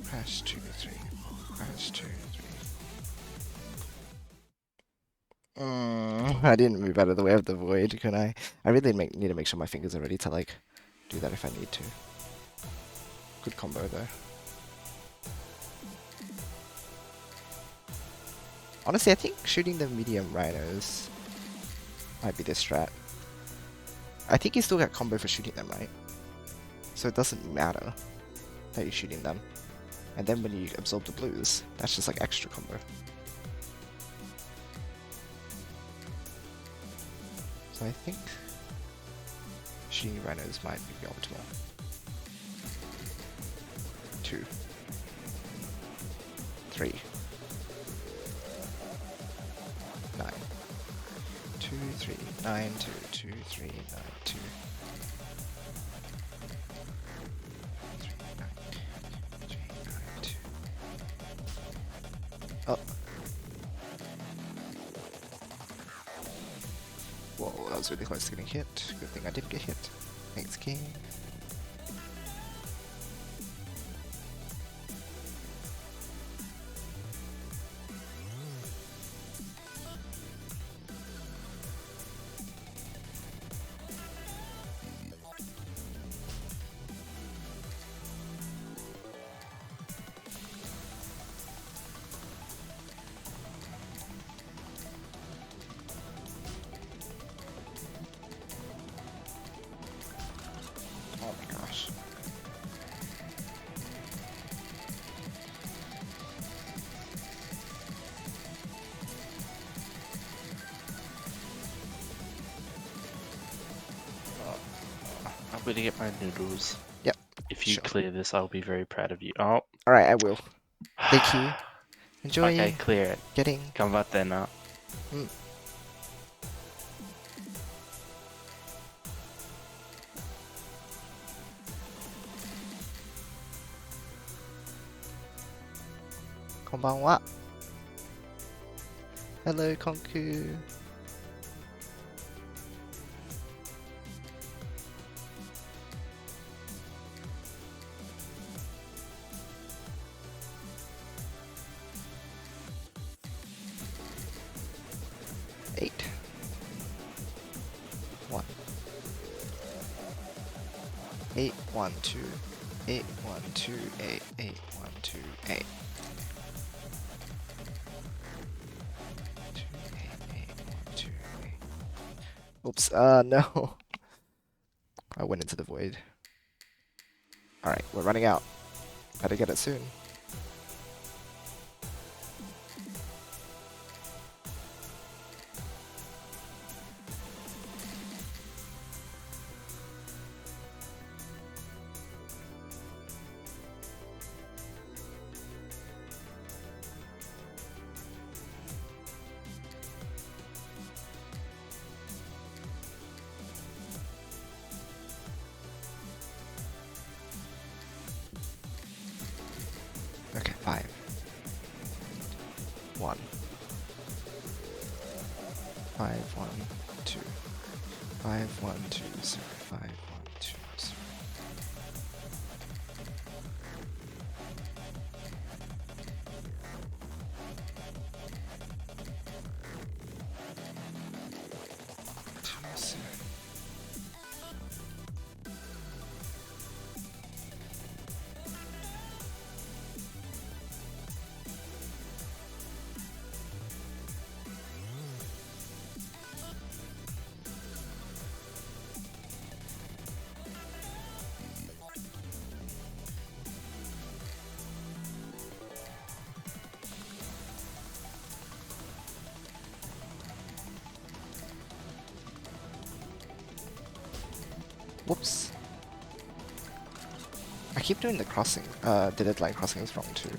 crash 2, 3, 4, crash 2, 3. I didn't move out of the way of the void, could I? I really need to make sure my fingers are ready to like do that if I need to. Good combo though. Honestly, I think shooting the medium rhinos might be the strat. I think you still get combo for shooting them, right? So it doesn't matter that you're shooting them. And then when you absorb the blues, that's just like extra combo. So I think shooting rhinos might be optimal. 2, 3, 9, 2, 3, 9, 2, 2, 3, 9, 2. 3, 9, 3, 9, 2. Oh. Whoa, that was really close to getting hit. Good thing I didn't get hit. Thanks, King. Oh my gosh. I'm gonna get my noodles. Yep. If you Sure. clear this, I'll be very proud of you. Oh. Alright, I will. Thank you. Enjoy Okay, clear it. getting... Combate now. Mm. Konbanwa. Hello, Konku. Eight. 1. 8, 1, 2. 8, 1, 2, 8, 8, 1, 2, 8. 2, 8, 8, 1, 2, 8. Oops, no. I went into the void. Alright, we're running out. Better get it soon. Okay, 5. 1. 5, 1, 2. 5, 1, 2, 0. 5, 1, 2, 0. Whoops. I keep doing the crossing, the deadline crossings wrong too.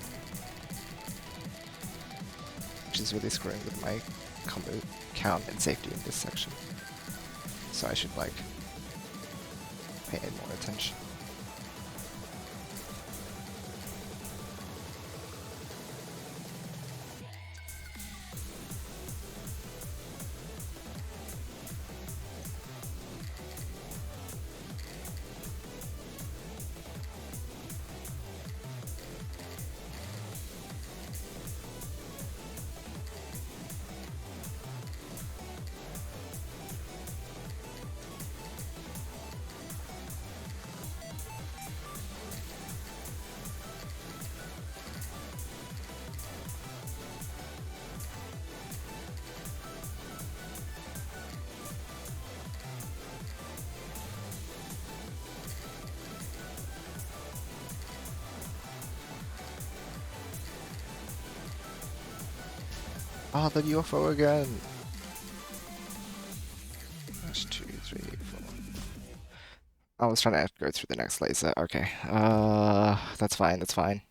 Which is really screwing with my combo count and safety in this section. So I should like pay more attention. Oh, the UFO again. That's 2, 3, 4. I was trying to go through the next laser. Okay. That's fine. That's fine.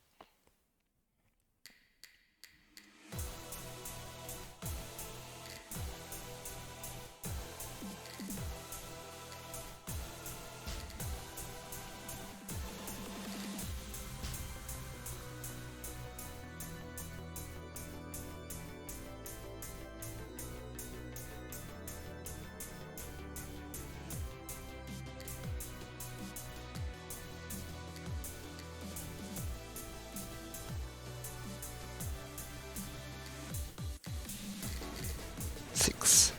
Six,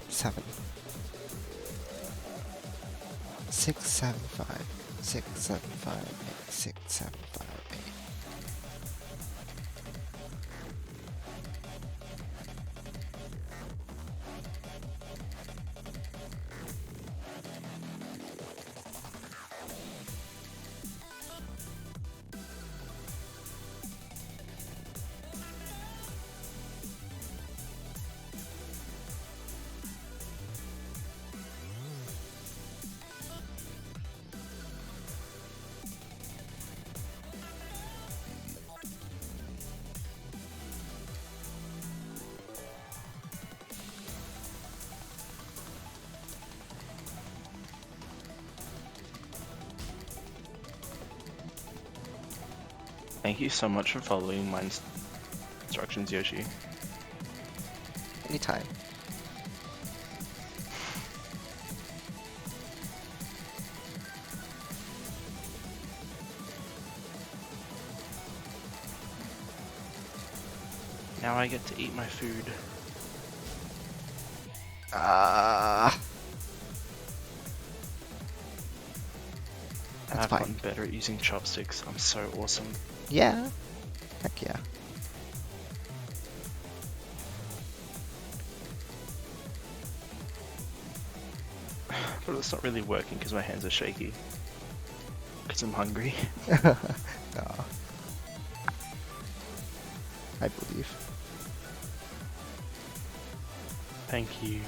7, 6, 7, 5, 6, 7, 5, 8, 6, 7, 5, 8. Thank you so much for following my instructions, Yoshi. Anytime. Now I get to eat my food. And That's I've fine. gotten better at using chopsticks. I'm so awesome. Yeah. Heck yeah. But it's not really working because my hands are shaky. Because I'm hungry. Aw. I believe. Thank you.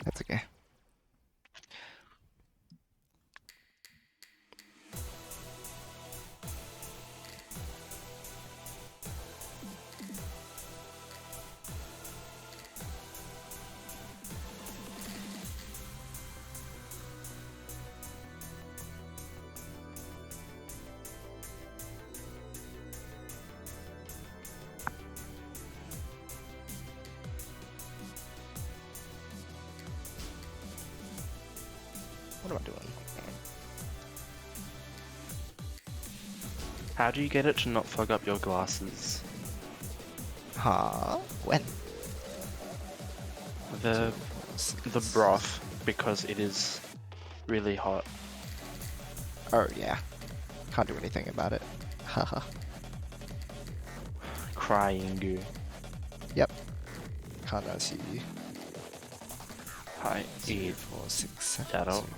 That's okay. What am I doing? How do you get it to not fog up your glasses? Huh? When? The 4, 6. the broth, because it is really hot. Oh yeah. Can't do anything about it. Haha. Crying goo. Yep. Can't see you. Hi, 0, eat 4, 6, 7. that 0, up. 4,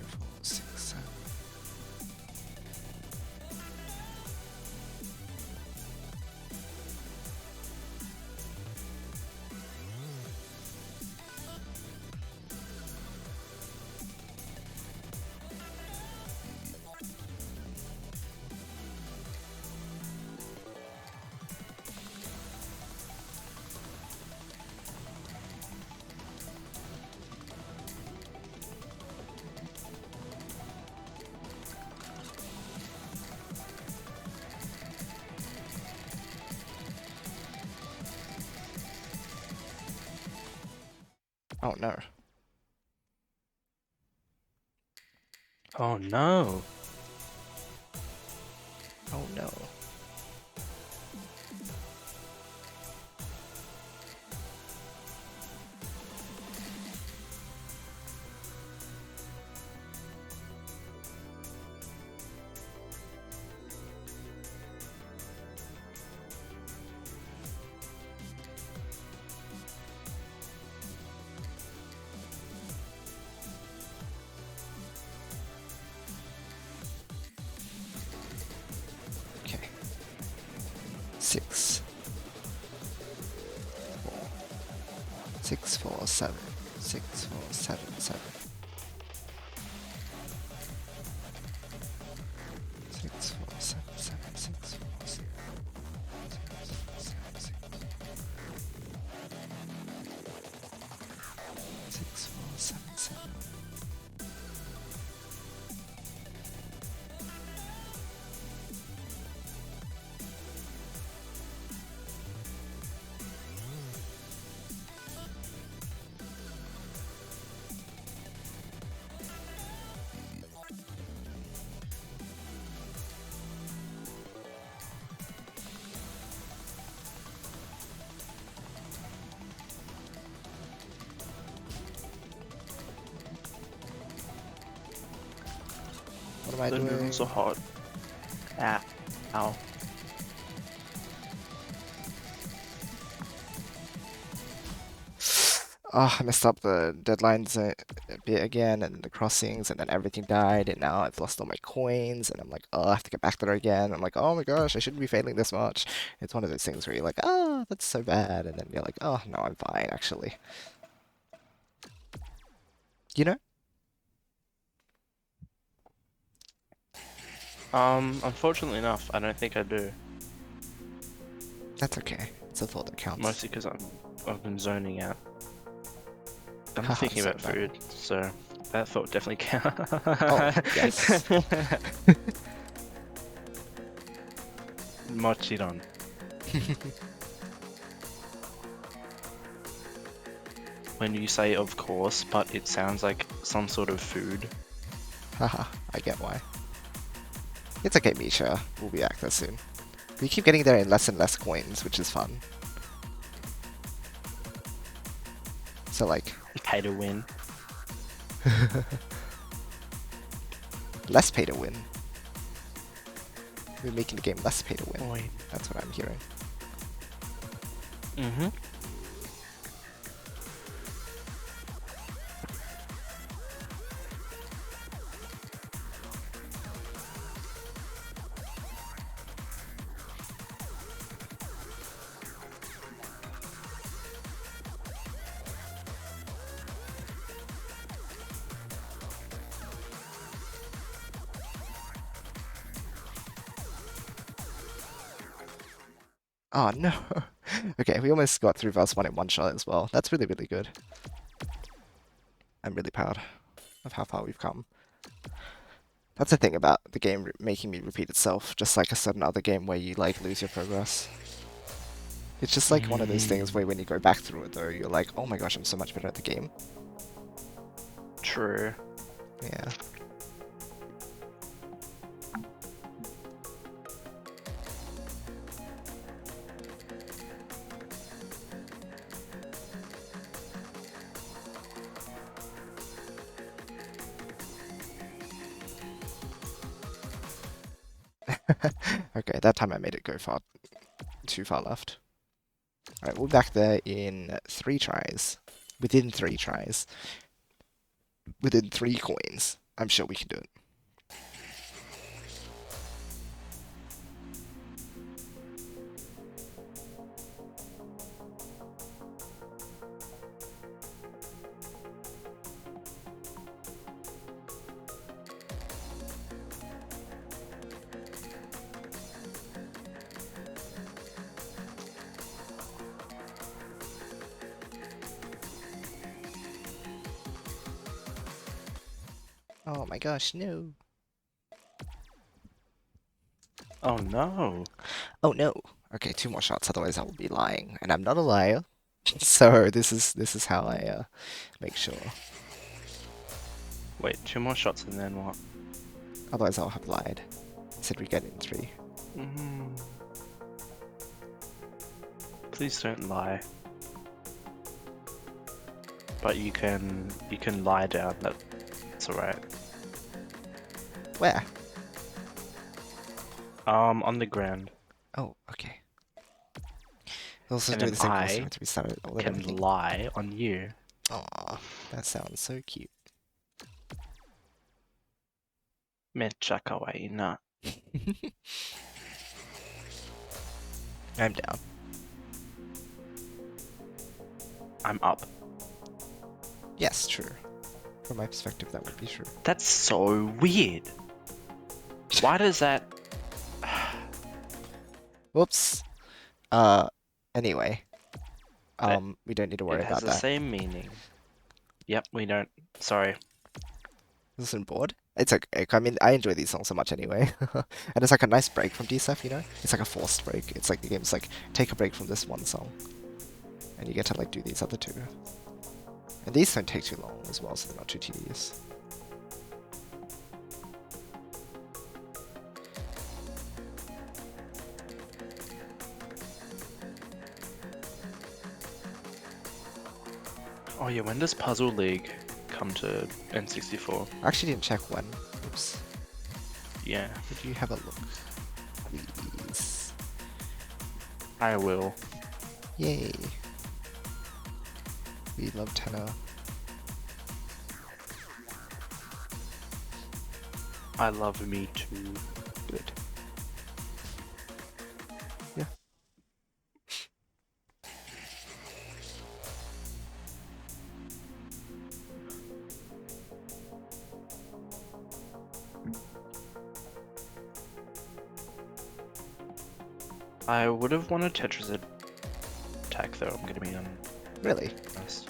6, 7. Oh no. Oh no. Oh no. 647. 6477. 6477. 6477. What am I The doing? noodles are hot. Ah. Ow. Oh, I messed up the deadlines a bit again, and the crossings, and then everything died, and now I've lost all my coins, and I'm like, oh, I have to get back there again. I'm like, oh my gosh, I shouldn't be failing this much. It's one of those things where you're like, oh, that's so bad, and then you're like, oh, no, I'm fine, actually. You know? Unfortunately enough, I don't think I do. That's okay. It's a thought that counts. Mostly because I've been zoning out. I'm Haha, thinking about zoned out. food, so that thought definitely counts. Oh, yes. Mochiron. When you say of course, but it sounds like some sort of food. Haha, I get why. It's okay, Misha. We'll be back there soon. We keep getting there in less and less coins, which is fun. So, like, Pay to win. less pay to win. We're making the game less pay to win. Oi. That's what I'm hearing. Mm-hmm. Oh no. Okay, we almost got through verse 1 in one shot as well. That's really, really good. I'm really proud of how far we've come. That's the thing about the game making me repeat itself, just like a certain other game where you like lose your progress. It's just like one of those things where when you go back through it though, you're like, oh my gosh, I'm so much better at the game. True. Yeah. Okay, that time I made it go too far left. Alright, we'll be back there in 3 tries. Within 3 tries. Within 3 coins. I'm sure we can do it. Oh my gosh, no. Oh no. Oh no. Okay, 2 more shots, otherwise I will be lying. And I'm not a liar. So this is how I make sure. Wait, 2 more shots and then what? Otherwise I'll have lied. I said we get in 3. Mm. Please don't lie. But you can lie down. That's alright. Where? On the ground. Oh, okay. We'll also And do then the same course I to be started all and can everything. lie on you. Aw, that sounds so cute. Mecha kawaii na. I'm down. I'm up. Yes, true. From my perspective, that would be true. That's so weird. Why does that? Whoops. Anyway. We don't need to worry It has about the that. same meaning. Yep, we don't. Sorry. Listen, bored? It's okay. I mean, I enjoy these songs so much anyway. And it's like a nice break from dsaf, you know? It's like a forced break. It's like the game's like, take a break from this one song. And you get to like do these other two. And these don't take too long as well, so they're not too tedious. Oh yeah, when does Puzzle League come to N64? I actually didn't check when. Oops. Yeah, Would you have a look? Please. I will. Yay. We love tenor. I love me too. Good. Yeah. I would have wanted Tetris Attack though, I'm gonna be Really? honest.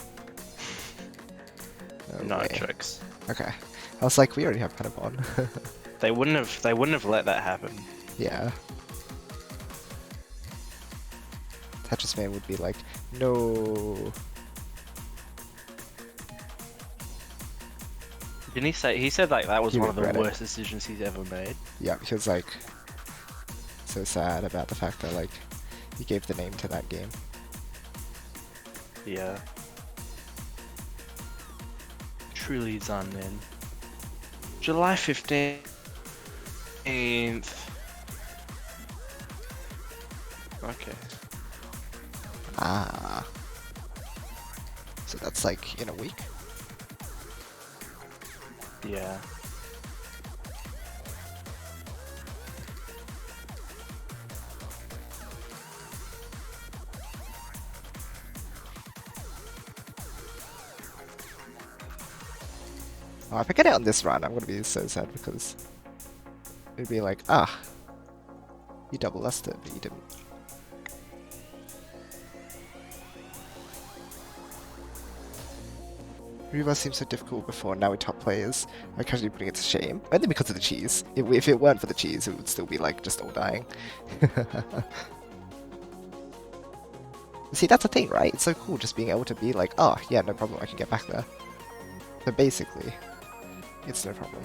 No No way. tricks. Okay. I was like, we already have Penapon. They wouldn't have let that happen. Yeah. Tetris Man would be like, no. Didn't he said like that was He one of the regretted it. worst decisions he's ever made. Yeah, because like, so sad about the fact that like, he gave the name to that game. Yeah. Truly done then. July 15th. Okay. Ah. So that's like in a week? Yeah. Oh, if I get it on this run, I'm gonna be so sad because it'd be like, ah, you double lost it, but you didn't. Reba seemed so difficult before, now we're top players. I'm casually putting it to shame. Only because of the cheese. If it weren't for the cheese, it would still be like just all dying. See, that's the thing, right? It's so cool just being able to be like, oh, yeah, no problem, I can get back there. So basically, it's no problem.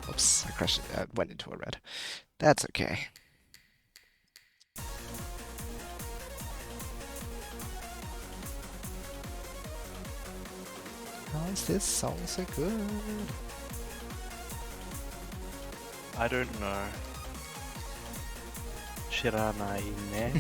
Oops, I crashed. I went into a red. That's okay. How is this song so good? I don't know. Shiranai ne.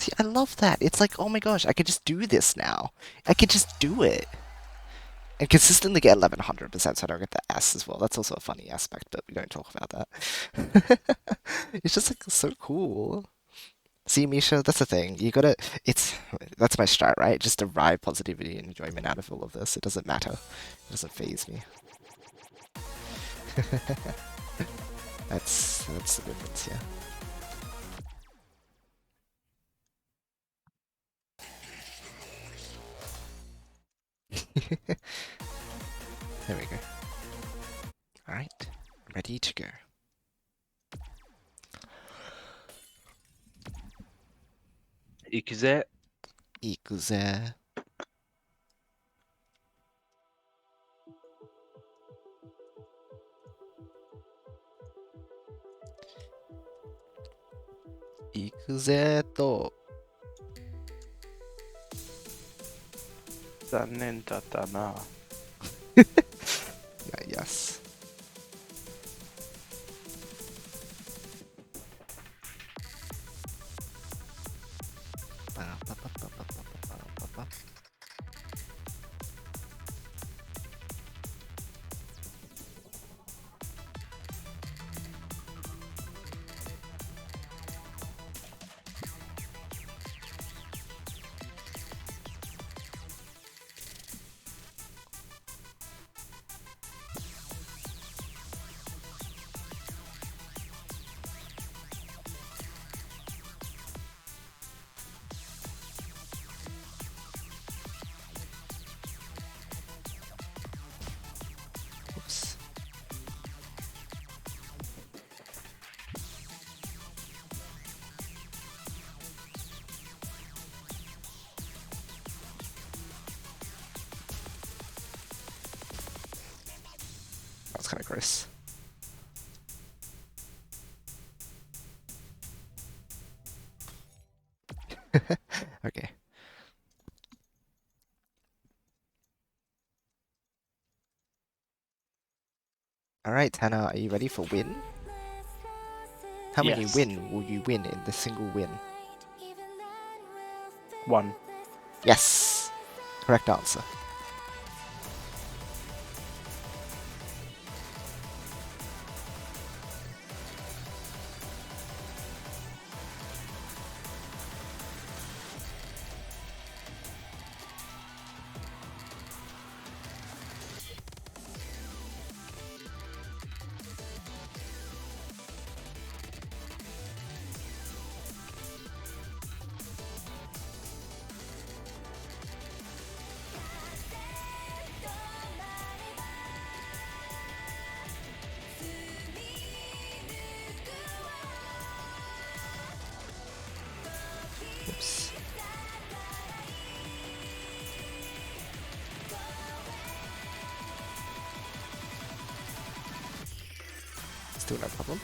See, I love that. It's like, oh my gosh, I could just do this now. I could just do it. And consistently get 1100%, so I don't get the S as well. That's also a funny aspect, but we don't talk about that. It's just like so cool. See, Misha, that's the thing. You gotta, that's my strat, right? Just derive positivity and enjoyment out of all of this. It doesn't matter. It doesn't faze me. That's the difference, yeah. There we go. Alright, ready to go. Ikuze. Ikuze. Ikuze to. 残念だったな。Yeah, yes. Oops. That was kind of gross. Okay. Alright, Tana, are you ready for win? How many Yes. win will you win in this single win? 1. Yes! Correct answer. Oops. Still no problem.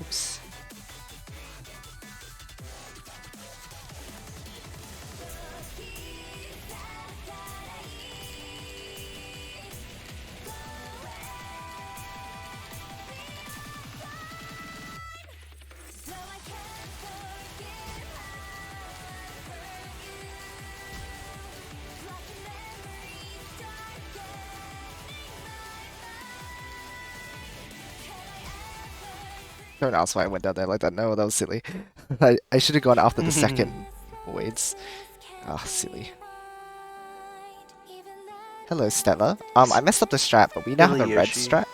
Oops. Don't ask why I went down there like that. No, that was silly. I should have gone after the second voids. Ah, silly. Hello, Stella. I messed up the strat, but we now have Silly a red Yoshi. strat.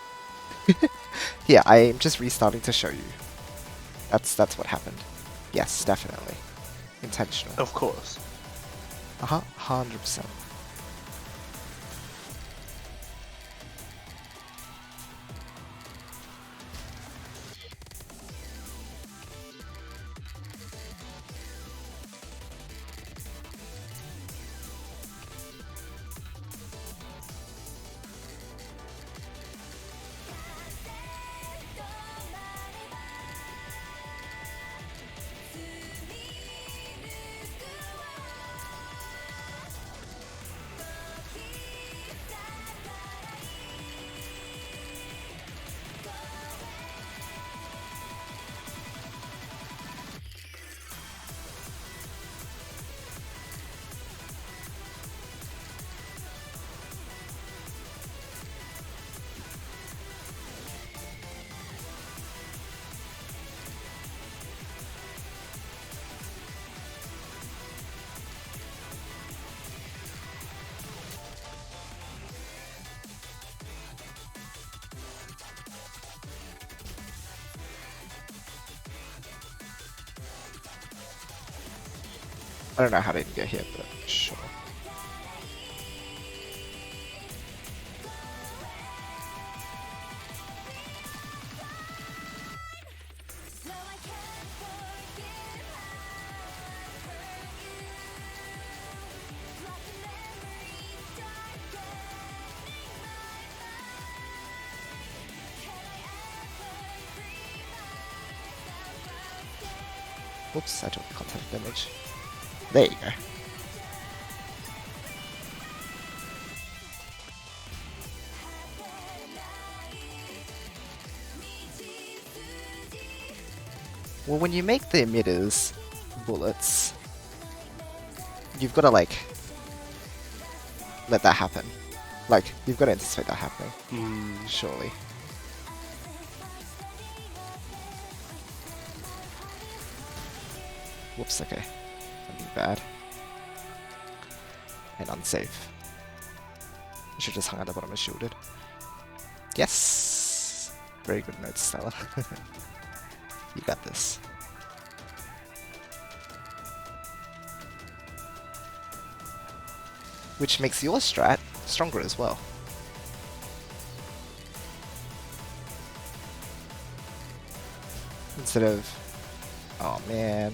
Yeah, I'm just restarting to show you. That's what happened. Yes, definitely. Intentional. Of course. 100%. I don't know how they didn't get hit, but sure. Oops, I took contact damage. There you go. Well, when you make the emitters bullets, you've got to like let that happen. Like, you've got to anticipate that happening. Surely. Whoops, okay. Something bad. And unsafe. I should just hung at the bottom and shielded. Yes! Very good notes, Stella. You got this. Which makes your strat stronger as well. Instead of... Oh man.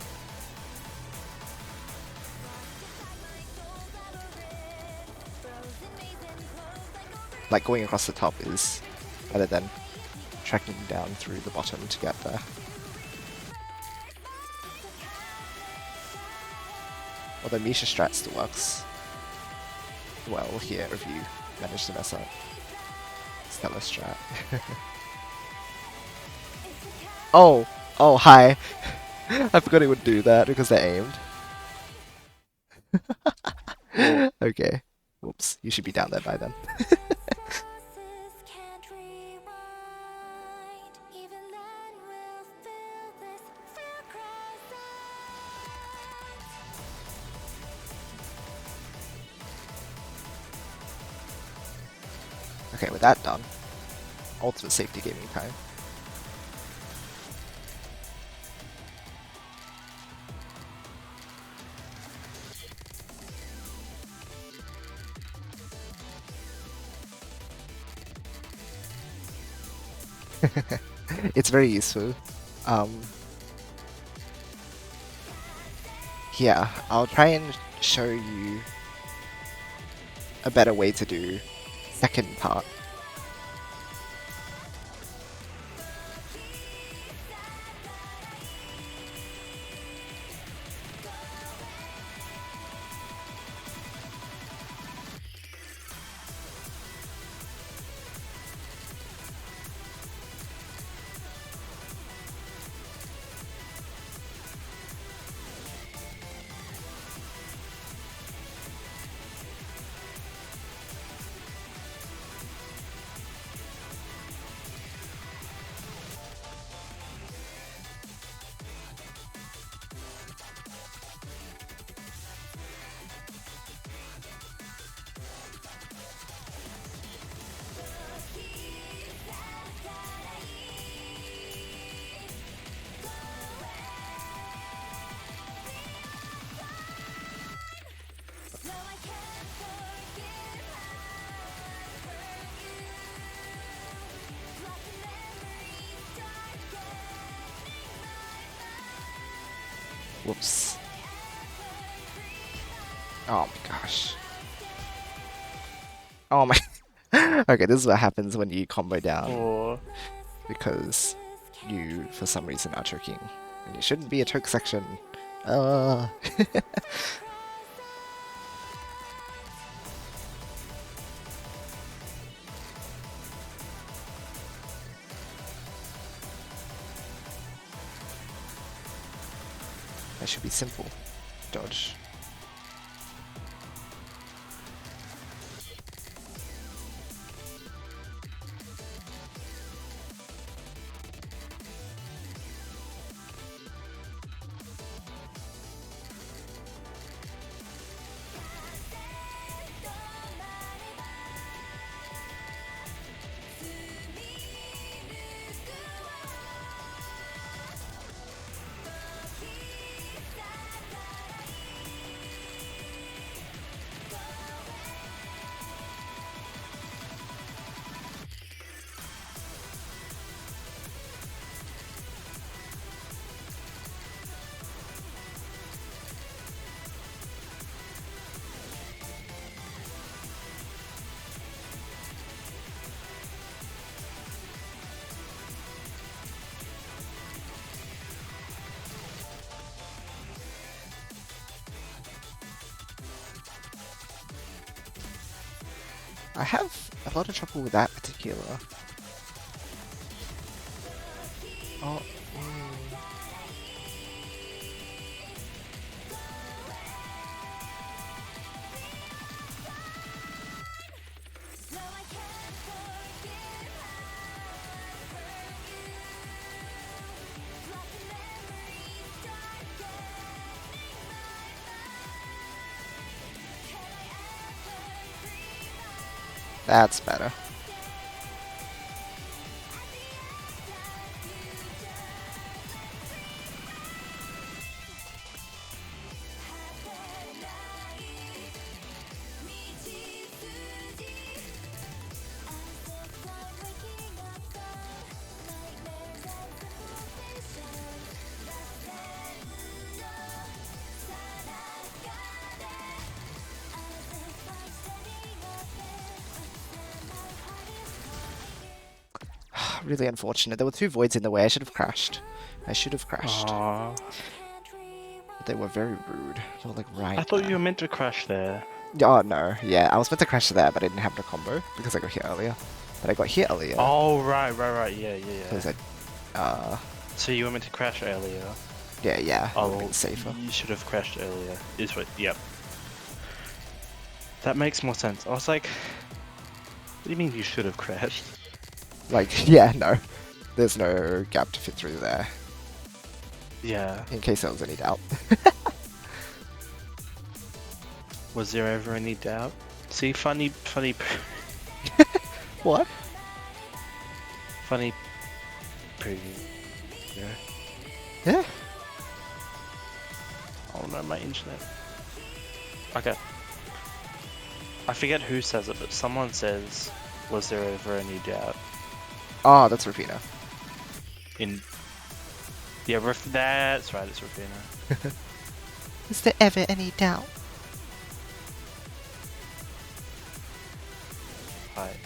Like going across the top is better than tracking down through the bottom to get there. Although Misha strat still works well here if you manage to mess up Stella strat. Oh! Oh, hi! I forgot it would do that because they're aimed. Okay. Whoops, you should be down there by then. Okay, with that done, ultimate safety gaming time. It's very useful. Yeah, I'll try and show you a better way to do second part. Whoops. Oh my gosh. Oh my... Okay, this is what happens when you combo down. Or Because you, for some reason, are choking. And you shouldn't be a choke section. That should be simple. Dodge. I have a lot of trouble with that particular. Oh. That's better. Really unfortunate. There were 2 voids in the way. I should have crashed. I should have crashed. Aww. But they were very rude. They were like right I thought there. you were meant to crash there. Oh no, yeah, I was meant to crash there, but I didn't have the combo because I got hit earlier. But I got hit earlier. Oh, right, yeah. Because So you were meant to crash earlier. yeah, it would have Oh, been safer. you should have crashed earlier. Is what? Yep. That makes more sense. I was like, what do you mean you should have crashed? Like, yeah, no. There's no gap to fit through there, Yeah. in case there was any doubt. Was there ever any doubt? See, funny, What? funny preview. Yeah. Yeah. Oh no, my internet. Okay. I forget who says it, but someone says, was there ever any doubt Oh, that's Rufina. in... Yeah, that's right, it's Rufina. Is there ever any doubt? Right.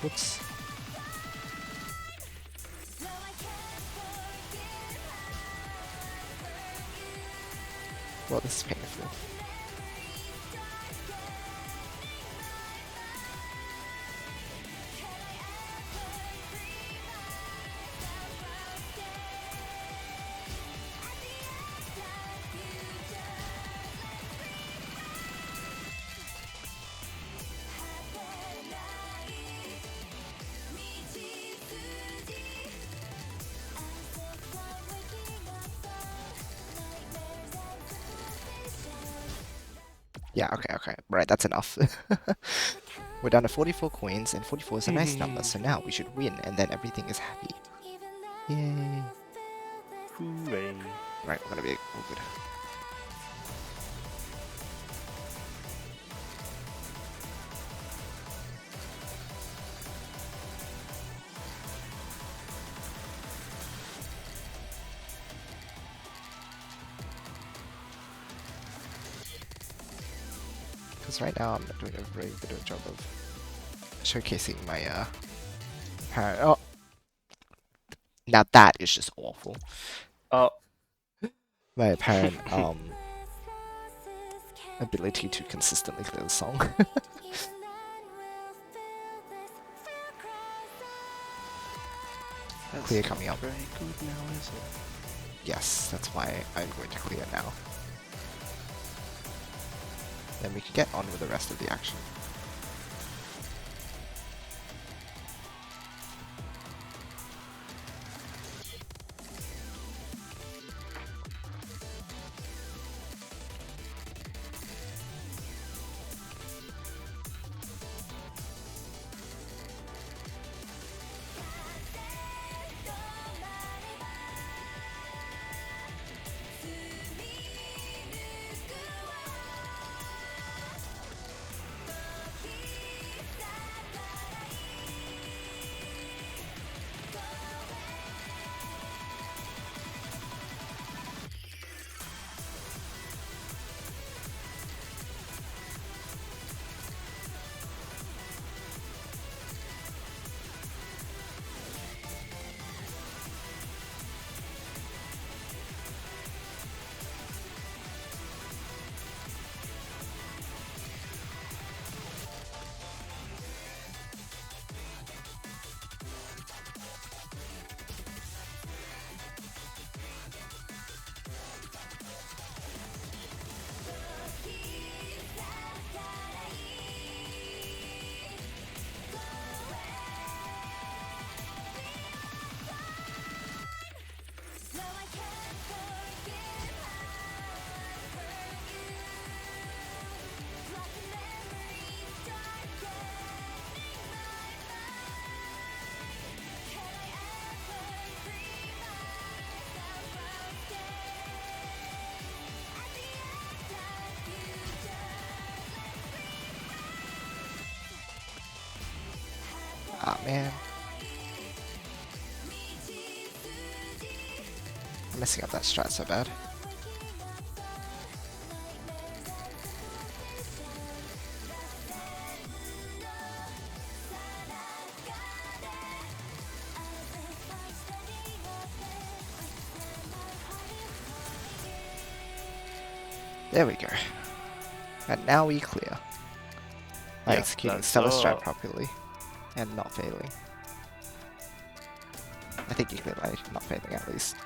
Whoops. Well, this is painful. Yeah, okay. Right, that's enough. We're down to 44 coins, and 44 is a nice number, so now we should win, and then everything is happy. Yay. Hooray. Right, we're gonna be all good. Because right now I'm not doing a very good job of showcasing my parent. Oh, now that is just awful. Oh, My apparent ability to consistently clear the song. that's Clear coming up. very good now, is it? Yes, that's why I'm going to clear now. Then we can get on with the rest of the action. Ah, man. I'm messing up that strat so bad. There we go. And now we clear. By Yeah, executing that's Stellar Strat all. properly and not failing. I think you clear by not failing at least.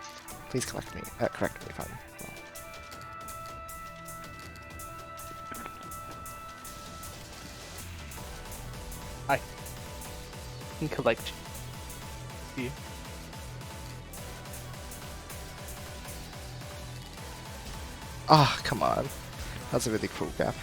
Please correct me if I'm wrong. I can collect you. Ah, oh, come on. That's a really cruel gap.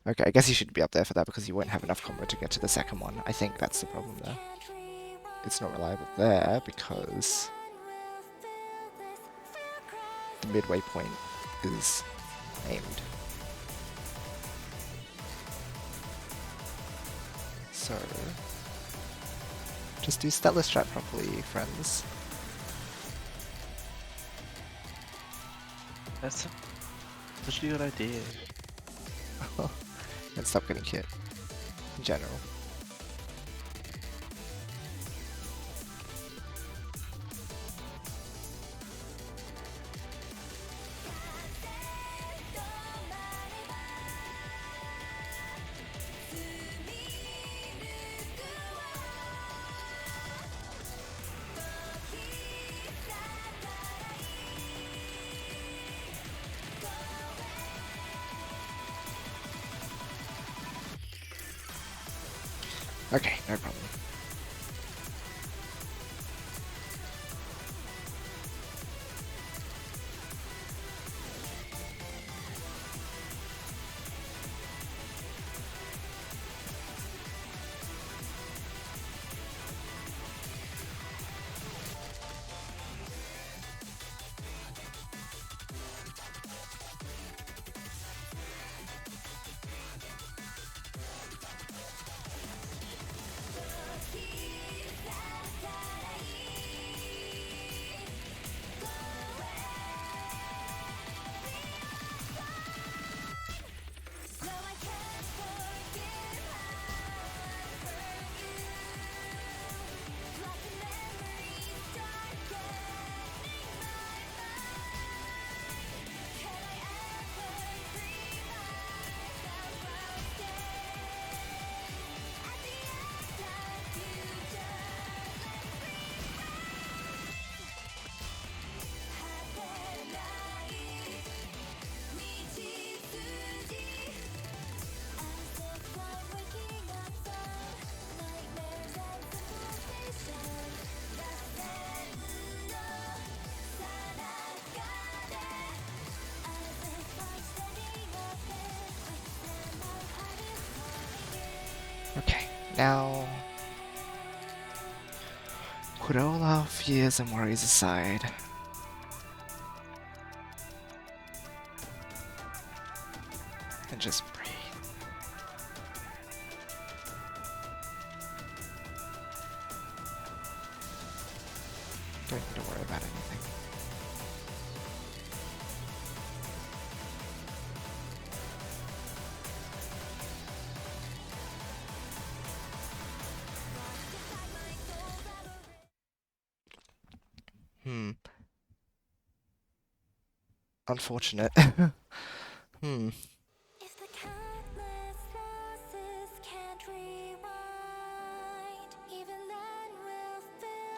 Okay, I guess you should be up there for that because you won't have enough combo to get to the second one. I think that's the problem there. It's not reliable there because the midway point is aimed. So, just do Stellar Strat properly, friends. That's such a good idea. And stop getting hit in general. Okay, no problem. Okay, now put all our fears and worries aside. And just breathe. Don't need to worry about anything. Unfortunate.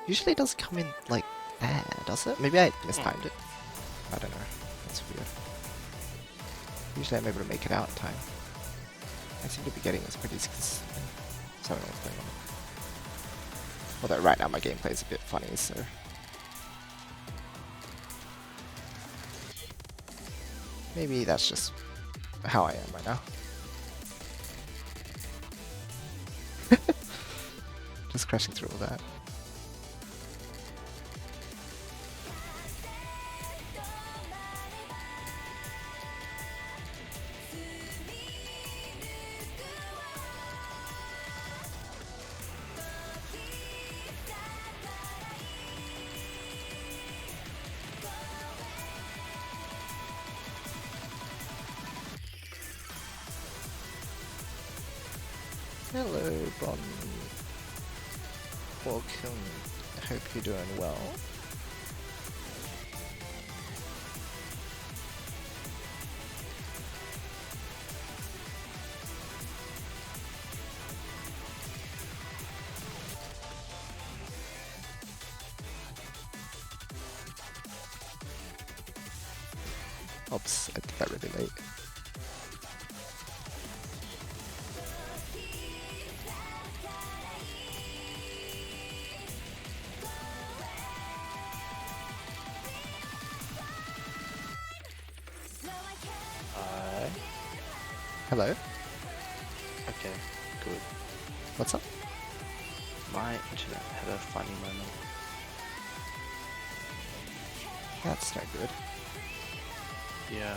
Usually it doesn't come in like there, does it? Maybe I mistimed it. I don't know. That's weird. Usually I'm able to make it out in time. I seem to be getting this pretty consistent. So I don't know what's going on. Although right now my gameplay is a bit funny, so Maybe that's just how I am right now. Just crashing through all that. Hello, Bon. Welcome. I hope you're doing well. Oops, I did that really late. Hello? Okay, good. What's up? My internet had a funny moment. That's no good. Yeah.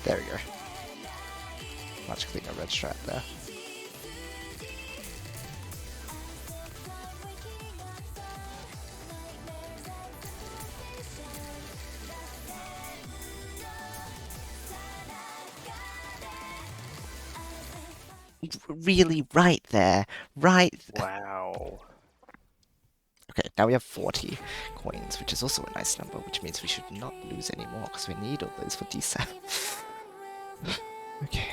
There we go. Much cleaner red stripe there. Really right there. Right. Wow. Okay, now we have 40 coins, which is also a nice number, which means we should not lose any more because we need all those for dsaf. Okay.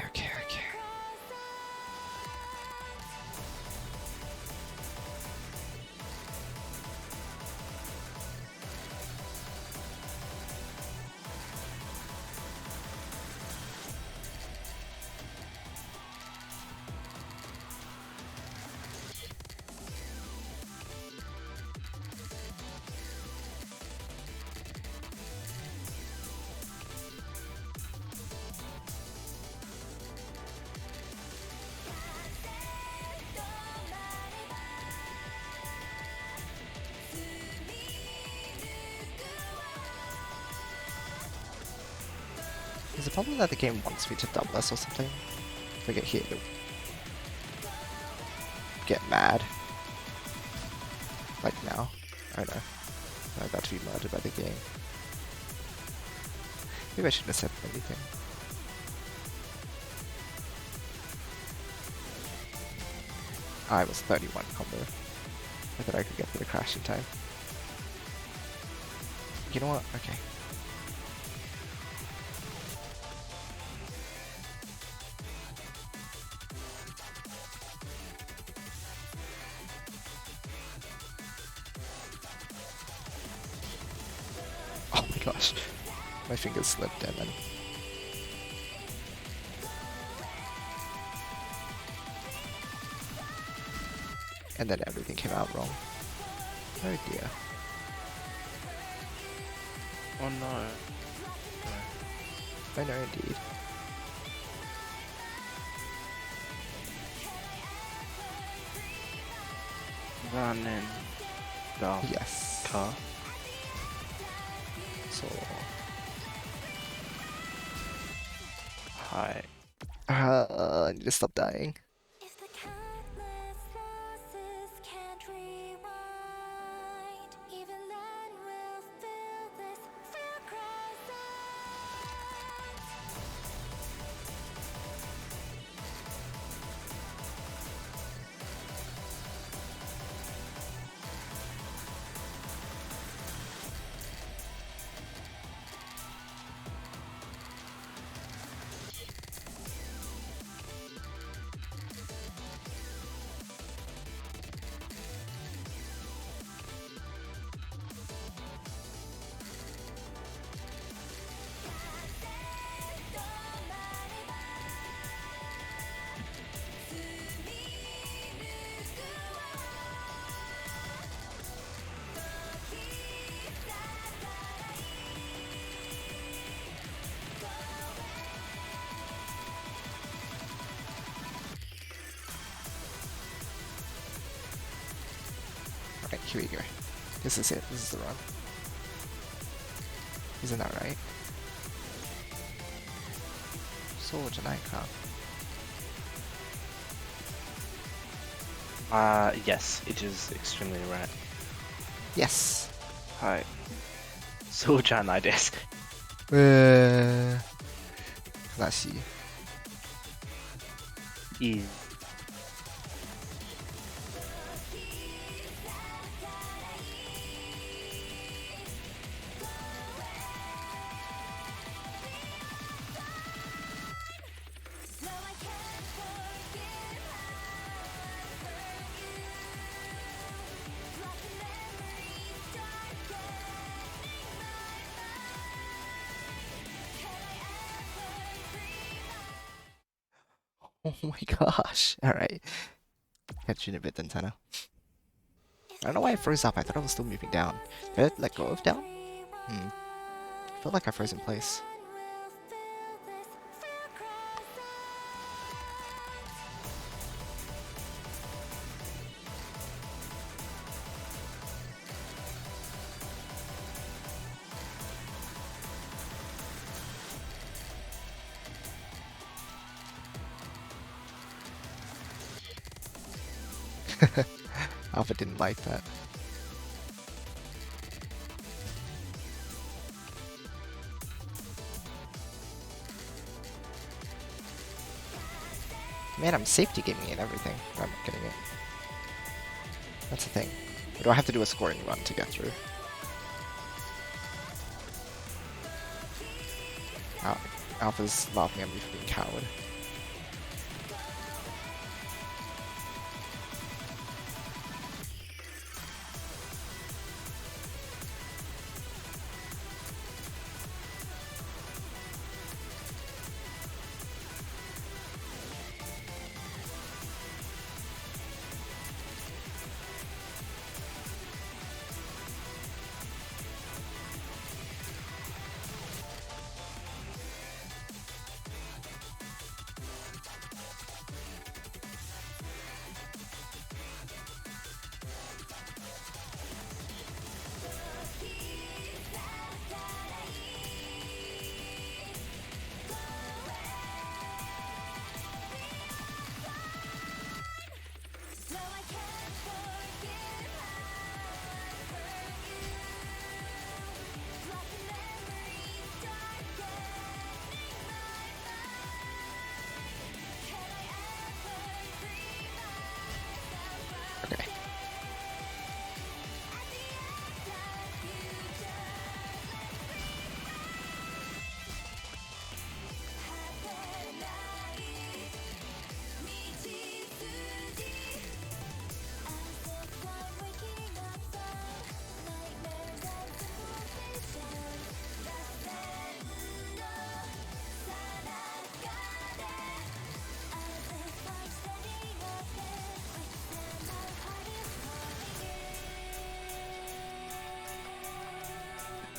Is the problem that the game wants me to double us or something? If I get hit, it'll get mad. Like now. I don't know. I'm about to be murdered by the game. Maybe I shouldn't have said anything. I was 31 combo. I thought I could get through the crash in time. You know what? Okay. Oh my gosh. My fingers slipped and then... And then everything came out wrong. Oh dear. Oh no. I know indeed. Run in the Yes. car. So... Hi. I need to stop dying. If the countless losses can't rewind, even then we'll feel this fear cries Here we go. This is it. This is the run. Isn't that right? Soul Janai-kan. Yes, it is extremely rare. Yes. はい。そうじゃないです。悲しい。いい。Oh my gosh. Alright. Catch you in a bit then, Tana. I don't know why it froze up. I thought I was still moving down. Did it let go of down? Felt like I froze in place. Alpha didn't like that. Man, I'm safety gaming and everything. I'm not getting it. That's the thing. Or do I have to do a scoring run to get through? Alpha's laughing at me for being a coward.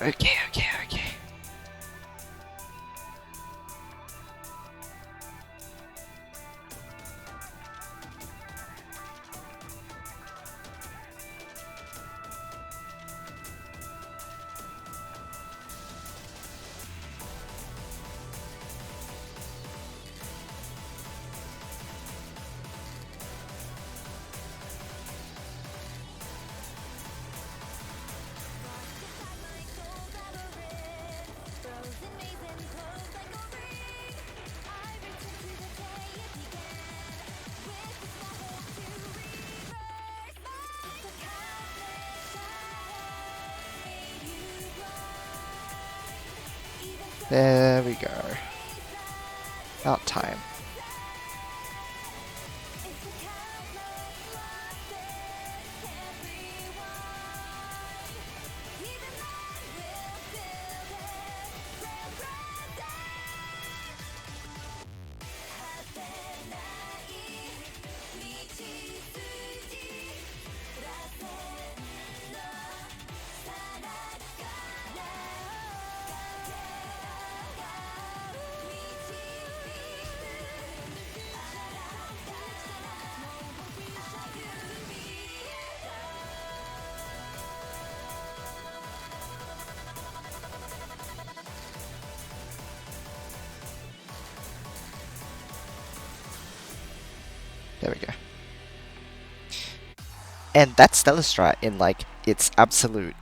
Okay. Okay. There we go. About time. There we go. And that's Stellar in like its absolute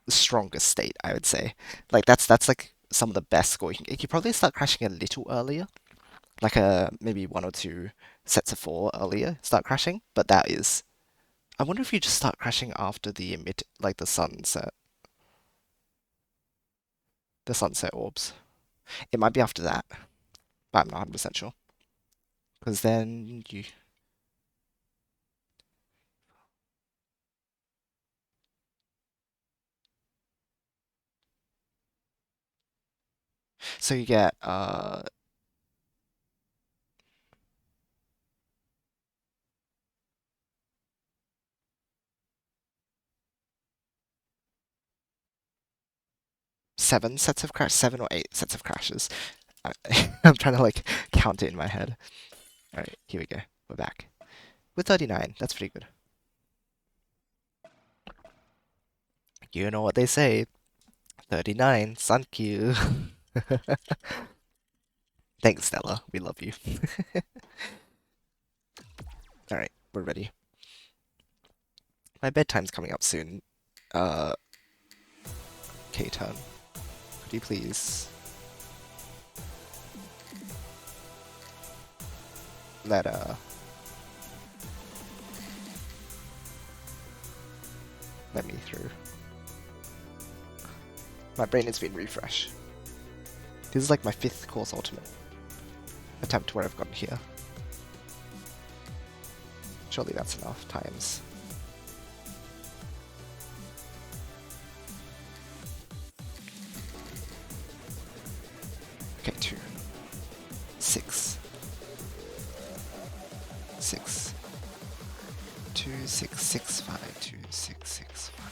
strongest state, I would say. Like that's like some of the best score you can probably start crashing a little earlier. Like maybe 1 or 2 sets of 4 earlier start crashing, but that is I wonder if you just start crashing after the like the sunset orbs. It might be after that, but I'm not 100% sure. Because then you so you get 7 or 8 sets of crashes. I'm trying to like count it in my head. All right, here we go. We're back with 39. That's pretty good. You know what they say. 39. Thank you. Thanks, Stella. We love you. All right, we're ready. My bedtime's coming up soon. K-Turn. Could you please let me through? My brain has been refreshed. This is like my 5th course ultimate attempt where I've gotten here. Surely that's enough times. Okay, 2, 6, 6, 2, 6, 6, 5, 2, 6, 6, 5.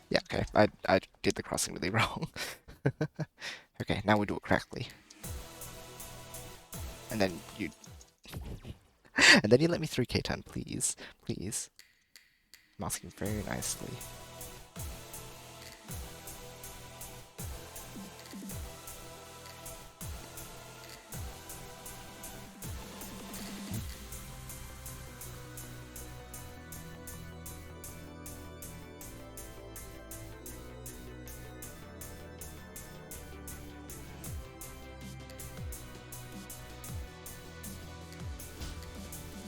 Yeah, okay. I did the crossing really wrong. Okay, now we do it correctly. And then you and then you let me through K-Turn, please. Please. I'm asking very nicely.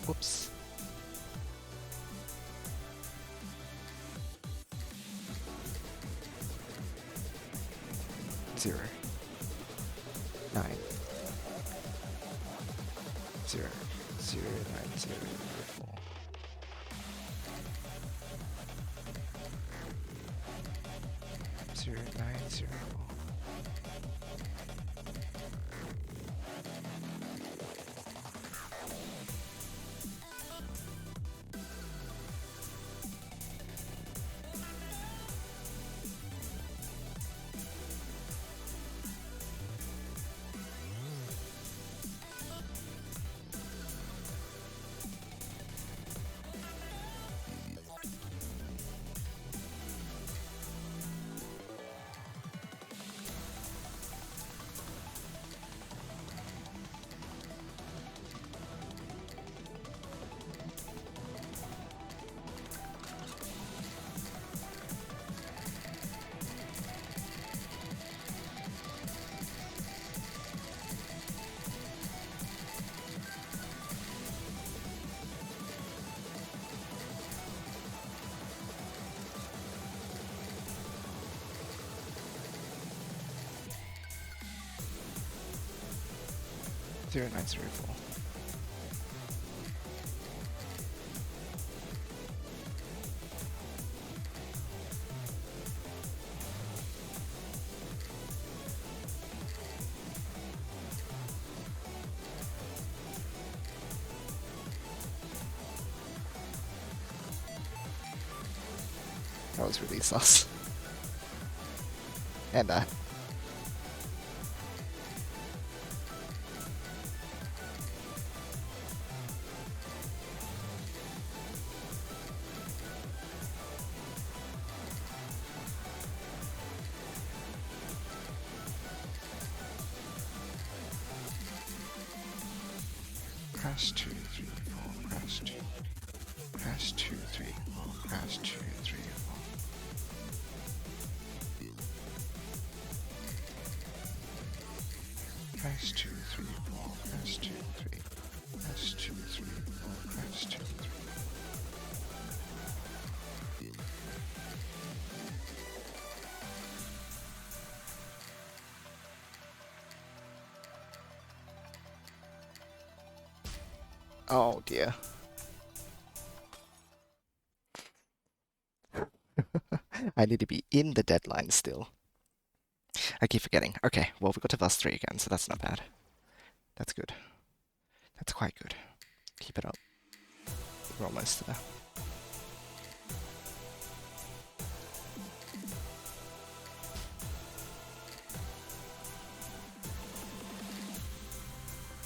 Whoops. Zero. 9. 0. 0, 9, 0, 4. Zero, 9, 0, 4. 0904. That was really sus. And crash 2, 3, 4, crash 2, crash 2, 3, 4, crash 2, 3, 4. Crash 2, 3, 4, crash 2, 3, crash 2, 3, 4, crash 2, 3. Oh dear. I need to be in the deadline still. I keep forgetting. Okay, well we got to verse 3 again, so that's not bad. That's good. That's quite good. Keep it up. We're almost there.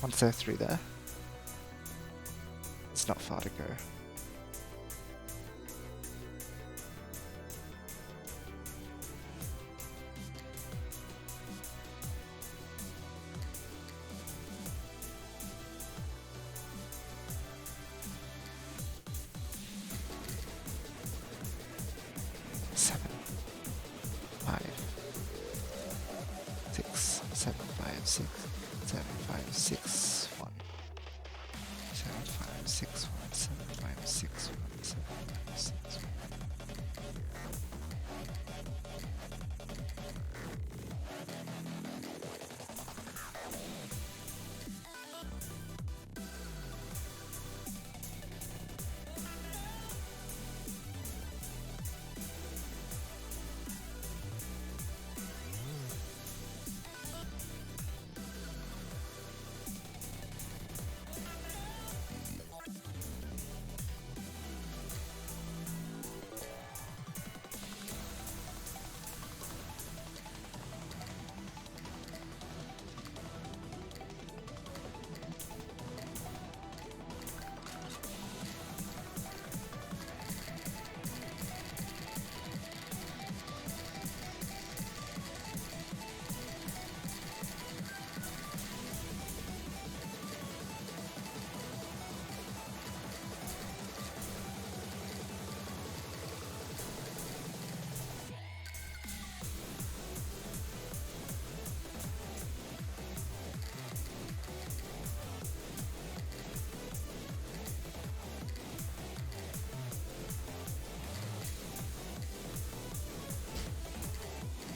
Once they're through there, it's not far to go. Seven, 5, 6, 7, 5, 6, 7, 5, 6, 1. 7, 5, 6, 1, 7, 5, 6, 1, 7, 5, 6, 1.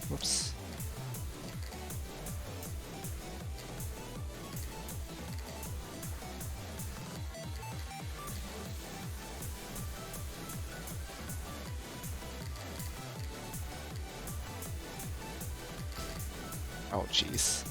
Whoops. Oh, jeez.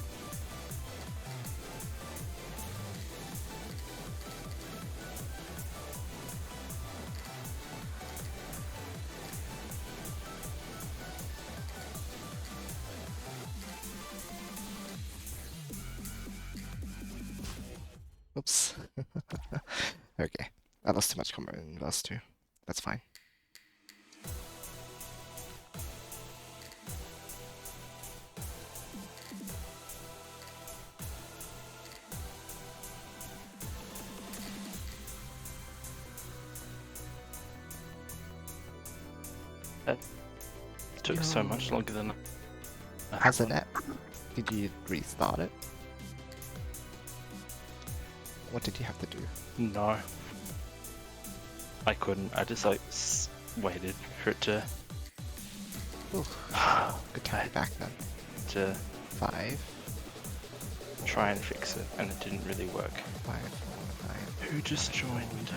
Oops. Okay. I lost too much combo in verse 2. That's fine. Took so much longer than I How's the net? Did you restart it? What did you have to do? No. I couldn't. I just like waited for it to Ooh. Good to be back then. to 5, 4, try and fix it, and it didn't really work. 5, 4, 9. Who just joined?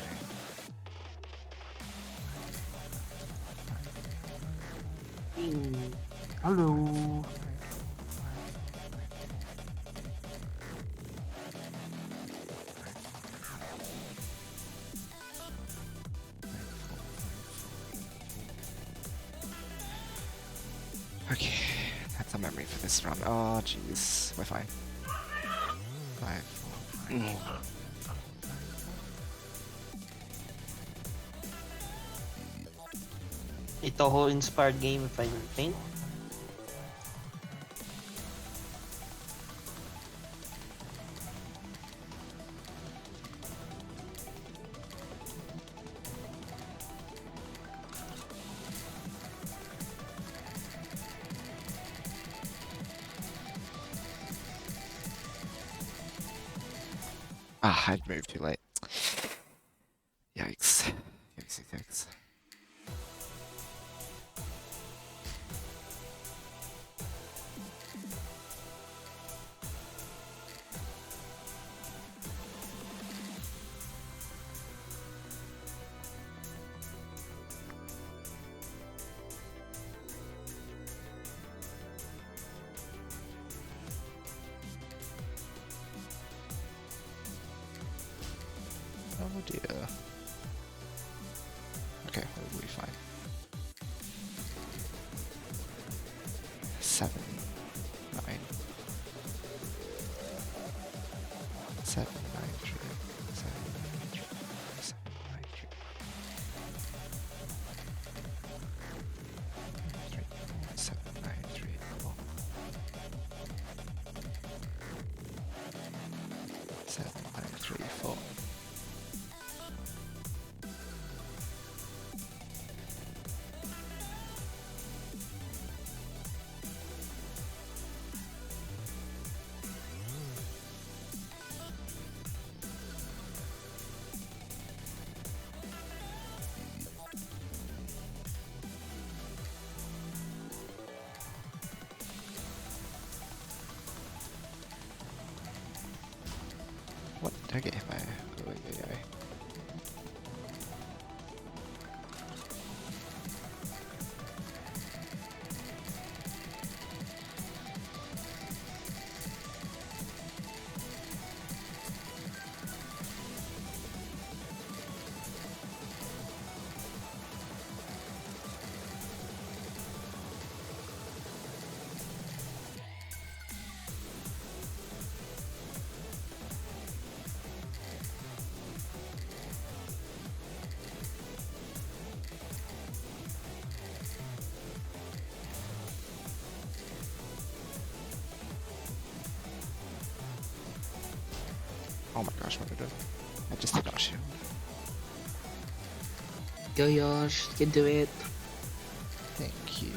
Hello. Okay, that's a memory for this run. Oh, jeez, we're fine. 5, 4, 5. Ito ho inspired game if I paint. Ah, I'd moved too late. Yikes. Yikes, yikes. Oh dear. Okay, we'll be fine. 7, 9. 7, 9, 3. 7, 9, 3. 7, 9, 3. 3, 7, 9, 3, 4. 7, 9, 3, 4. What did I get hit by? Oh, yeah, yeah. Oh my gosh, what did I do? I just did not shield. Go Yosh, you can do it. Thank you.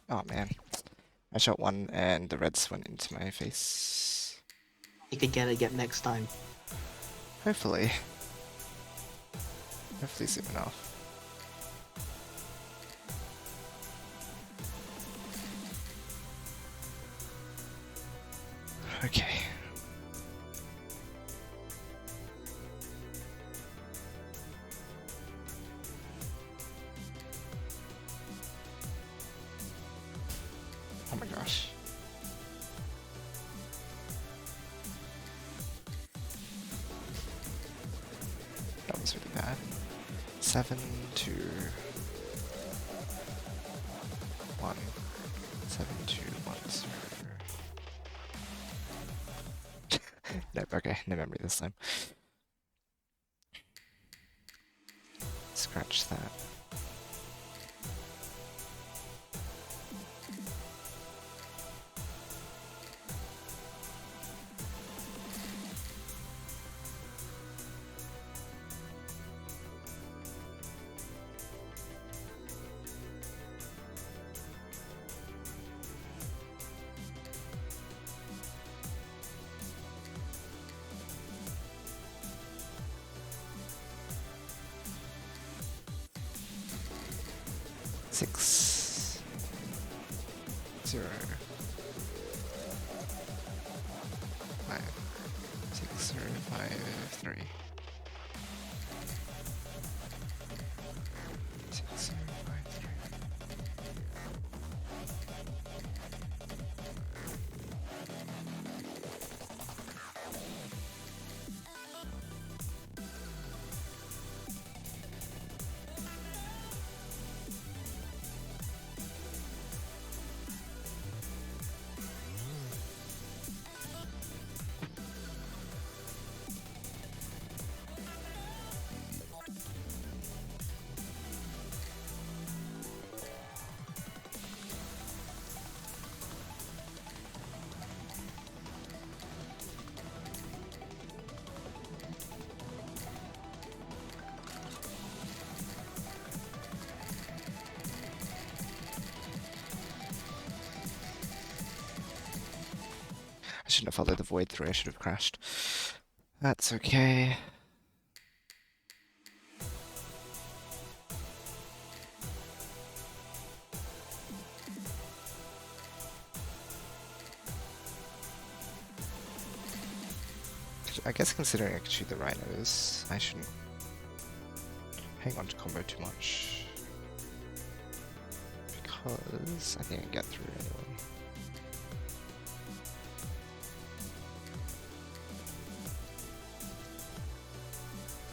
Oh man. I shot one and the reds went into my face. You can get it again next time. Hopefully. Hopefully soon enough. Okay. Oh my gosh. That was really bad. 7, 2, 1. 7, 2, 1, 0. Nope, okay, no memory this time. Scratch that. 6 0 5 6 0 5 3 6 0 5 3. I shouldn't have followed the void through, I should have crashed. That's okay. I guess considering I can shoot the rhinos, I shouldn't hang on to combo too much. Because I think I can get through anyway.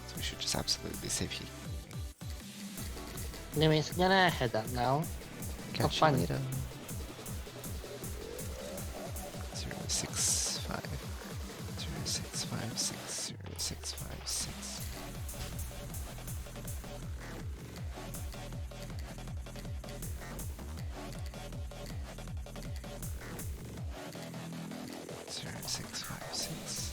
So we should just absolutely save heat. Anyways, gonna head up now. Catch you fun. later. 0 6 5 0 6 5 6 0 6 5 6. Zero, 6 5 6.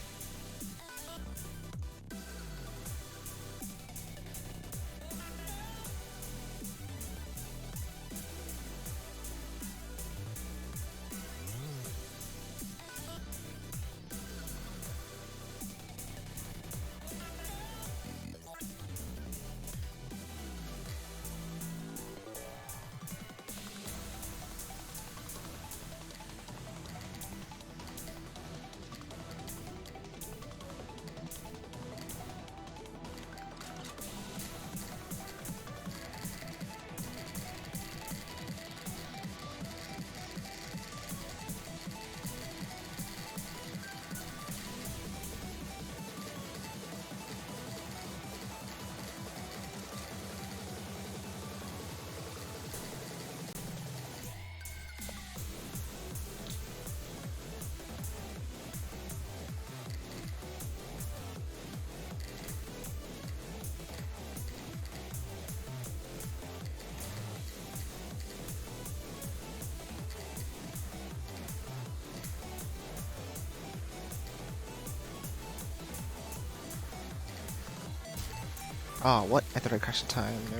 Oh, what? I thought I crashed the time. No.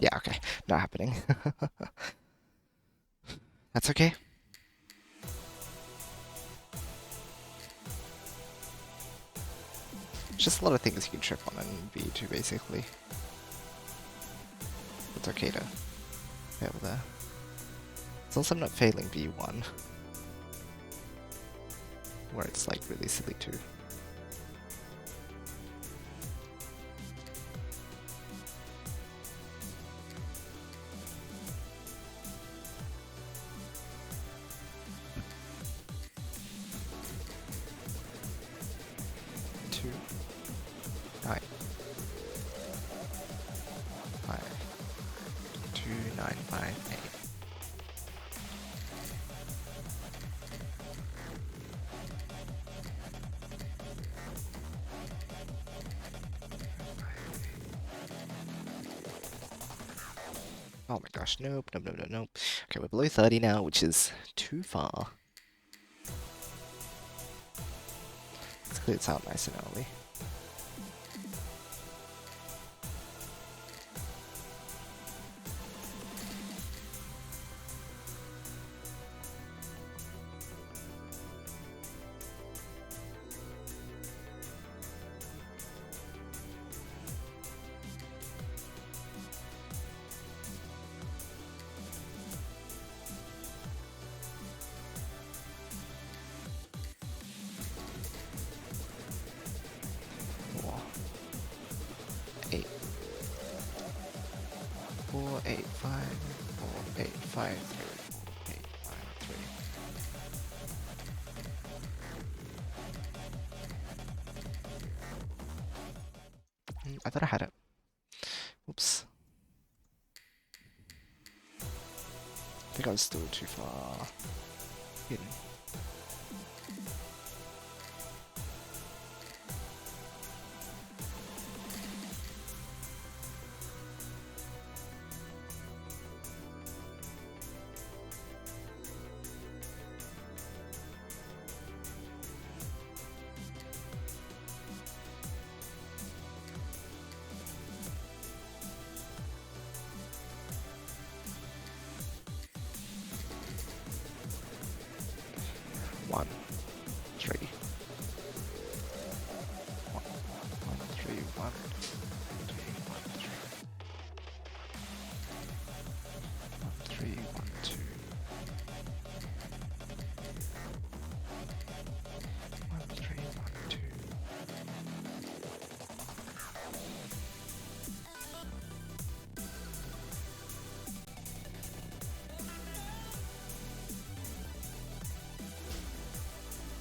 Yeah, okay. Not happening. That's okay. Just a lot of things you can trip on in V2 basically. It's okay to fail there. It's also not failing V1. Where it's like really silly too. Two, 9, 5, 2, 9, 5, 8. Oh my gosh, nope, nope, nope, nope, nope. Okay, we're below 30 now, which is too far. Let's clear this out nice and early. Four, 8, 4, 8, 5, 4, 8, 5, 3, 8, 5, 3. I thought I had it. Oops. I think I was still too far hidden. One, 3. 1, 1, 3, 1, 3, 1, 3. 1, 3, 1, 2. 1, 3, 1, 2.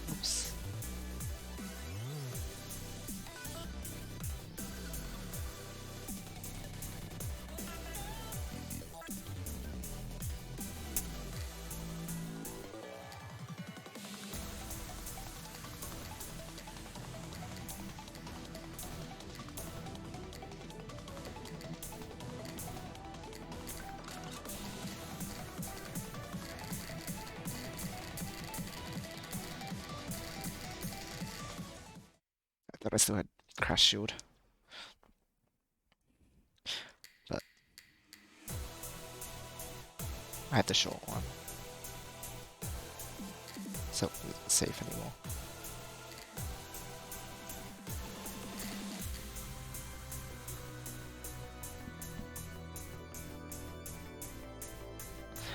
Oops. I thought I still had crash shield, but I had the short one, so it wasn't safe anymore.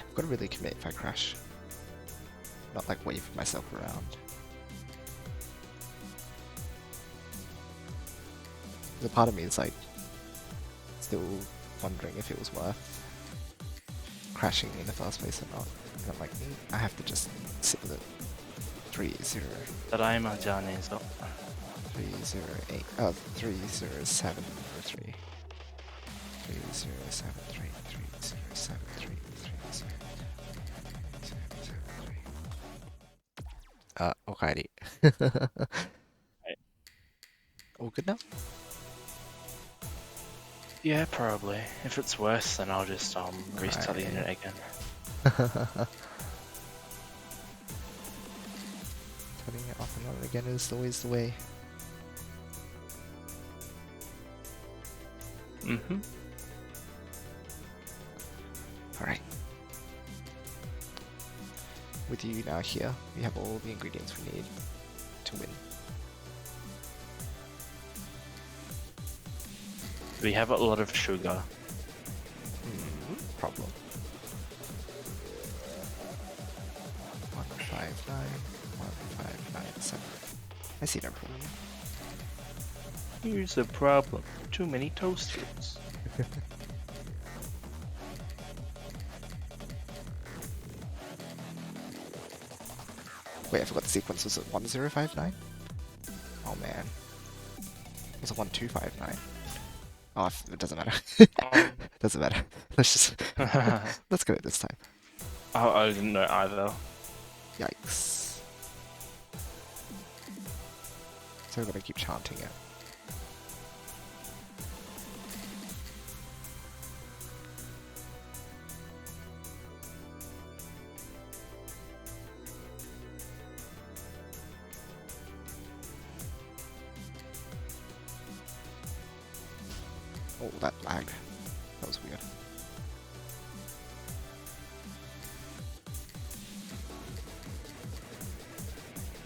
I've got to really commit if I crash, not like wave myself around. The part of me is like still wondering if it was worth crashing in the first place or not. And I'm like, I have to just sit with it. 3, 0, ただいまじゃねえぞ。 3, 0, 8, 3, 0, 7, 3. 3, 0, 7, 3, 3, 0, 7, 3, 3, 0, 7, 3. おかえり。All good now? Yeah, probably. If it's worse, then I'll just restart the Right. internet again. Turning it off and on again is always the way. Mm-hmm. Alright. With you now here, we have all the ingredients we need to win. We have a lot of sugar. Problem. 159, 1597. I see no problem. Here's the problem. Too many toasters. Wait, I forgot the sequence. Was it 1059? Oh man. Was it 1259? Oh, it doesn't matter. Doesn't matter. Let's just let's go this time. Oh, I didn't know either. Yikes. So we're gonna keep chanting it. Oh, that lagged. That was weird.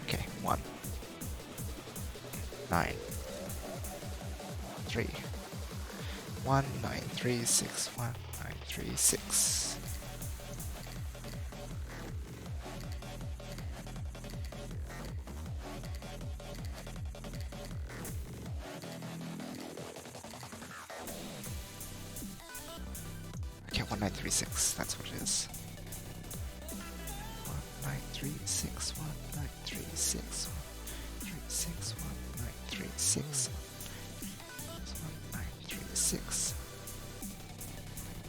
Okay, 1, 9, 3, 1, 9, 3, 6, 1, 9, 3, 6. Okay, 1936, that's what it is. 1936, 1936, 1936, 1936,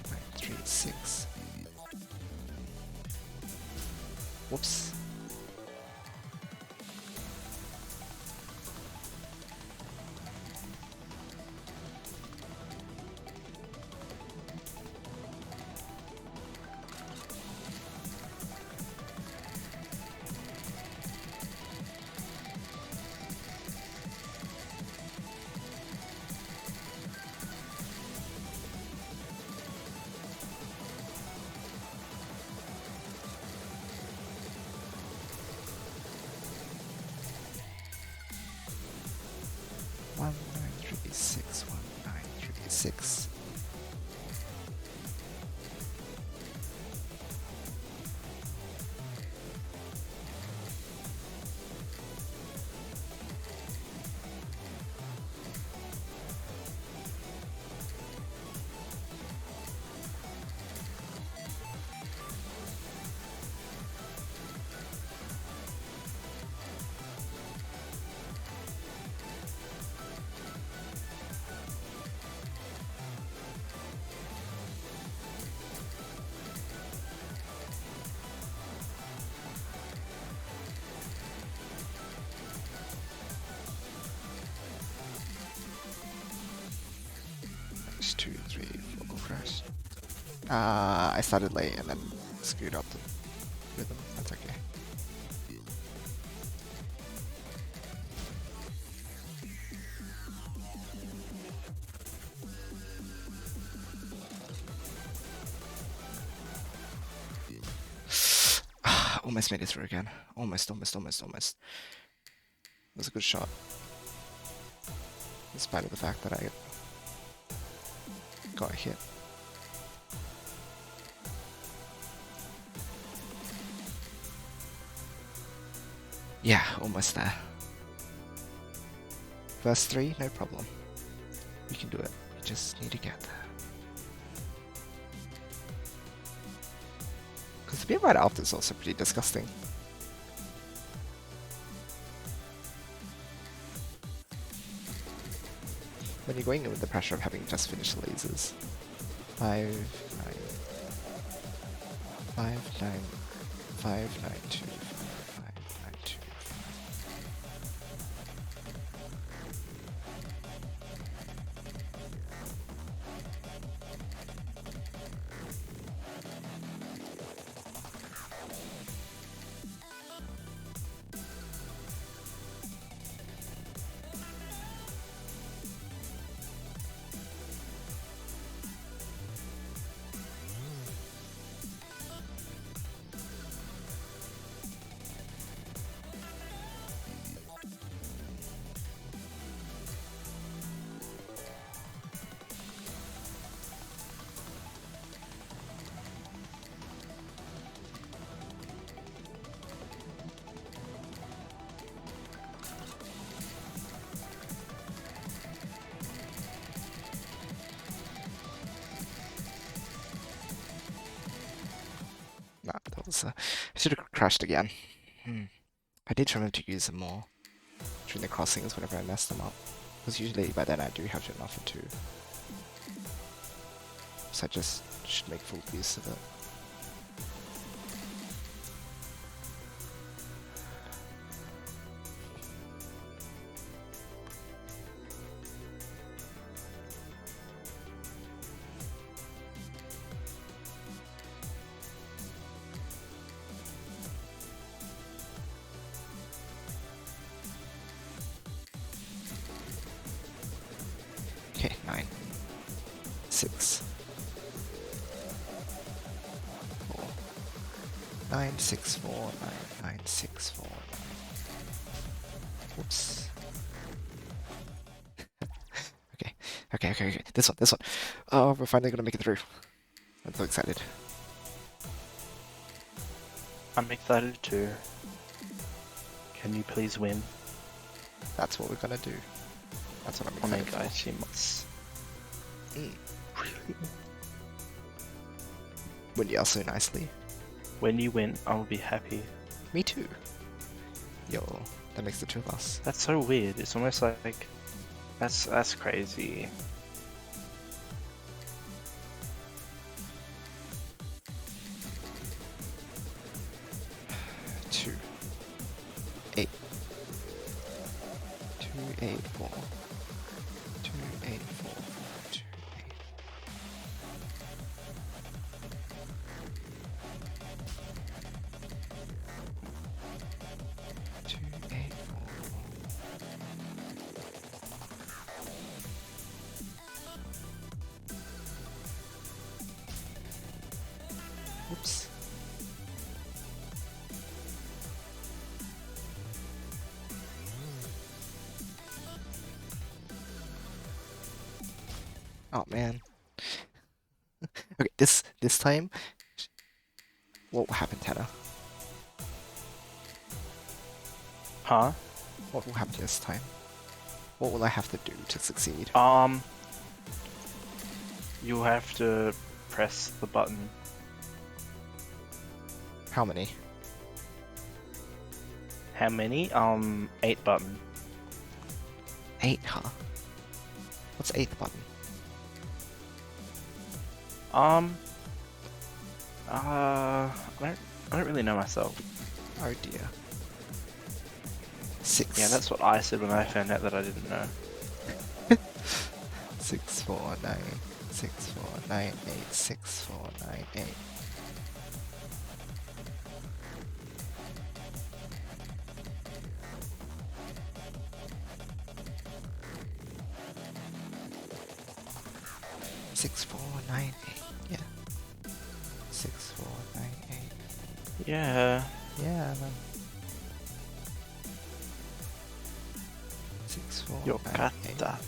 1936, 1936. Whoops. One nine three six 1936. That's 2, 3, 4 crash. I started late and then screwed up the rhythm. That's okay. Almost made it through again. Almost. It was a good shot. In spite of the fact that I got hit. Yeah, almost there. First 3, no problem. You can do it. You just need to get there. Because the bit right after is also pretty disgusting. When you're going in with the pressure of having just finished the lasers. 5, 9, 5, 9, 5, 9, 2, 5, 9, 2, 5. Nah, that was. I should have crashed again. I did remember to use them more during the crossings whenever I mess them up. Because usually by then I do have enough for 2. So I just should make full use of it. Okay, 9. 6, 4, 9, 6, 4, 9, 9, 6, 4, 9. Whoops. Okay. This one. Oh, we're finally gonna make it through. I'm so excited. I'm excited too. Can you please win? That's what we're gonna do. That's what I'm Oh my excited for. gosh, you must. Mm. Really? When you are so nicely. When you win, I'll be happy. Me too. Yo, that makes the two of us. That's so weird. It's almost like that's crazy. Two, 8, 2, 8, 4, 2, 8, 4, 4, 2, 8. Two, 8, 4, 4. Oops. Oh man. Okay, this time, what will happen, Tanner? Huh? What will happen this time? What will I have to do to succeed? You have to press the button. How many? How many? 8 button. 8, huh? What's 8th button? I don't really know myself. Oh dear. 6. Yeah, that's what I said when I found out that I didn't know. 6, 4, 9, 6, 4, 9, 8, 6, 4, 9, 8. Six, 4, 9, 8. Yeah. 6, 4, 9, 8. Yeah. Yeah. 6, 4, 9, 8. Yokata.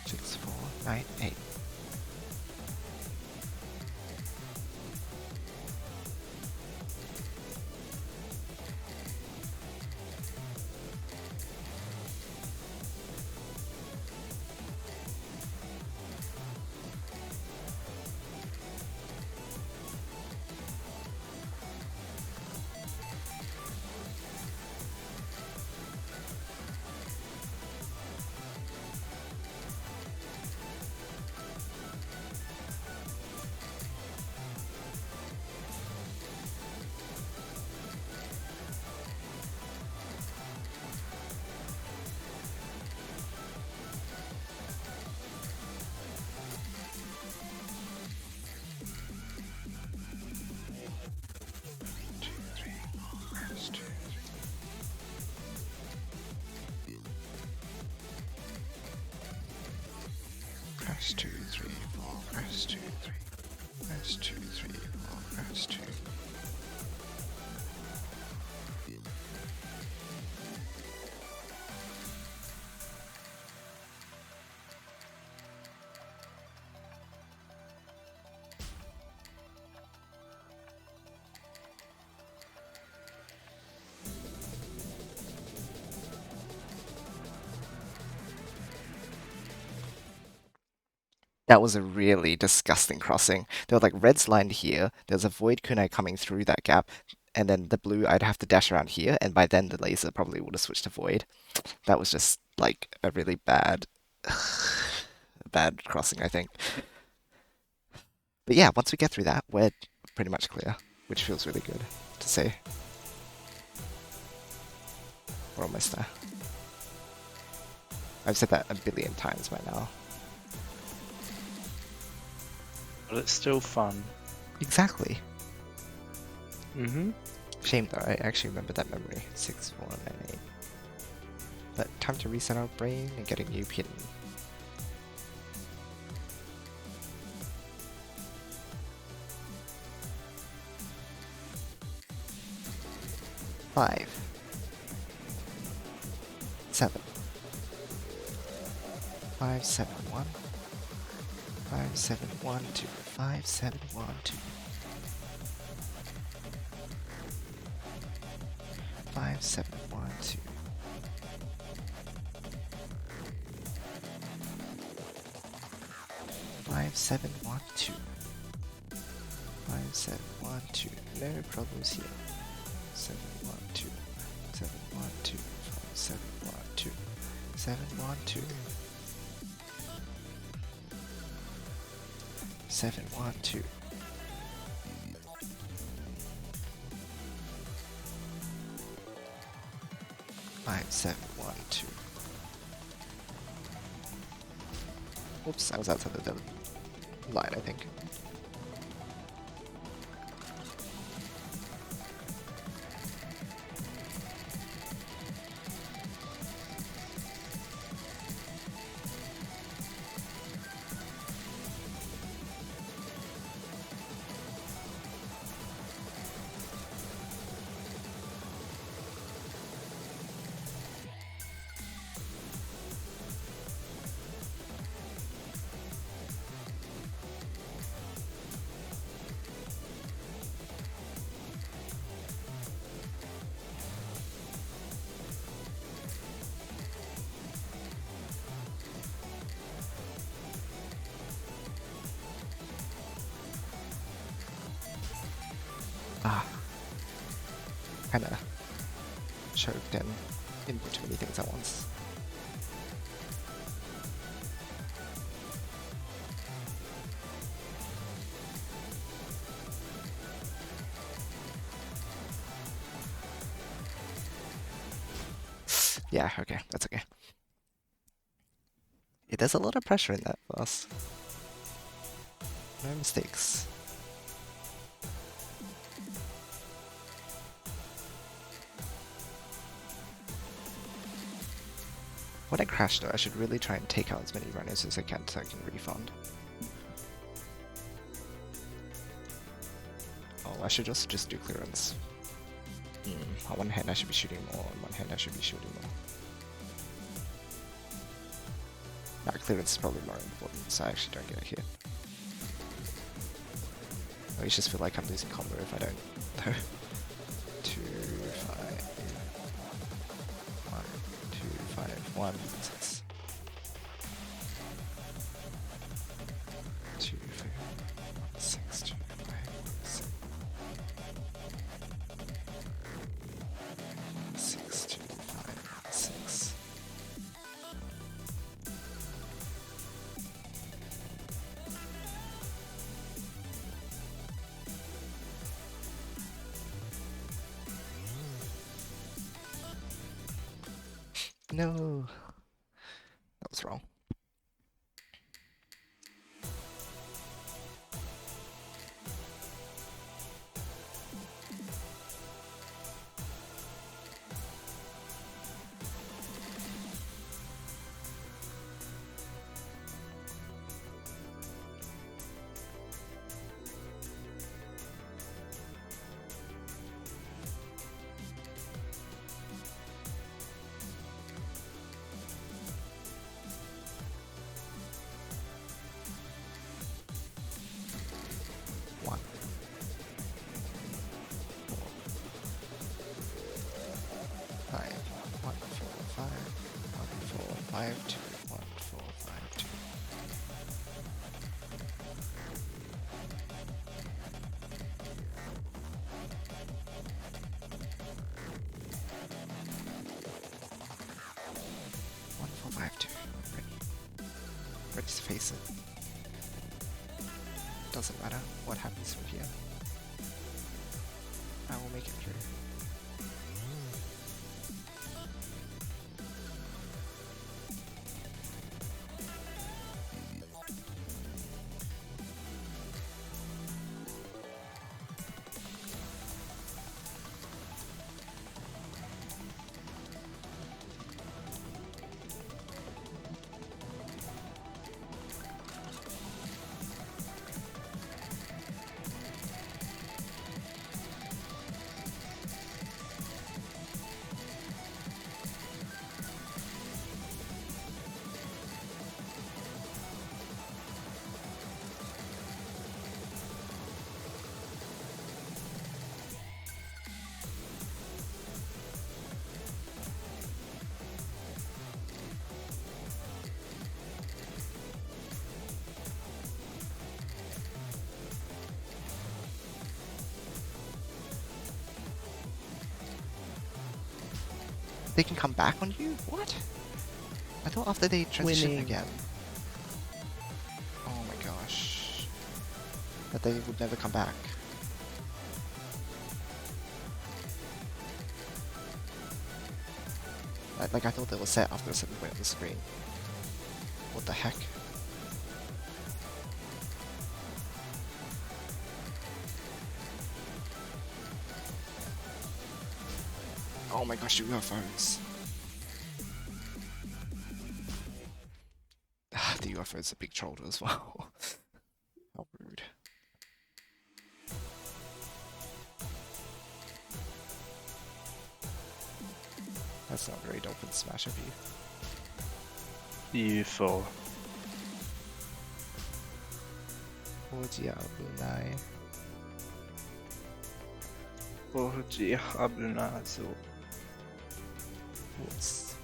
Six, 4, 9, 8. Press 2, 3, 4, press 2, 3, press 2, 3, 4, press 2. That was a really disgusting crossing. There were like reds lined here. There's a void kunai coming through that gap, and then the blue I'd have to dash around here, and by then the laser probably would have switched to void. That was just like a really bad, bad crossing, I think. But yeah, once we get through that, we're pretty much clear, which feels really good to say. We're almost there. I've said that a billion times by now. But it's still fun. Exactly. Mm-hmm. Shame though, I actually remember that memory. 6, 4, and 8. But time to reset our brain and get a new pin. Five. 7. 5, 7, 1. 5, 7, 1, 2. 5, 7, 1, 2. 5, 7, 1, 2. 5, 7, 1, 2. 5, 7, 1, 2. No problems here. 7, 1, 2. 7, 1, 2. 5, 7, 1, 2. 7, 1, 2. 7, 1, 2. 5, 7, 1, 2. Oops, I was outside the line, I think. Kinda choked and input too many things at once. Yeah, okay, that's okay. Yeah, there's a lot of pressure in that for us. No mistakes. When I crash though, I should really try and take out as many runners as I can so I can refund. Oh, I should also just do clearance. On one hand I should be shooting more, on one hand I should be shooting more. Now clearance is probably more important, so I actually don't get a hit. I always just feel like I'm losing combo if I don't. 2, 5, 1, 2, 5, 1, 6. 2, 5, 1, 6, 2, 5, 6. 6, 2, 5, 6. No, that was wrong. Five, 2, 1, 4, 5, 2. have to. Ready. Ready to face it. Doesn't matter what happens from here. I will make it through. They can come back on you? What? I thought after they transition Winning. again. Oh my gosh. That they would never come back. Like I thought they were set after a certain point on the screen. What the heck? Oh my gosh, UFOs. The UFO's a big troll as well. How rude. That's not very Dolphin Smash of you. U4. YoshiAU. YoshiAU. Whoops.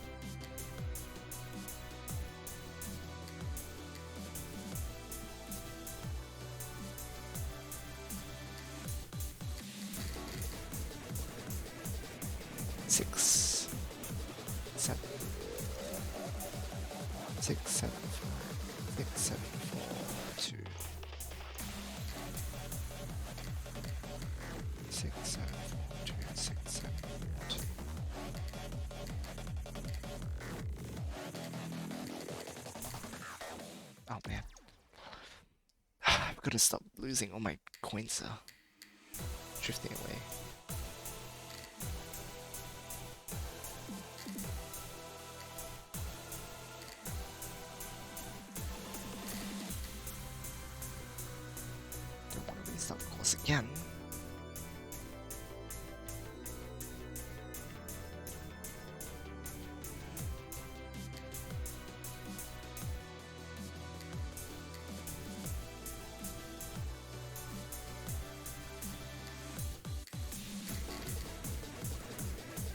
Six, seven, 6, 7, 5, 6, 7, 4, 2, 6, 7, 4, 2, 6, 7, 2. Oh man. I've got to stop losing. All my coins are drifting away. Don't want to restart the course again.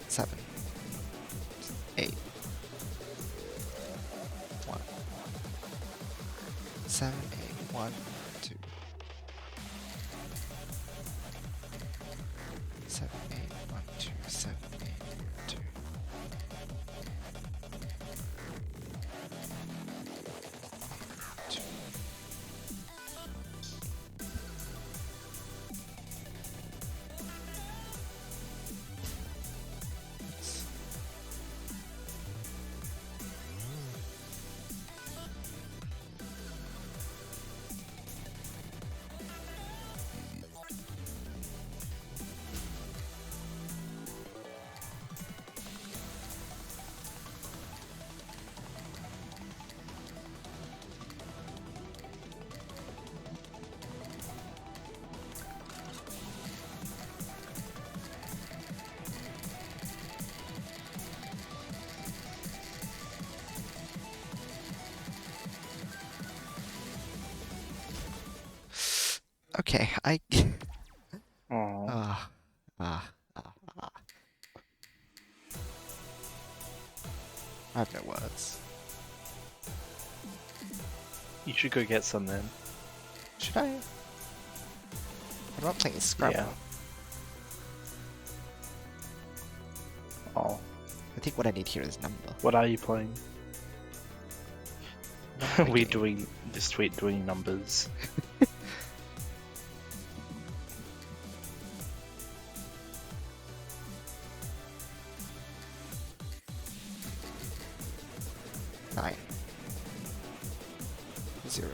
Seven, 8, 1, 7, 8, 1, 2, 7, 8, 1, 2, 7, 8, 2. Okay, I Oh, ah ah ah ah. I have no words. you should go get some then. Should I? I'm not playing Scrabble. Yeah. Oh, I think what I need here is number. what are you playing? Not my We're game. doing this tweet doing numbers. Nine. 0.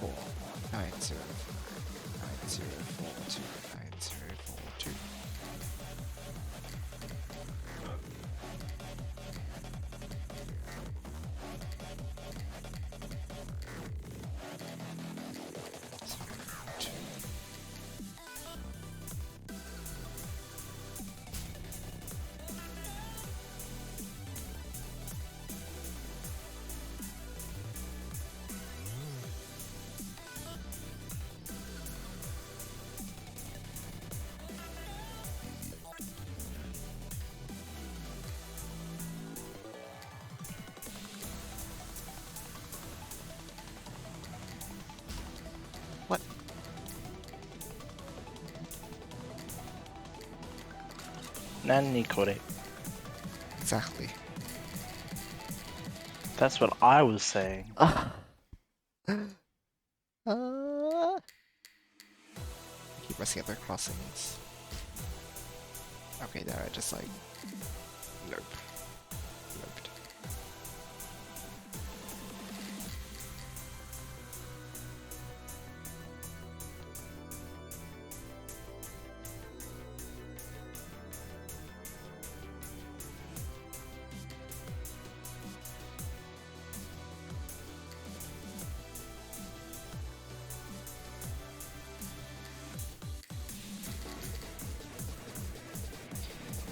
4. 9 0 9 0 4 2 9 0 4 2. What? Nanny caught it. Exactly. That's what I was saying. Keep messing up their crossings. Okay, there I just like nope. Noped.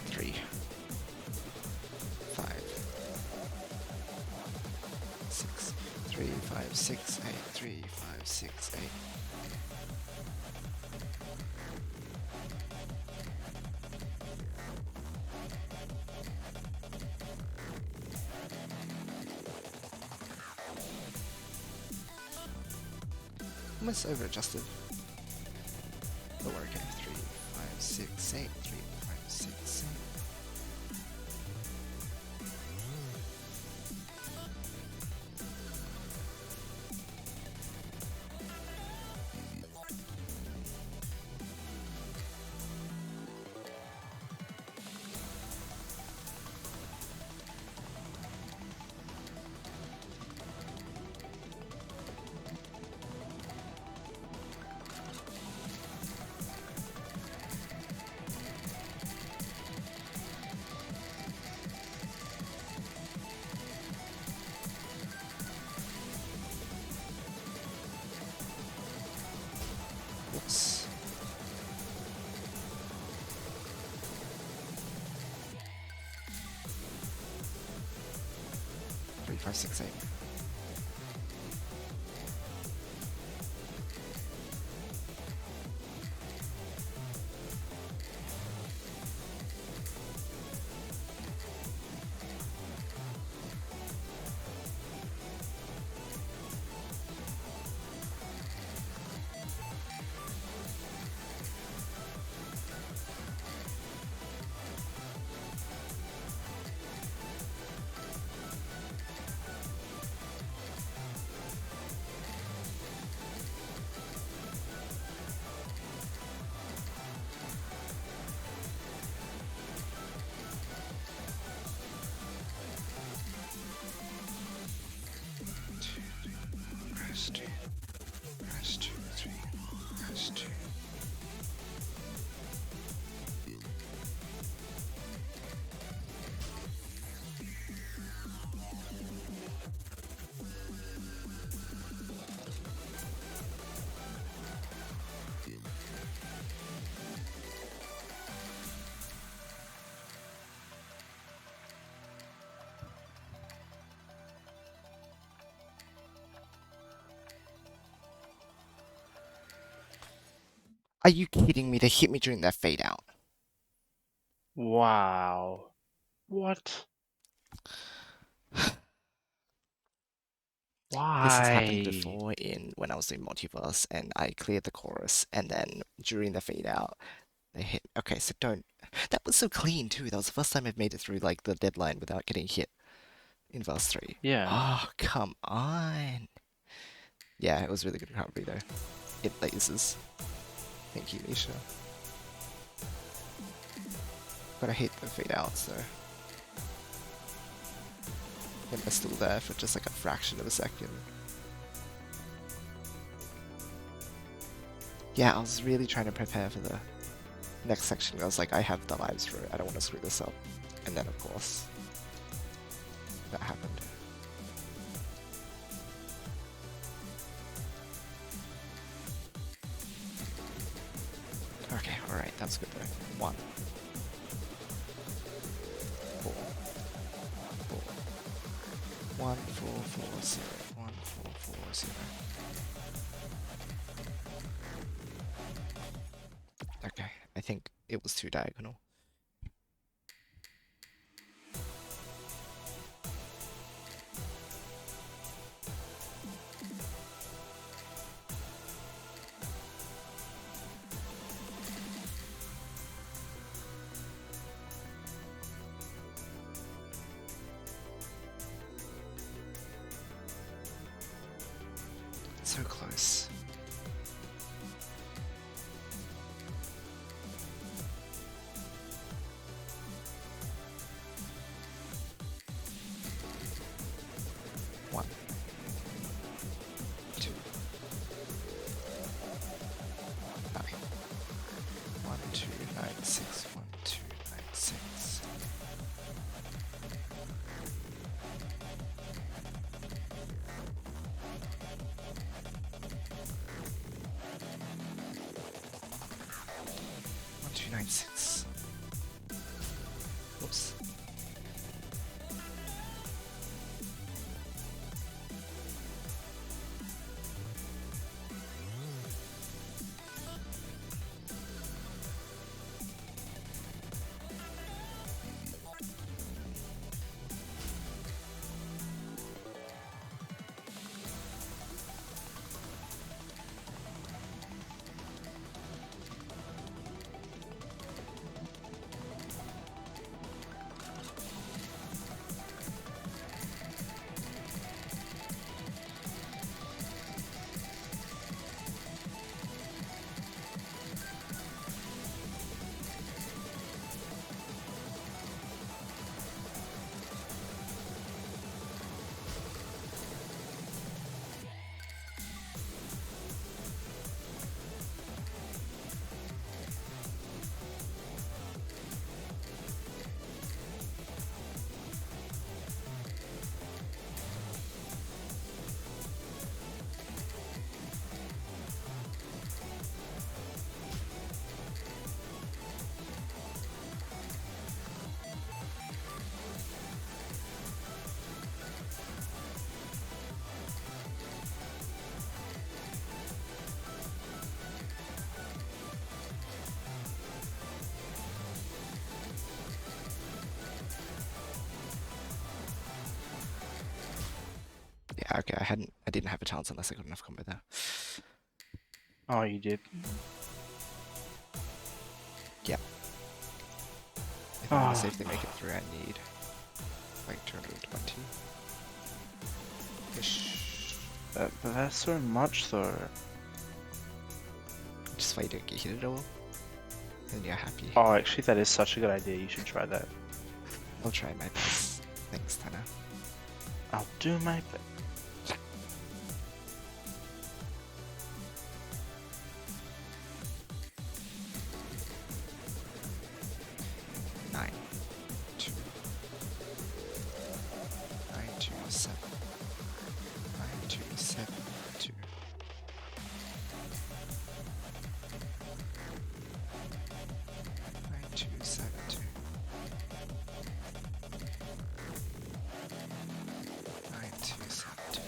Three. 5. 6. 3 5 6 8 3 5 6 8. Almost over adjusted. Lower, okay. 3 5 6 8 3 5 6 8. Whoops. Three, five, six, eight. Rest, rest, 3, rest. Are you kidding me? They hit me during that fade out. Wow. What? This has happened Why? before in when I was doing multiverse and I cleared the chorus and then during the fade out they hit. Okay, so don't. That was so clean too. That was the first time I've made it through like the deadline without getting hit. in verse 3. Yeah. Oh, come on. Yeah, it was really good recovery though. It lasers. Thank you, Nisha. But I hate the fade outs though. When they're still there for just like a fraction of a second. Yeah, I was really trying to prepare for the next section. I was like, I have the lives for it. I don't want to screw this up. And then of course, that happened. Okay, alright, that's good though. 1. 4. 4. 1, 4, 4, 0. 1, 4, 4, 0. Okay, I think it was too diagonal. So close. One. 2. 9. 1, 2, 9, 6. 1, 2, 9, 6. One, 2, 9, 6. Oops. Yeah, okay, I didn't have a chance unless I got enough combo there. Oh, you did. Yeah. If I want to safely make it through, I need like 220. Ish. But that's so much though. Just wait, don't get hit at all. Then you're happy. Oh, actually, that is such a good idea. You should try that. I'll try my best. Thanks, Tanner. I'll do my best. Nine, 2, 9, 2, 7, 9, 2, 7, 2. 9, 2, 7, 2. 9, 2, 7, 2.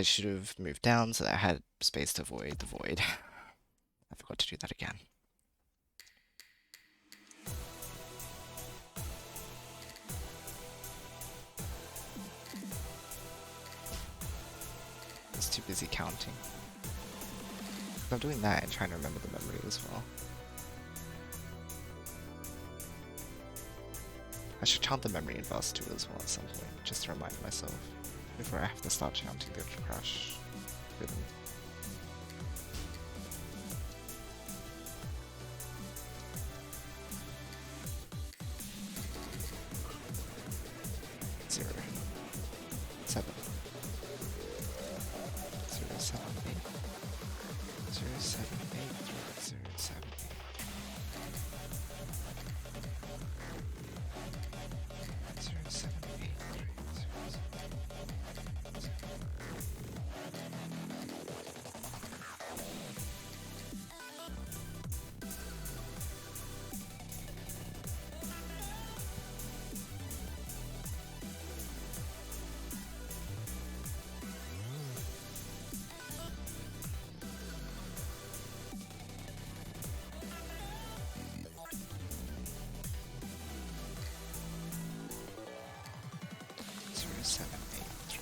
should have moved down so that I had space to avoid the void. I forgot to do that again. I was too busy counting. I'm doing that and trying to remember the memory as well. I should chant the memory in verse 2 as well at some point, just to remind myself before I have to start chanting the crash rhythm. Zero. 7. 0, 7, 8. 0, 7, 8. 0, 7, 8. 0, 7, 8. 7, 8, 3.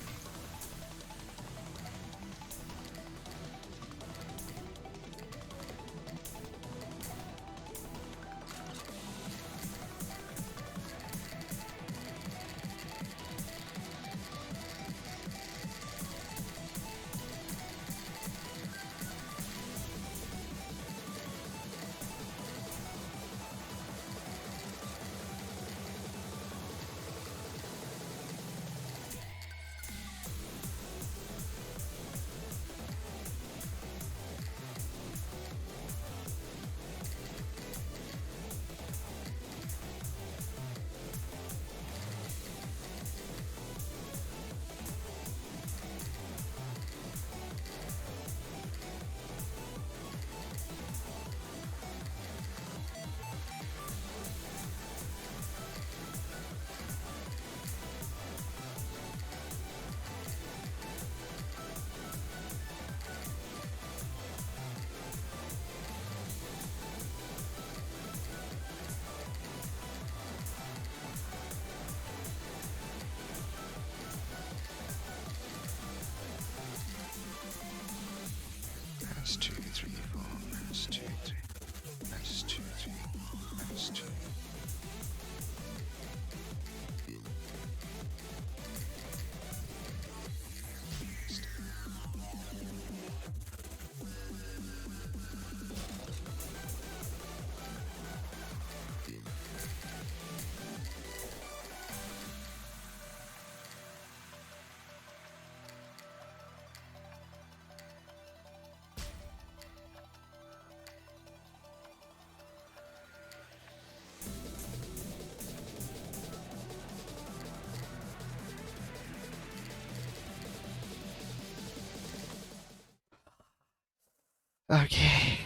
Minus 2, 3, 4, minus 2, 3, minus 2, 3, minus 2. Okay.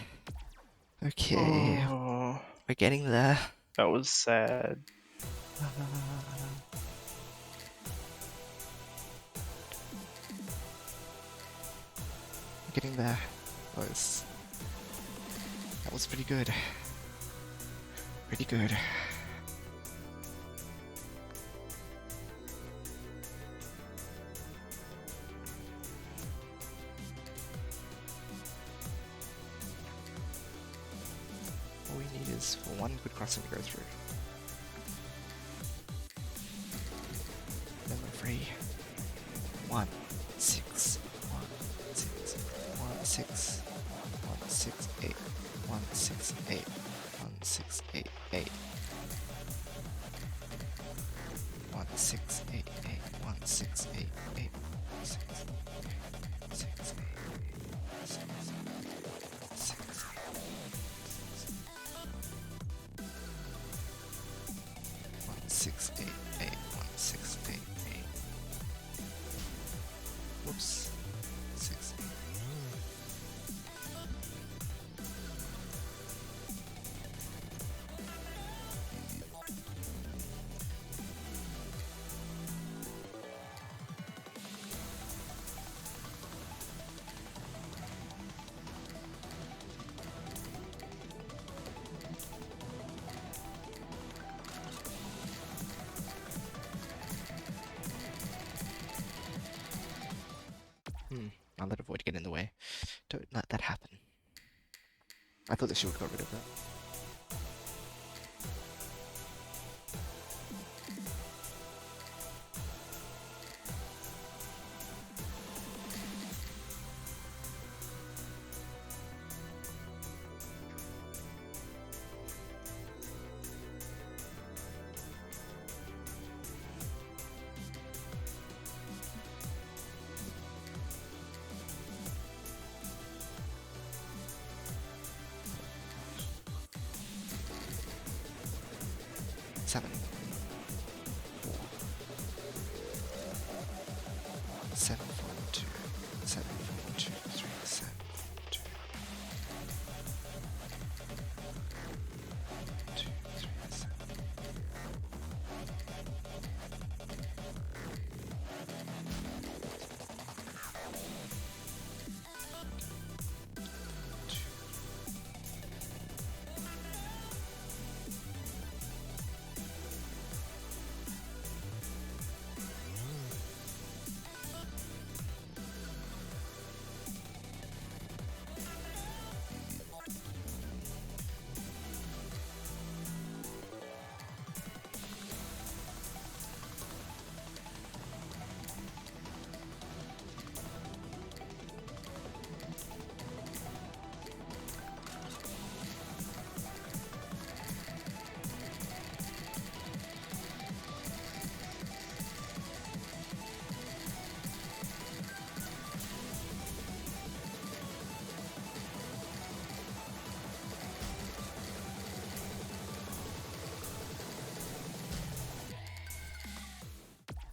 Okay. Oh, We're getting there. that was sad. We're getting there. That was pretty good. Pretty good. All we need is for one good crossing to go through. Then we're free. 1, 6, 1, 6, 1, 6, 1, 6, 8, 1, 6, 8, 1, 6, 8, 8. 1, 6, 8, 8, 1, 6, 8, 8, 6, 6, 8, 6, 6, 1, 6, 8, 8, 1, 6, 8, 8. Whoops. 6, 8. let a void get in the way. Don't let that happen. I thought the shield got rid of that. Seven. 7, 4, 2, 7, 4, 2, 3, 7, 2, 2, 3, 7.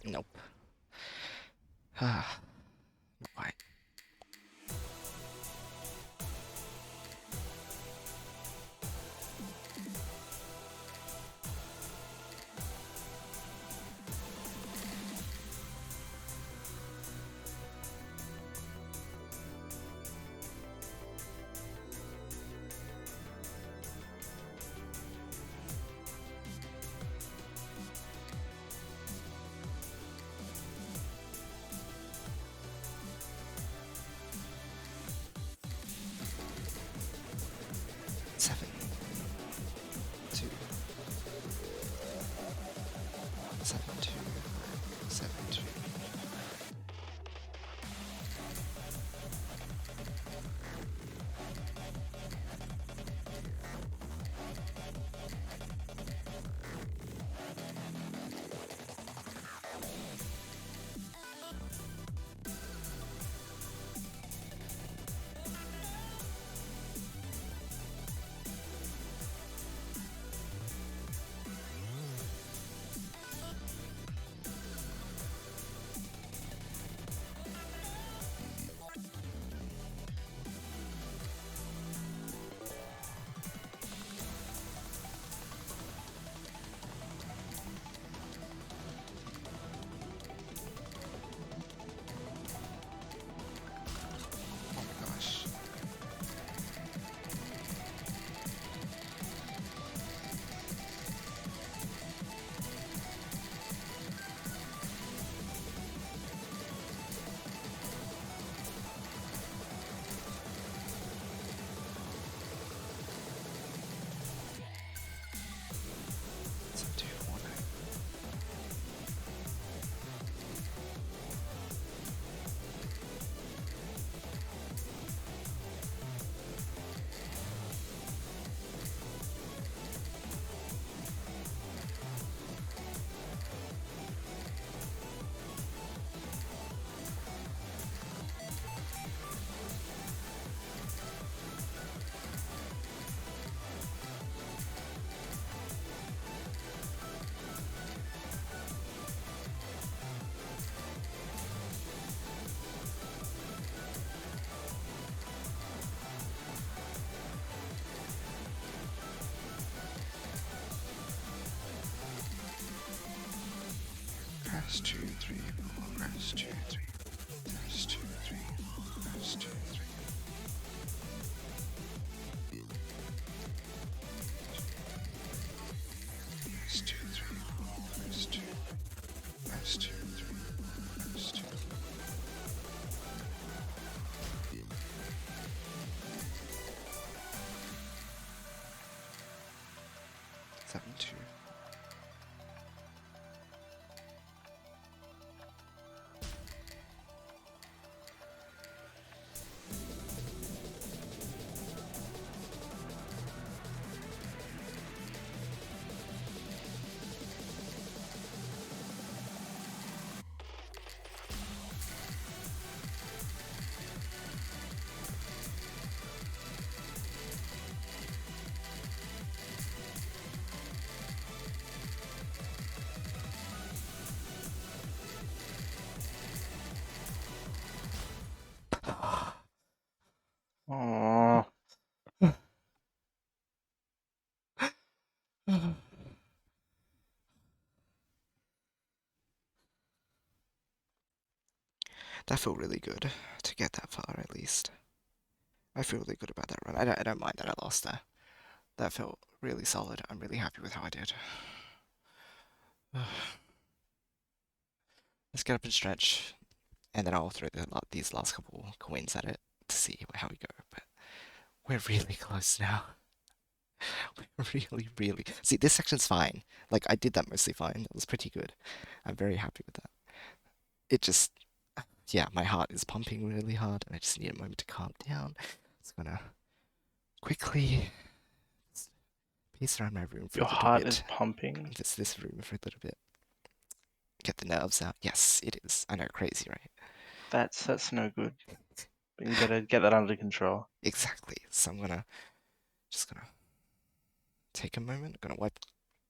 Nope. Ah, not quite. Seven, 2, 7, 2, 7, 2. Oh my gosh. It's a 2, 4, 9. Crash 2, 3, 4, crash 2, 3, crash 2, 3, 4, crash 2, 3. Crash 2, 3, 4, crash 2, crash 2, 3, crash 2. 7-2. Oh, That felt really good to get that far, at least. I feel really good about that run. I don't mind that I lost there. That felt really solid. I'm really happy with how I did. Let's get up and stretch, and then I'll throw these last couple coins at it to see how we go. But we're really close now. We're really, really... See, this section's fine. Like, I did that mostly fine. It was pretty good. I'm very happy with that. It just... Yeah, my heart is pumping really hard, and I just need a moment to calm down. It's gonna quickly pace around my room for your a little heart bit. is pumping. Just this room for a little bit. Get the nerves out. Yes, it is. I know, crazy, right? That's no good. You gotta get that under control. Exactly. So I'm just gonna take a moment. Gonna wipe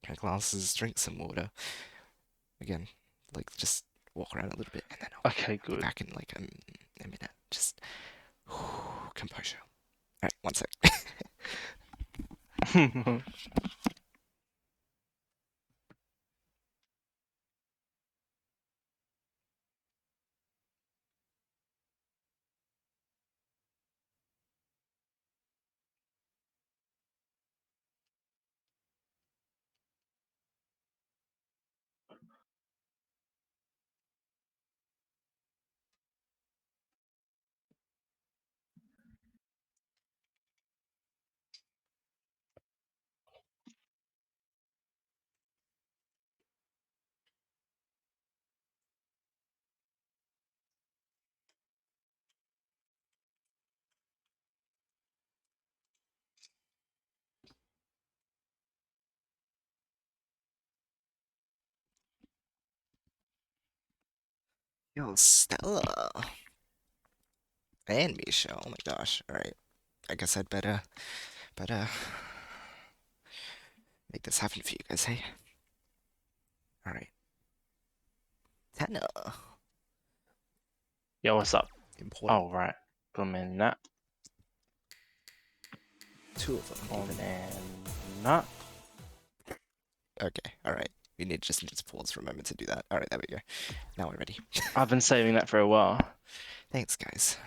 my glasses, drink some water. Again, like just walk around a little bit, and then I'll Okay, be good. back in like a minute. Just composure. All right, one sec. Yo, Stella and Misha. Oh my gosh. All right. I guess I'd better make this happen for you guys. Hey. All right. Tanner. Yo, what's up? Important. Oh, right. Come in that. Two of them. Come Even. in that. Okay. All right. We just need to pause for a moment to do that. All right. There we go. Now we're ready. I've been saving that for a while. Thanks, guys.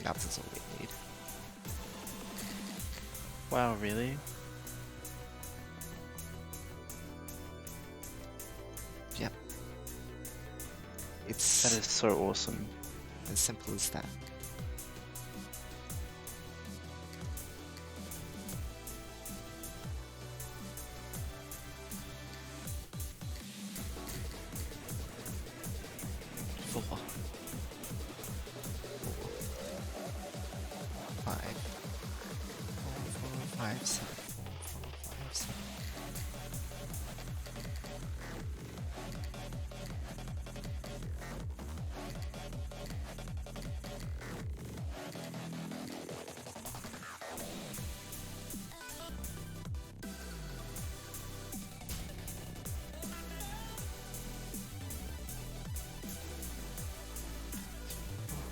Now this is all we need. Wow, really? Yep. It's That is so awesome. as simple as that. Four. 5. 4, 5, 7.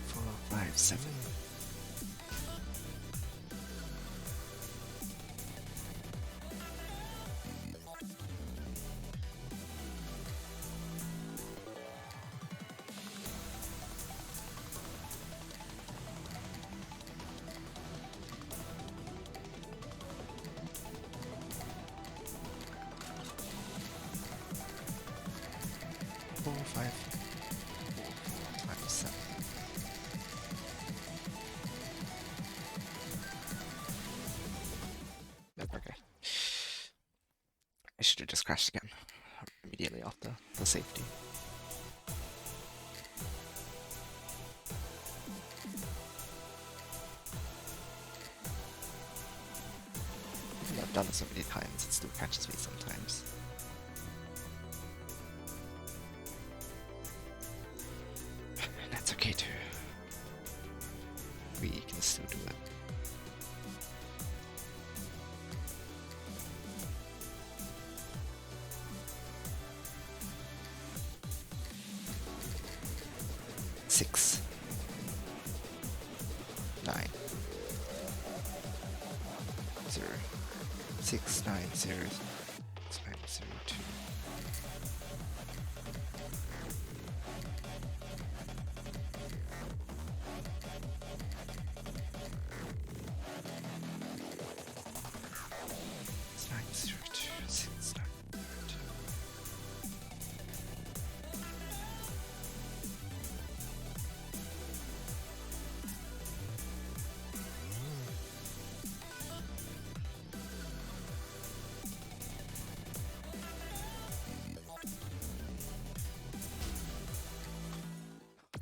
4, 5, 7. Four, 5, 7. 4, 5. 4, 5, 7. I should have just crashed again immediately after the safety. Even though I've done it so many times, it still catches me sometimes. And that's okay too. We can still do it. Six. 9. 0. 6 9 0 6 9 0 2.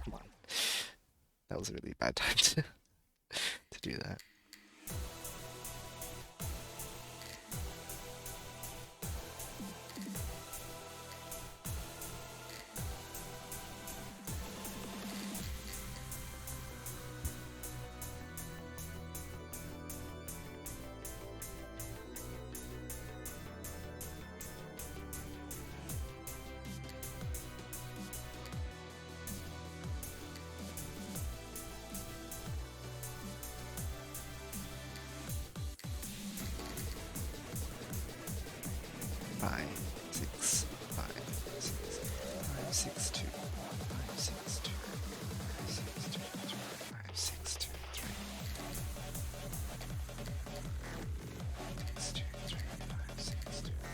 Come on. That was a really bad time to do that. Five, six, 5, 6, 5, 6, 2, 5, 6, 2, 5, 6, 2, 3, 5, 6, 2, 3. 6, 2, 3, 5, 6, 2, 3.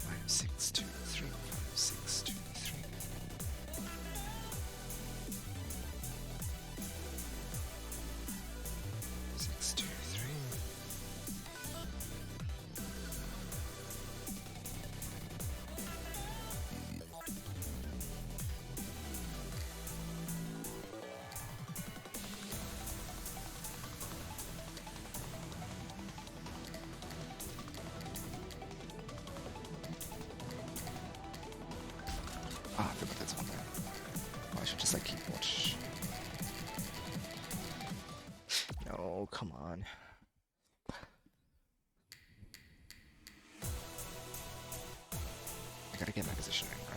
5, 6, 2, 3, 5, 6, 2, 3. 6, 2, 3. Ah, I forgot there's one there. Oh, I should just like keep watch. No, come on. I gotta get my positioning right.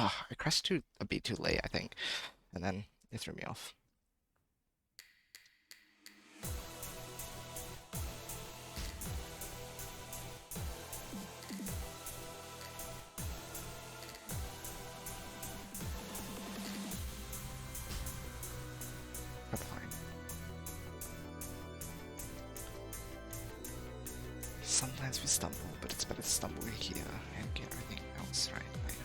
Oh, I crashed too a bit too late, I think, and then it threw me off. But fine. Sometimes we stumble, but it's better to stumble here and get everything else right later.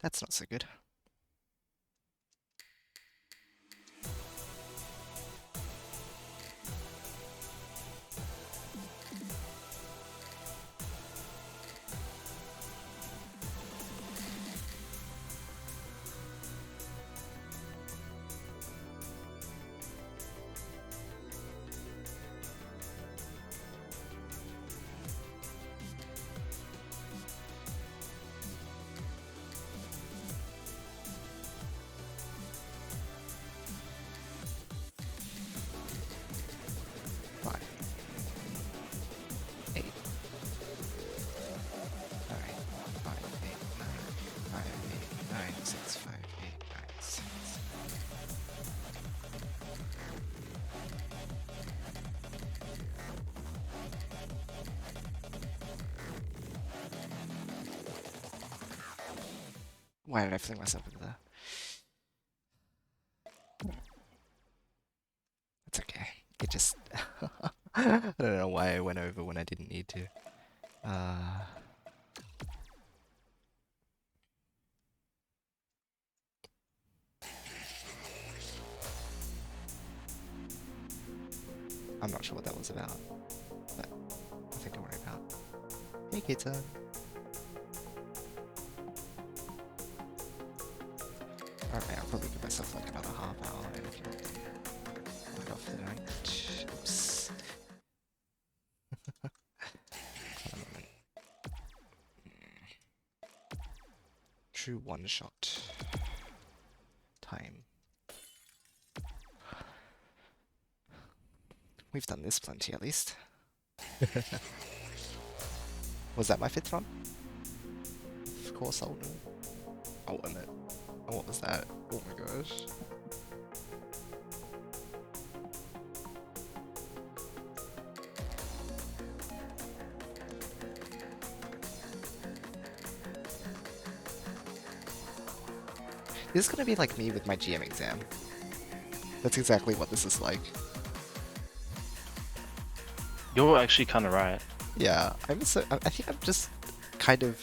That's not so good. Five. 8. Alright. 5, 8, 9. 5, 8, 9, 6, 5, 8, 9, 6. Why did I fling myself into there? That's okay. It just... I don't know why I went over when I didn't need to. I'm not sure what that was about, but nothing to worry about. Hey, Kita. Alright, I'll probably give myself like another half hour and I can light off the night. Oops. Hold on a moment. True one-shot time. We've done this plenty at least. Was that my 5th run? Of course I'll know. I'll win it. Oh, what was that? Oh my gosh. This is gonna be like me with my GM exam. That's exactly what this is like. You're actually kind of right. Yeah, I think I'm just kind of...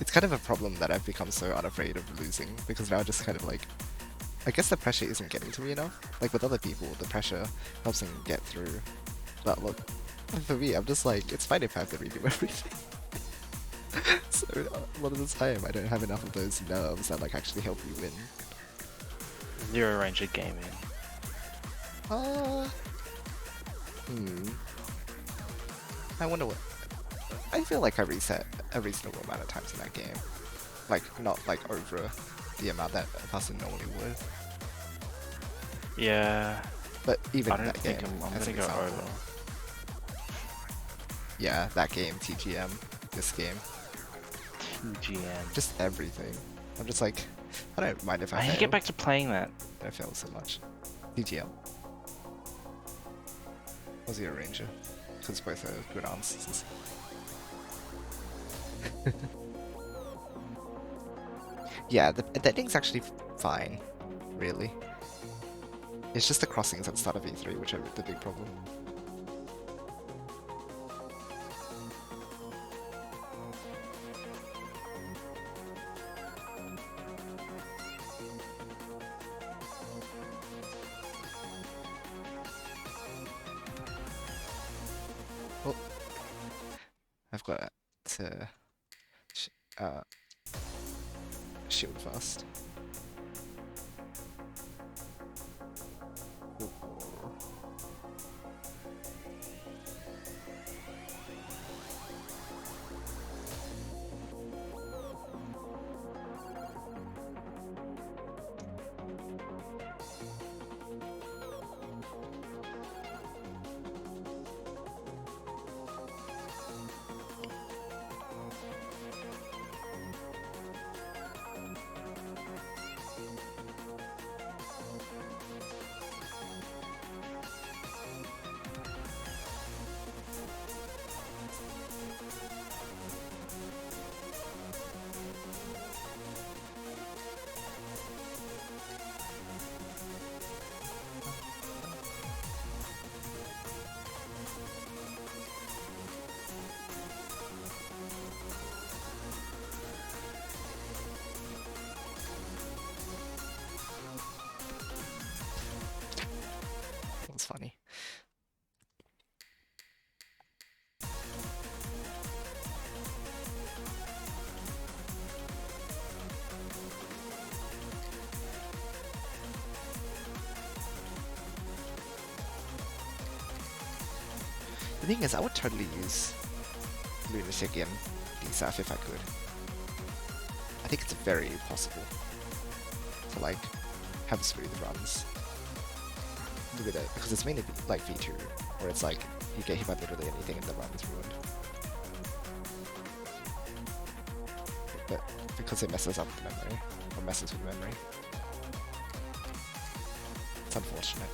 It's kind of a problem that I've become so unafraid of losing, because now just kind of like... I guess the pressure isn't getting to me enough. Like with other people, the pressure helps them get through. But look, for me, I'm just like, it's fine if I have to redo everything. So a lot of the time, I don't have enough of those nerves that like actually help you win. Zero Ranger Gaming. I wonder what... I feel like I reset a reasonable amount of times in that game. Like, not like over the amount that a person normally would. Yeah. But even I don't that think game, I'm as gonna an go example. over. Yeah, that game, TGM, this game, TGM. just everything. I'm just like, I don't mind if I I need fail. to get back to playing that. I fail so much. TGM. Was he a ranger? Because both are good answers. Yeah, the ending's actually fine, really. It's just the crossings at the start of E3 which are the big problem. Oh, I've got to shield fast. funny. The thing is, I would totally use Lunatic in dsaf if I could. I think it's very possible to like have smooth runs with it because it's mainly like V2, where it's like you get hit by literally anything and the run is ruined. But because it messes up the memory, or messes with memory, it's unfortunate.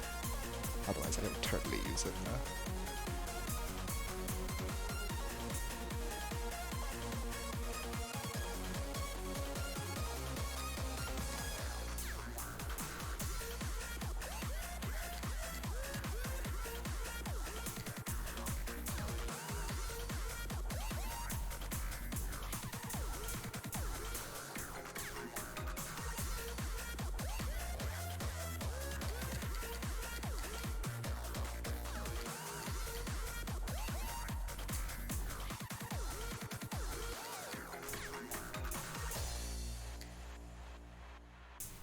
Otherwise, I would totally use it.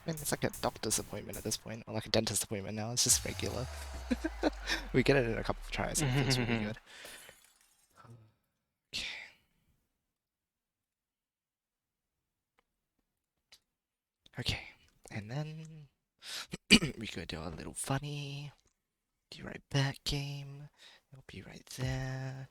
I mean, it's like a doctor's appointment at this point, or like a dentist appointment now. It's just regular. We get it in a couple of tries, and it feels really good. Okay. Okay, and then we could do a little funny. Be right back game. It'll be right there.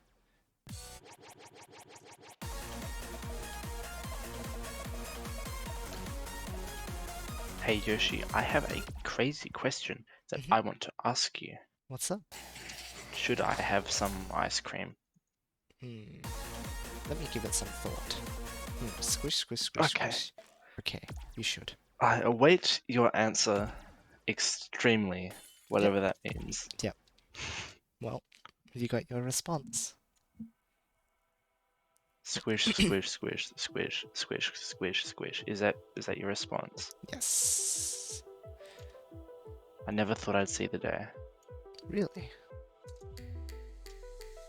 Hey Yoshi, I have a crazy question that I want to ask you. What's up? Should I have some ice cream? Let me give it some thought. Squish, squish, squish, Okay. squish. Okay, you should. I await your answer extremely, whatever that means. Yep. Well, have you got your response? Squish, squish, squish, squish, squish, squish, squish. Is that your response? Yes. I never thought I'd see the day. Really?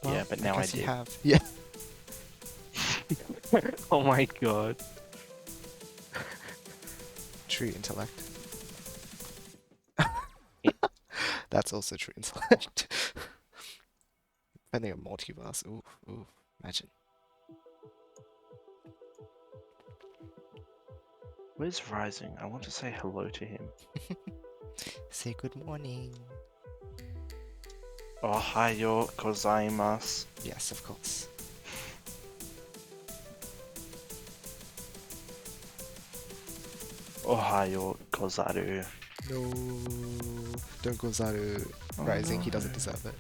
Yeah, Well, but now I guess you did. have. Yeah. Oh my god. True intellect. Yeah. That's also true intellect. Finding a multiverse. Ooh, ooh, imagine. Where's Rising? I want to say hello to him. Say good morning. Ohayo gozaimasu. Yes, of course. Ohayo gozaru. No, don't go Zaru Rising. He doesn't deserve it.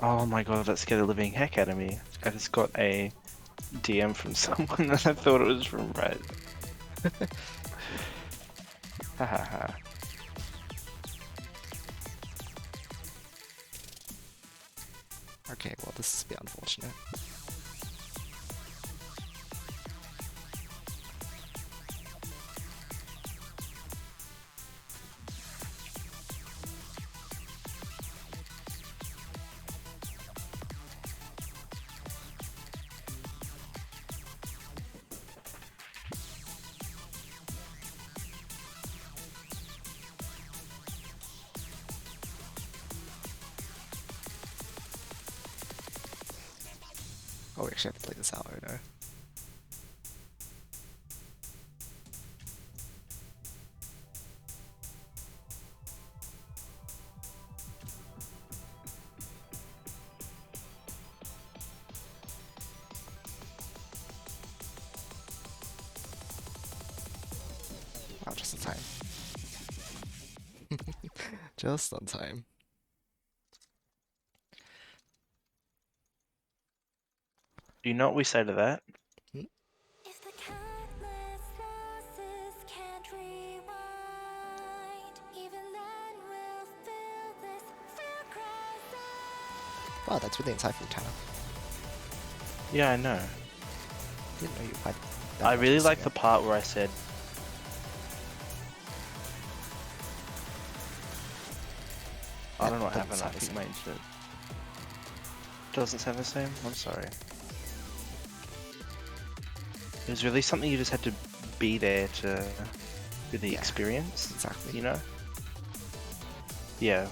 Oh my god, that scared the living heck out of me. I just got a DM from someone and I thought it was from Red. Hahaha. Okay, well, this is a bit unfortunate. Oh, we actually have to play this out, I know. Wow, just in time. Just on time. Do you know what we say to that? If the countless losses can't rewind, even then we'll fill this fear cries. Wow, that's really insightful, Tanner. Yeah, I know. Didn't know you had that I much really of like singer. the part where I said, I don't know what Doesn't happened. I sound the think same. my internet doesn't sound the same. I'm sorry. It was really something you just had to be there to really Yeah, experience. Exactly. You know? Yeah.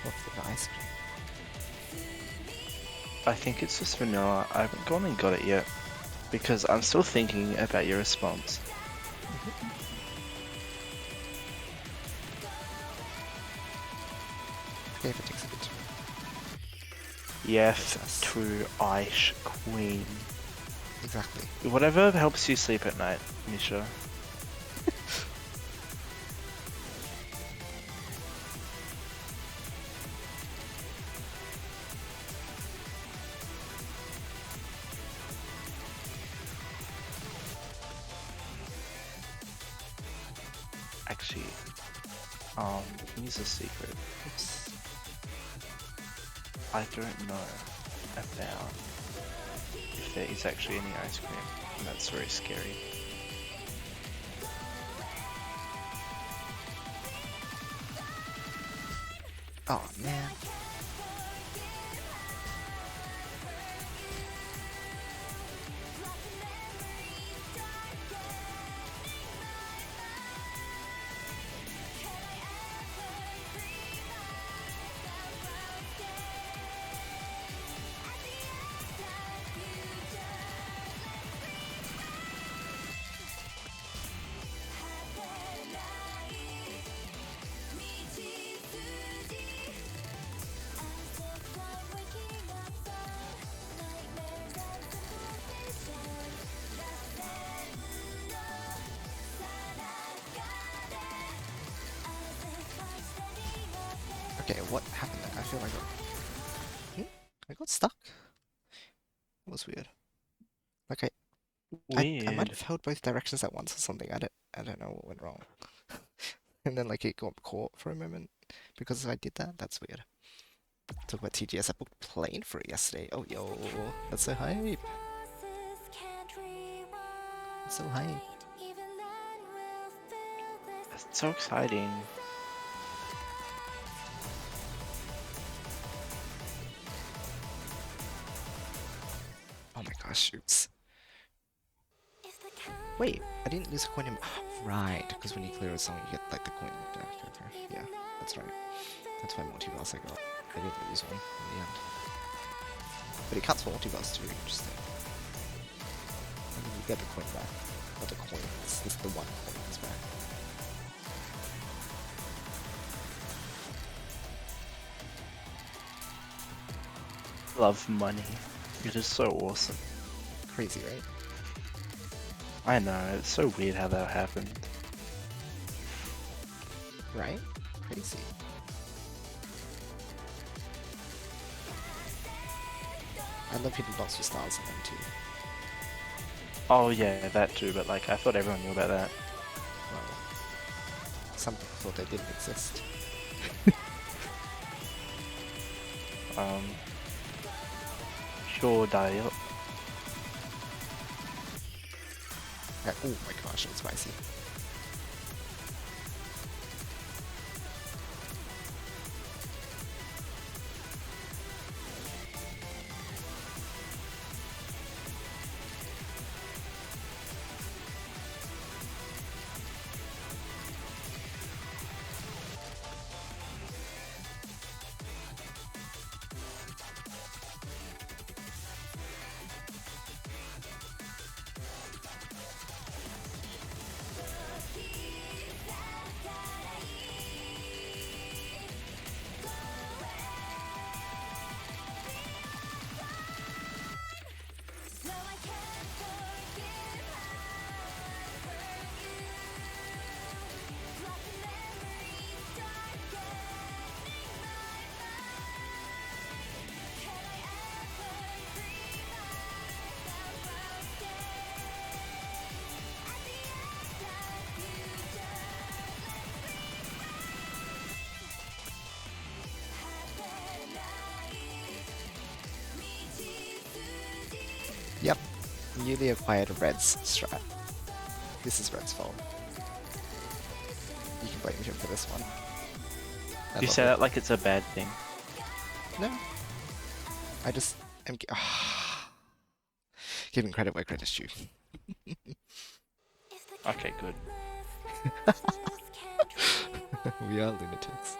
What's the ice cream? I think it's just vanilla. I haven't gone and got it yet because I'm still thinking about your response. Okay, if it takes a bit. Yes, Yes. to Ice Queen. Exactly. Whatever helps you sleep at night, Misha. Actually, here's a secret. Oops. I don't know about if there is actually any ice cream, and that's very scary. Oh man. Okay, what happened there? I feel like I got stuck. It was weird. Like I might Weird. have held both directions at once or something. I don't know what went wrong. And then like it got caught for a moment because I did that. That's weird. Talk about TGS. I booked plane for it yesterday. Oh yo, that's so hype. So hype. That's so exciting. Oh my gosh, shoots. Wait, I didn't lose a coin in. Right, because when you clear a song, you get like the coin. Yeah, that's right. That's why multiverse I got. I didn't lose one in the end. But it counts for multiverse too, interesting. And then you get the coin back. Not the coin, it's the one coin that's back. Love money. It is so awesome. Crazy, right? I know, it's so weird how that happened. Right? Crazy. I love hitting blocks with stars in them too. Oh yeah, that too, but like I thought everyone knew about that. Well, some people thought they didn't exist. Sure, Dial. Oh my gosh, it's spicy. Yep, newly acquired Red's strat. This is Red's fault. You can blame him for this one. I You love say it. that like it's a bad thing. No. I just am giving credit where credit's due. Okay, good. We are lunatics.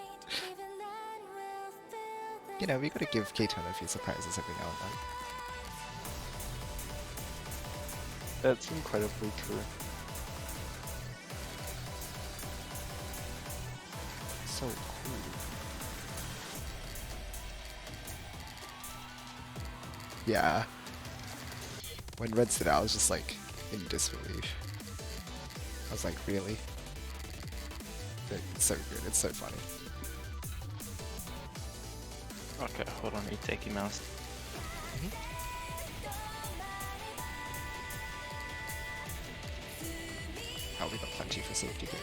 You know, we gotta give K-Tone a few surprises every now and then. That's incredibly true. So cool. Yeah. When Red said it, I was just like in disbelief. I was like, really? It's so good, it's so funny. Okay, hold on, you take your mouse. Oh, we got plenty for safety game.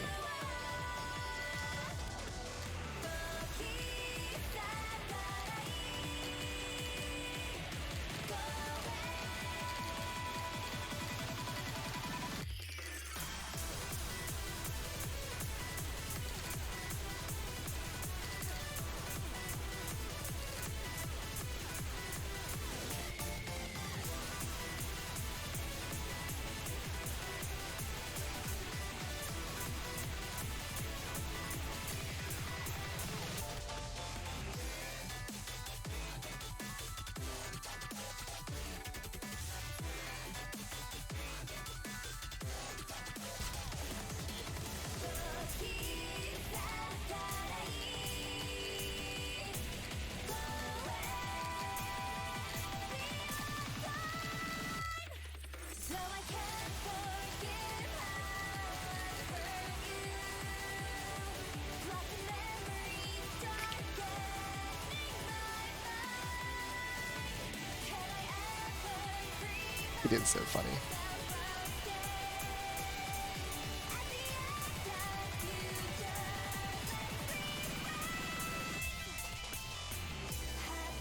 It is so funny.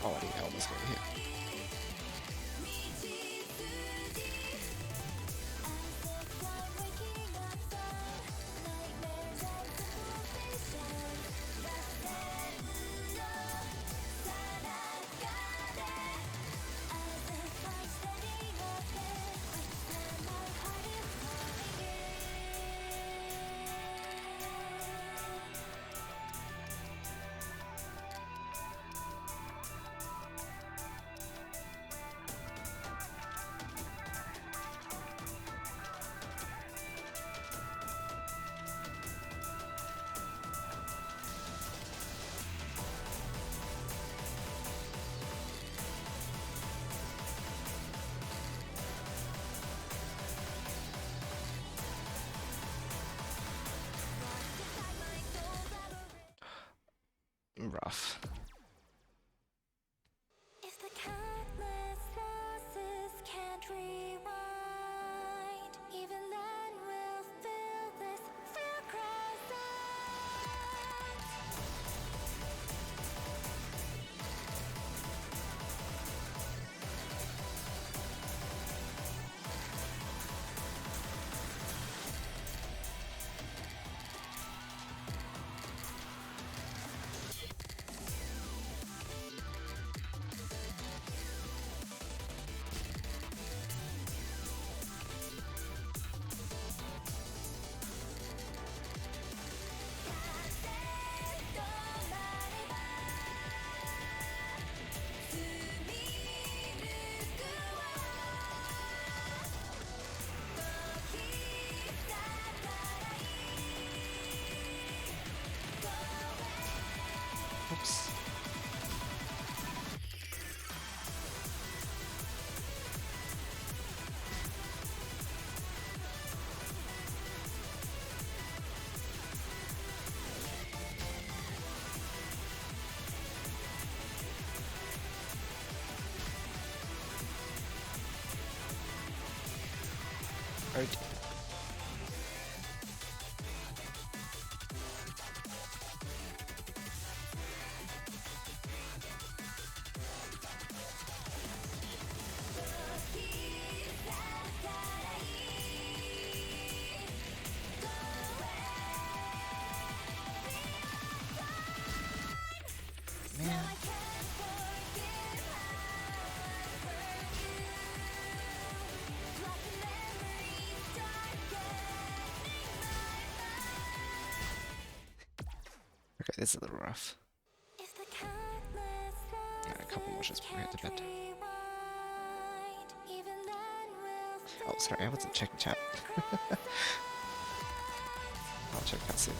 Oh, I didn't know I was going to hit. Rough. If the countless losses can't rewind, even then we'll fill this fear crescent. Okay, this is a little rough. If the countless Alright, a couple more shots before we head to bed. rewind, even then we'll Oh, sorry, I wasn't checking chat. I'll check that soon.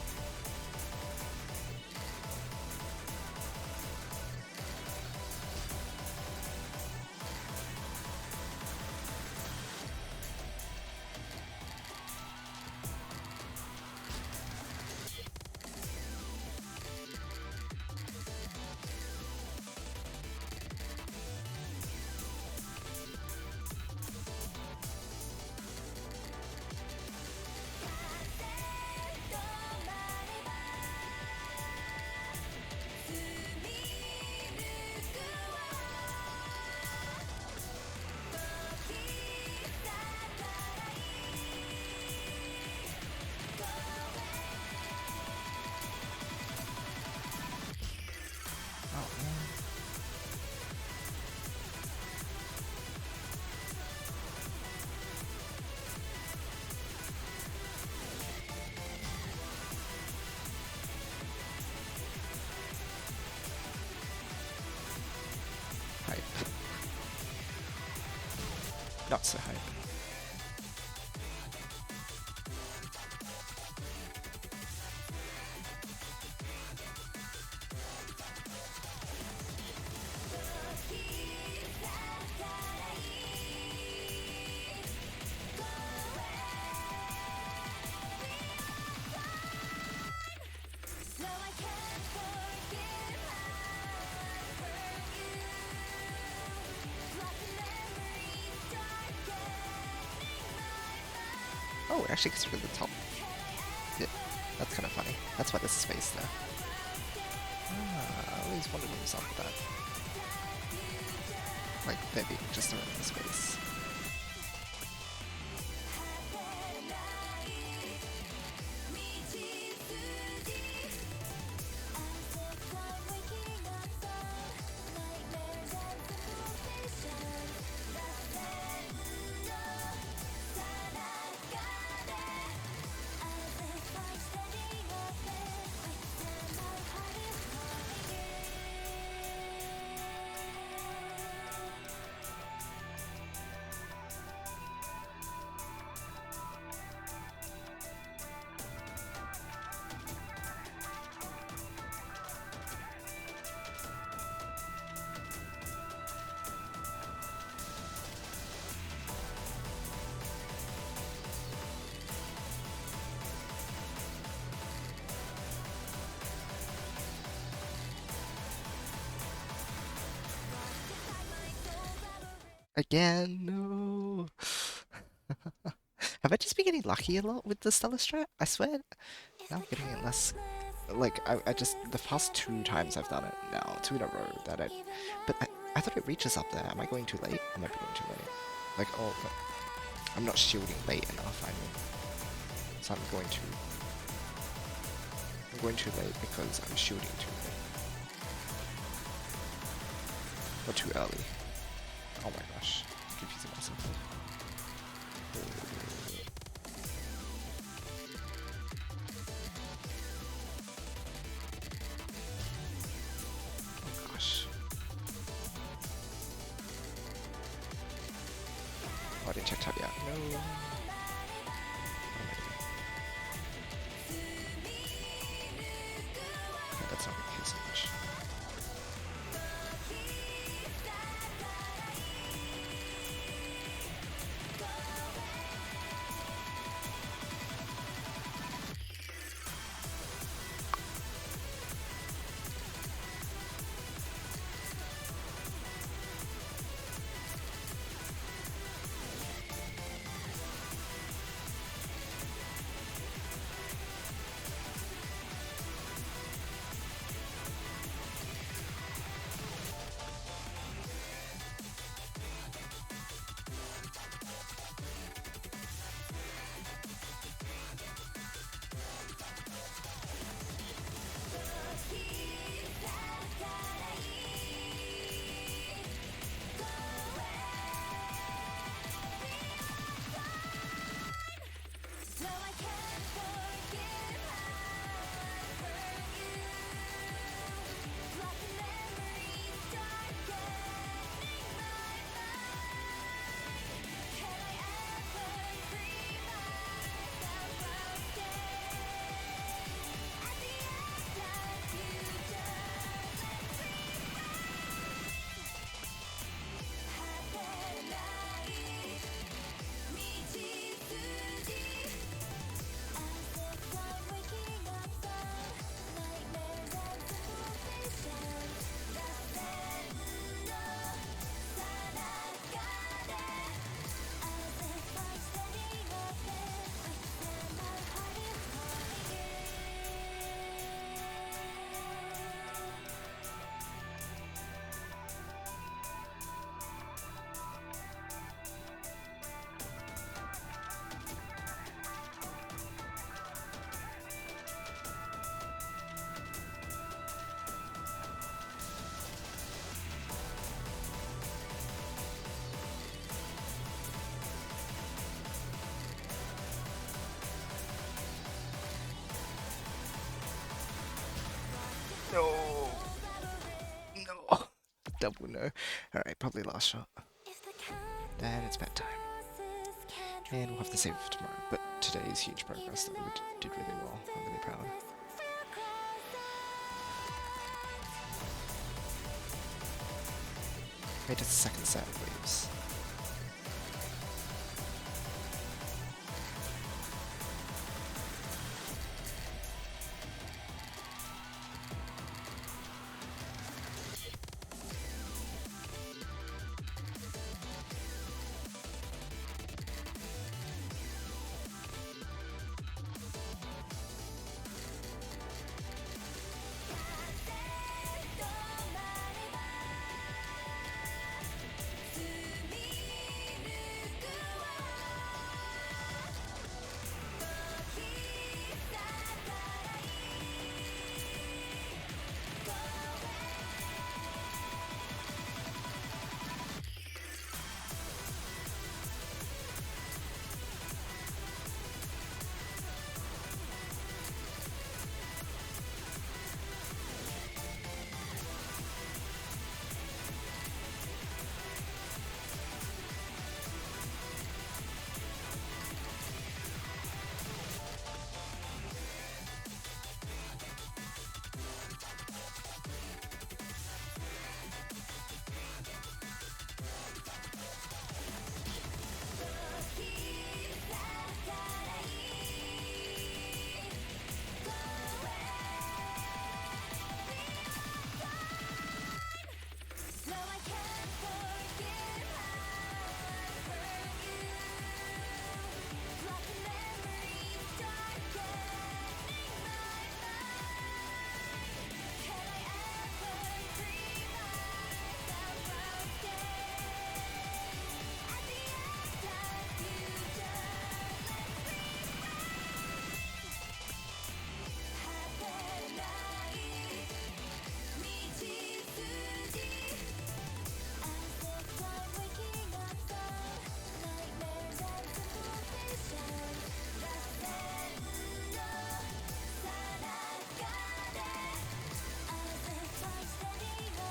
Oh man. Hype. Not so hype. No, I can't forget how I hurt you. Lots of memories darkening my mind. Oh, it actually gets rid of the top. Yeah, that's kind of funny. That's why there's a space there. Ah, I always wondered what was up with that. Like, maybe just around the space. Again, no. Have I just been getting lucky a lot with the Stellar Strat? I swear. Now I'm getting it less. Like, I just, the past 2 times I've done it now, 2 in a row, that but I thought it reaches up there. Am I going too late? I might be going too late. Like, oh, no. I'm not shielding late enough, I mean. So I'm going too late because I'm shielding too late. Or too early. Oh my gosh, I'm confusing myself. Oh gosh. Oh, I didn't check tab yet. No. What am I doing? Okay, that's not gonna hit so much. No. No. Double no. Alright, probably last shot. And it's bedtime. And we'll have to save for tomorrow. But today is huge progress that we did really well. I'm really proud. Made it to the second set of waves.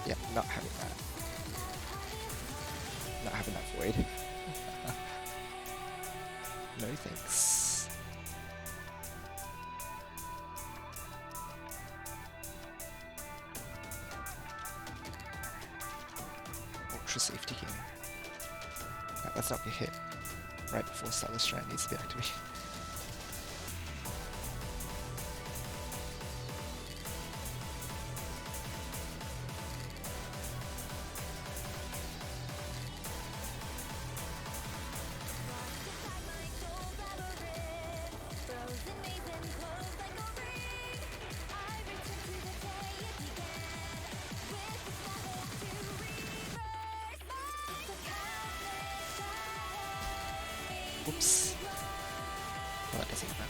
Yeah, not having that. Not having that void. No thanks. Ultra safety here. Right, let's not get hit right before Stylus Strand needs to be activated. Oops. Well, that doesn't matter.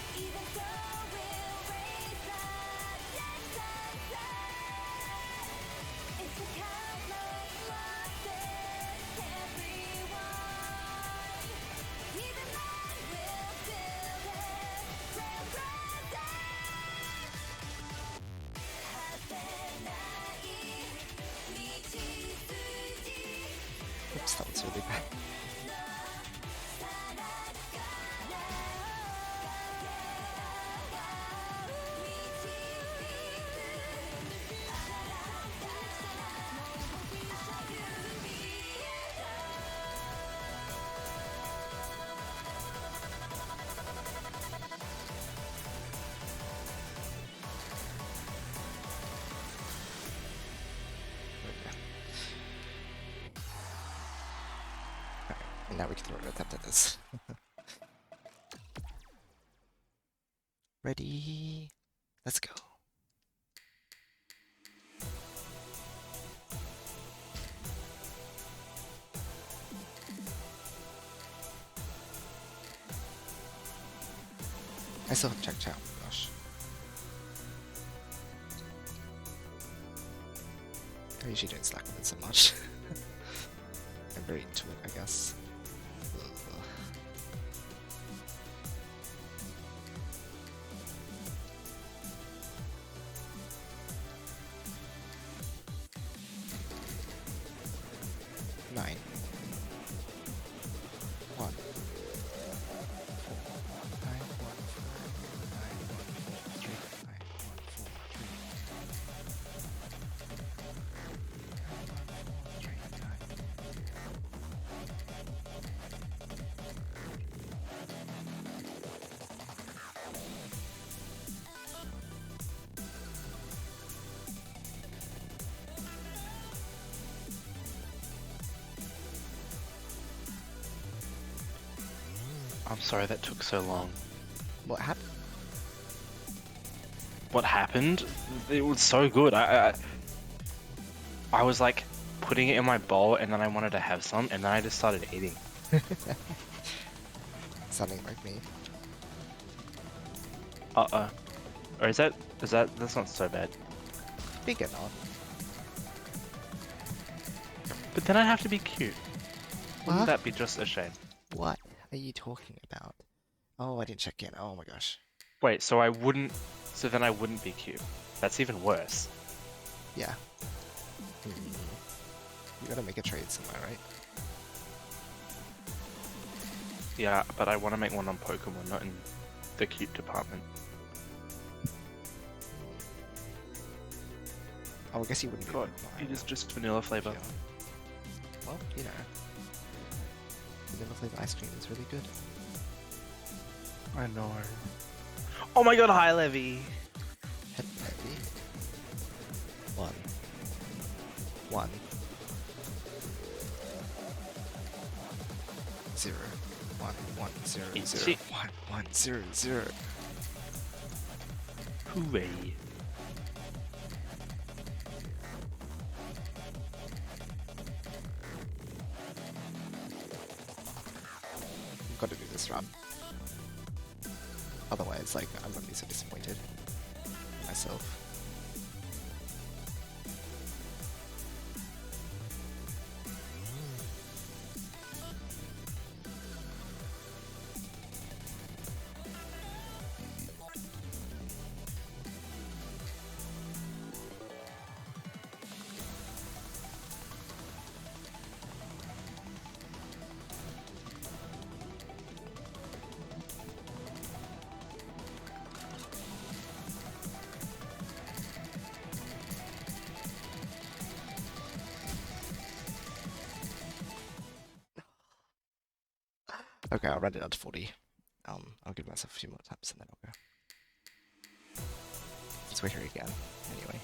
Oops, that was really bad. And now we can throw an attempt at this. Ready? Let's go. I still haven't checked out. Gosh. I usually don't slack with it so much. I'm very into it, I guess. Ugh. I'm sorry that took so long. What happened? What happened? It was so good. I was like putting it in my bowl, and then I wanted to have some, and then I just started eating. Sounding like me. Or is that's not so bad. Big enough. But then I'd have to be cute. Wouldn't What? that be just a shame? What are you talking about? Oh, I didn't check in. Oh my gosh. Wait, so then I wouldn't be cute. That's even worse. Yeah. You gotta make a trade somewhere, right? Yeah, but I want to make one on Pokemon, not in the cute department. Oh, I guess you wouldn't be God, Pokemon, it is just vanilla flavor. Yeah. Well, you know. Vanilla flavor ice cream is really good. I know. Oh my god, hi Levy! Head heavy. One. One. 0. 1 1 0 It's 0 it. 1 1 0 0. Hooray. I've got to do this run. Otherwise, like, I'm gonna be so disappointed in myself. Okay, I'll run it down to 40. I'll give myself a few more taps and then I'll go. Since we're here again, anyway.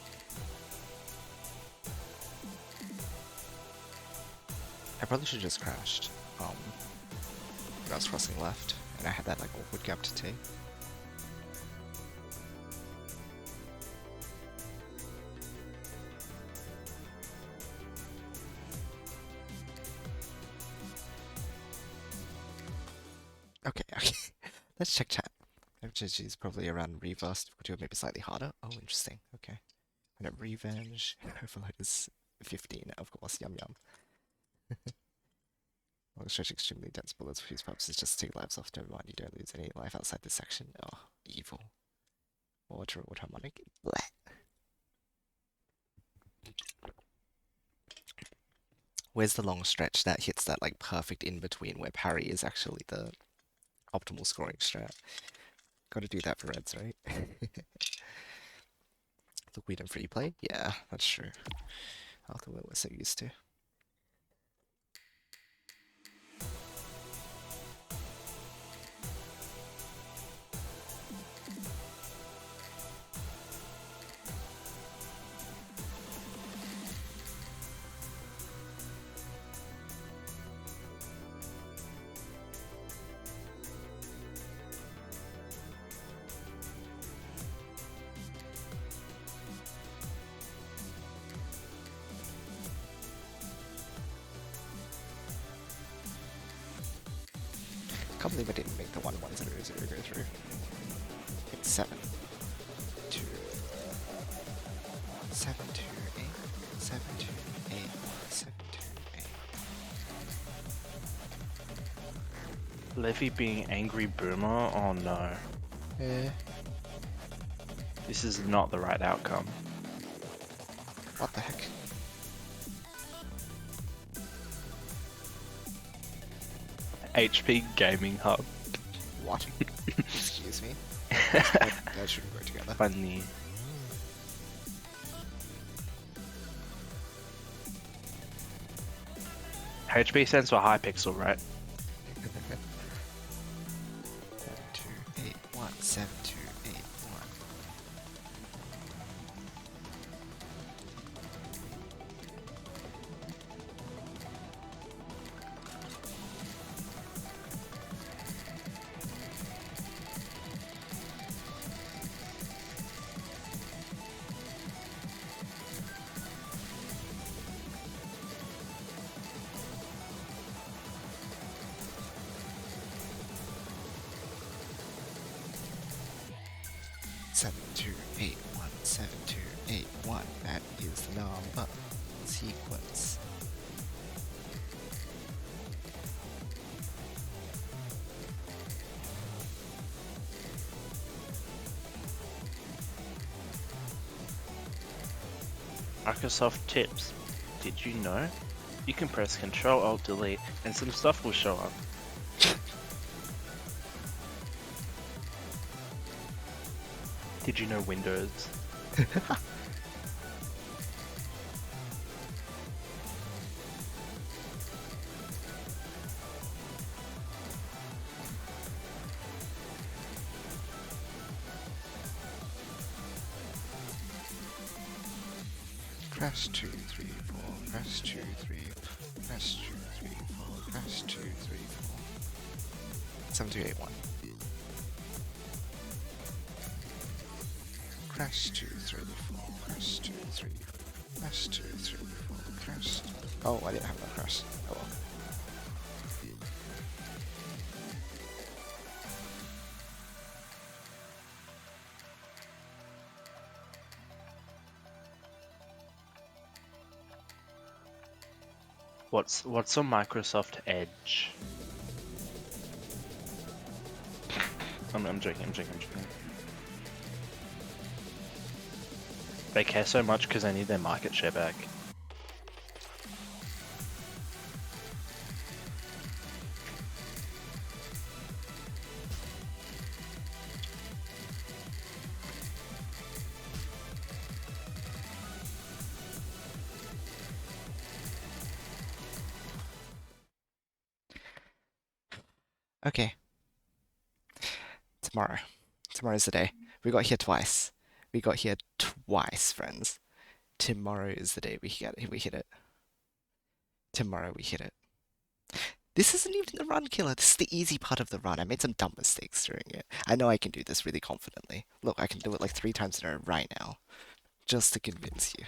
I probably should have just crashed. When I was crossing left, and I had that like awkward gap to take. Okay, okay. Let's check chat. She's probably around reverse, difficulty, or maybe slightly harder. Oh, interesting. Okay. And at revenge, overload is 15, of course. Yum yum. Long stretch extremely dense bullets for whose purposes just take lives off. Never mind, you don't lose any life outside this section. Oh, evil. Water harmonic. Blech. Where's the long stretch that hits that like perfect in between where parry is actually the optimal scoring strat? Gotta do that for reds, right? The weed and free play? Yeah, that's true. After what we're so used to. Can't believe I didn't make the 1100 go through. It's 7, 2, 7, 2, 8, 7, 2, 8, 7, 2, 8. Levy being angry boomer? Oh no. This is not the right outcome. What the heck? HP Gaming Hub. What? Excuse me? That shouldn't go together. Funny. HP stands for Hypixel, right? 7, 2, 8, 1, 7, 2, 8, 1. 7281, 7281. That is the number sequence. Microsoft tips. Did you know? You can press Control Alt Delete and some stuff will show up. Did you know Windows? Press 2, 3, 4, press 2, 3, press 2, 3, 4, press 2, 3, 4. 7281. Press 2, 3, 4, press 2, 3, press 2, 3, 4, press. Oh, I didn't have that press. Oh well. What's a Microsoft Edge? I'm joking. They care so much because they need their market share back. Okay. Tomorrow. Tomorrow's the day. We got here twice. We got here twice, friends. Tomorrow is the day we hit it. Tomorrow we hit it. This isn't even the run killer. This is the easy part of the run. I made some dumb mistakes during it. I know I can do this really confidently. Look, I can do it like 3 times in a row right now. Just to convince you.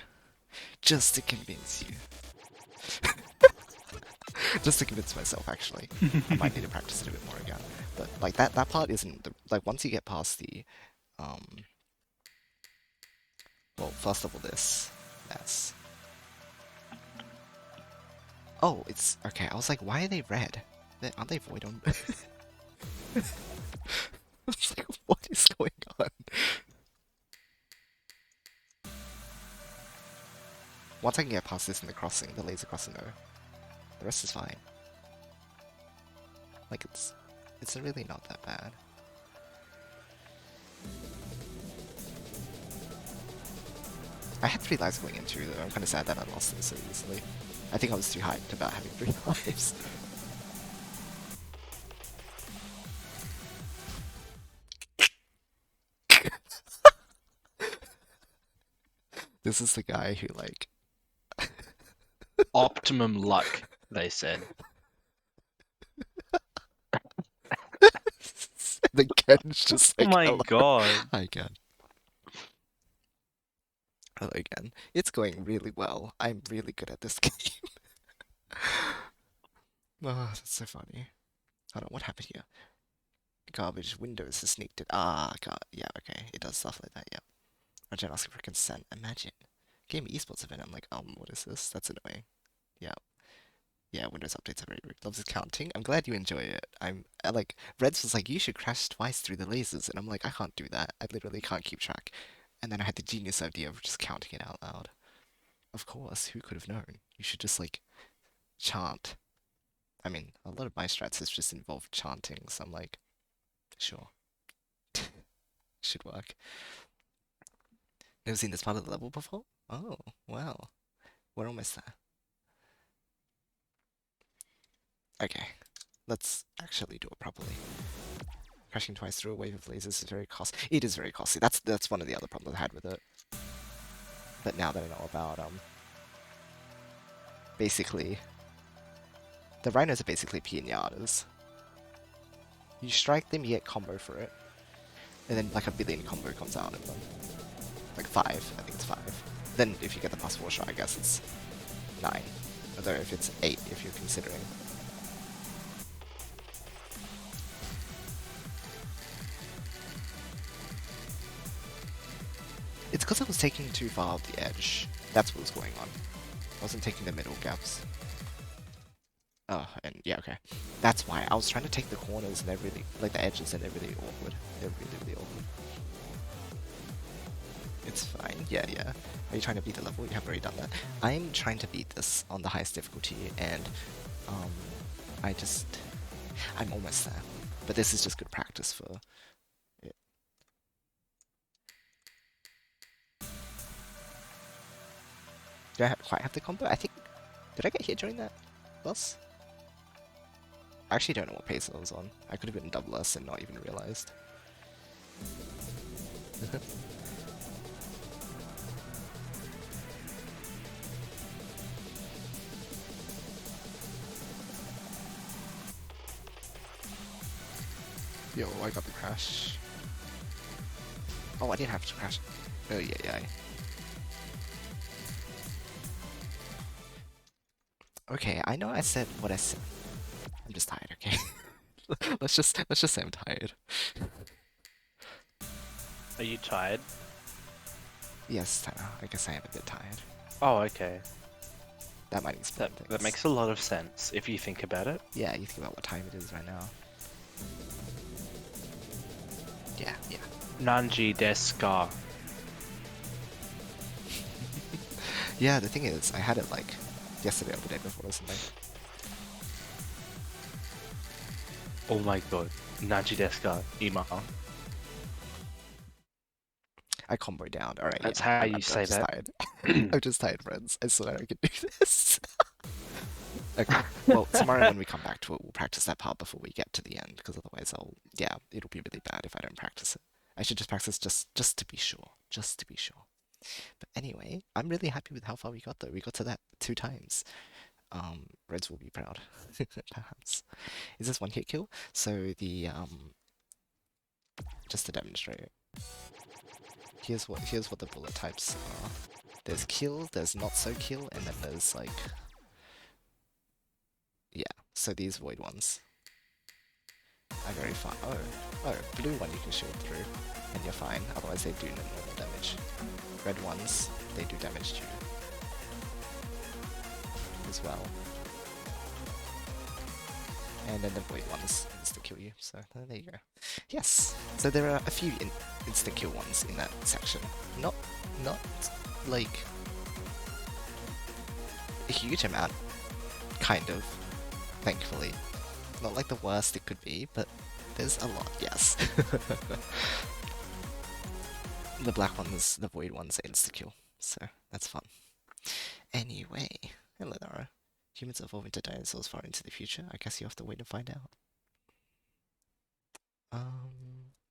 Just to convince you. Just to convince myself, actually. I might need to practice it a bit more again. But like that part isn't the, like once you get past the well, first of all this mess. Oh, it's okay. I was like, why are they red? Aren't they void on? I was like, what is going on? Once I can get past this in the crossing, the laser crossing though, the rest is fine. Like it's really not that bad. I had 3 lives going into though. I'm kind of sad that I lost them so easily. I think I was too hyped about having 3 lives. This is the guy who like Optimum luck, they said. the Ken's just Oh like, my hello. god. Hi Ken. Hello again. It's going really well. I'm really good at this game. Oh, that's so funny. Hold on, what happened here? Garbage Windows has sneaked it. Ah, God. Yeah, okay. It does stuff like that, yeah. Imagine asking for consent. Imagine. Game esports event. I'm like, what is this? That's annoying. Yeah. Yeah, Windows updates are very rude. Loves counting. I'm glad you enjoy it. Like, Reds was like, you should crash twice through the lasers. And I'm like, I can't do that. I literally can't keep track. And then I had the genius idea of just counting it out loud. Of course, who could have known? You should just, like, chant. I mean, a lot of my strats has just involved chanting, so I'm like, sure. Should work. Never seen this part of the level before? Oh, wow. We're almost there. Okay, let's actually do it properly. Crashing twice through a wave of lasers is very costly. It is very costly. That's one of the other problems I had with it. But now that I know about basically, the rhinos are basically pinatas. You strike them, you get combo for it, and then like a billion combo comes out of them. Like 5, I think it's 5. Then if you get the +4 shot, I guess it's 9. Although if it's 8, if you're considering. It's because I was taking too far off the edge. That's what was going on. I wasn't taking the middle gaps. Oh, and yeah, okay. That's why. I was trying to take the corners and they're really, like the edges, and they're really awkward. They're really, really awkward. It's fine. Yeah, yeah. Are you trying to beat the level? You have already done that. I'm trying to beat this on the highest difficulty, and um, I'm almost there. But this is just good practice for it. Do I quite have the combo? I think. Did I get hit during that boss? I actually don't know what pace I was on. I could have been double S and not even realized. Yo, I got the crash. Oh, I didn't have to crash. Oh, yeah, yeah. Okay, I know I said what I said. I'm just tired, okay? let's just say I'm tired. Are you tired? Yes, I guess I am a bit tired. Oh, okay. That might explain things. That makes a lot of sense if you think about it. Yeah, you think about what time it is right now. Yeah, yeah. Nanji desu ka? Yeah, the thing is, I had it like yesterday or the day before or something. Oh my god. Nanji desu ka? Ima. I combo down. Alright, That's yeah. how I'm you say just that. tired. I'm just tired, friends. I swear I can do this. Okay. Well, tomorrow when we come back to it, we'll practice that part before we get to the end, because otherwise it'll be really bad if I don't practice it. I should just practice just to be sure. Just to be sure. But anyway, I'm really happy with how far we got though. We got to that 2 times. Reds will be proud. Perhaps. Is this one hit kill? So the just to demonstrate. Here's what the bullet types are. There's kill, there's not so kill, and then there's like yeah, so these void ones are very fine. Oh, blue one you can shield through, and you're fine. Otherwise they do normal damage. Red ones, they do damage to you as well. And then the void ones insta kill you. So there you go. Yes. So there are a few insta kill ones in that section. Not like a huge amount, kind of. Thankfully, not like the worst it could be, but there's a lot. Yes. The black ones, the void ones, are insta kill. So that's fun. Anyway, hello Nara. Humans evolve into dinosaurs far into the future. I guess you have to wait and find out.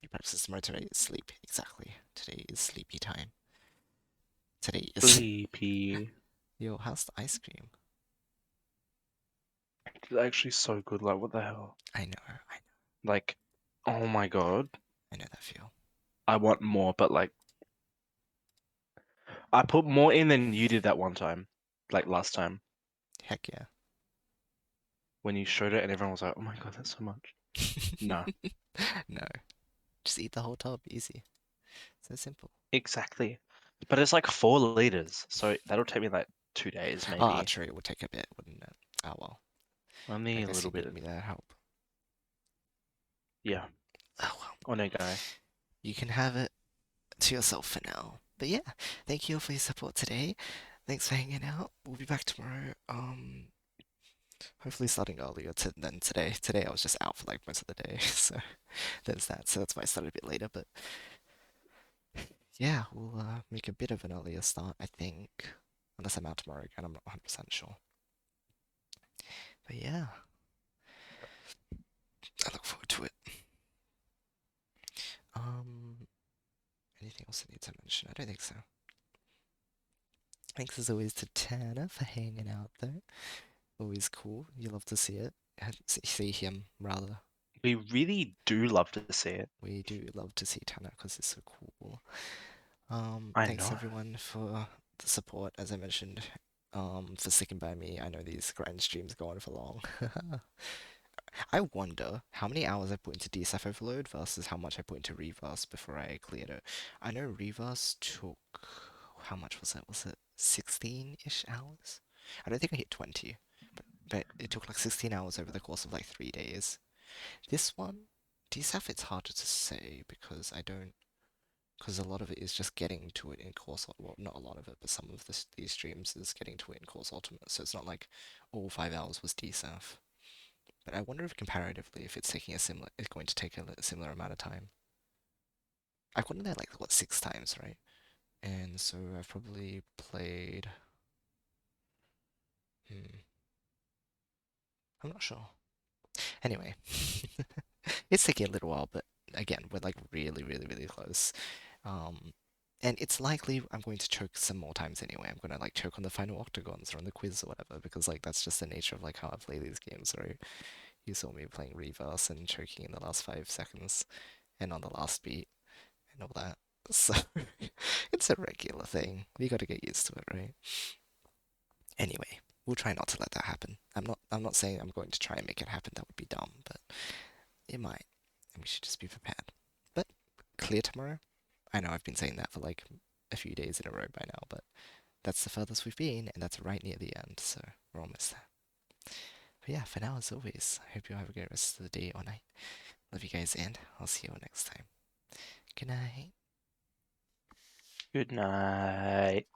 You practice tomorrow. Today is sleep. Exactly. Today is sleepy time. Today is Sleepy. Yo, how's the ice cream? It's actually so good. Like, what the hell? I know. Like, oh my god. I know that feel. I want more, but like, I put more in than you did that one time. Like last time Heck yeah. when you showed it and everyone was like, oh my god, that's so much. No. No. Just eat the whole tub. Easy. So simple. Exactly. But it's like 4 liters, so that'll take me like 2 days maybe. Ah, true. It would take a bit, wouldn't it? Oh well. Only I a guess little you bit. need me to help. Yeah. Oh well. On a guy. You can have it to yourself for now. But yeah, thank you all for your support today. Thanks for hanging out. We'll be back tomorrow. Hopefully starting earlier than today. Today I was just out for like most of the day, so there's that. So that's why I started a bit later. But yeah, we'll make a bit of an earlier start, I think. Unless I'm out tomorrow again, I'm not 100% sure. But yeah, I look forward to it. Anything else I need to mention? I don't think so. Thanks as always to Tanner for hanging out though. Always cool. You love to see it. See him rather. We really do love to see it. We do love to see Tanner because it's so cool. I Thanks know. everyone for the support, as I mentioned. For sticking by me. I know these grind streams go on for long. I wonder how many hours I put into dsaf overload versus how much I put into reverse before I cleared it. I know reverse took, how much was it? Was it 16-ish hours? I don't think I hit 20, but it took like 16 hours over the course of like 3 days. This one, dsaf, it's harder to say because I don't, because a lot of it is just getting to it in course. Well, not a lot of it, but some of these streams is getting to it in course ultimate. So it's not like all 5 hours was dsaf. But I wonder if comparatively, if it's taking a similar, it's going to take a similar amount of time. I've gotten there like what 6 times, right? And so I've probably played. I'm not sure. Anyway, it's taking a little while, but again, we're like really, really, really close. And it's likely I'm going to choke some more times anyway. I'm gonna like choke on the final octagons or on the quiz or whatever, because like that's just the nature of like how I play these games, right? You saw me playing reverse and choking in the last 5 seconds and on the last beat and all that. So it's a regular thing. We got to get used to it, right? Anyway, we'll try not to let that happen. I'm not saying I'm going to try and make it happen. That would be dumb, but it might. And we should just be prepared. But clear tomorrow. I know I've been saying that for like a few days in a row by now, but that's the furthest we've been, and that's right near the end, so we're almost there. But yeah, for now, as always, I hope you have a great rest of the day or night. Love you guys, and I'll see you all next time. Good night. Good night.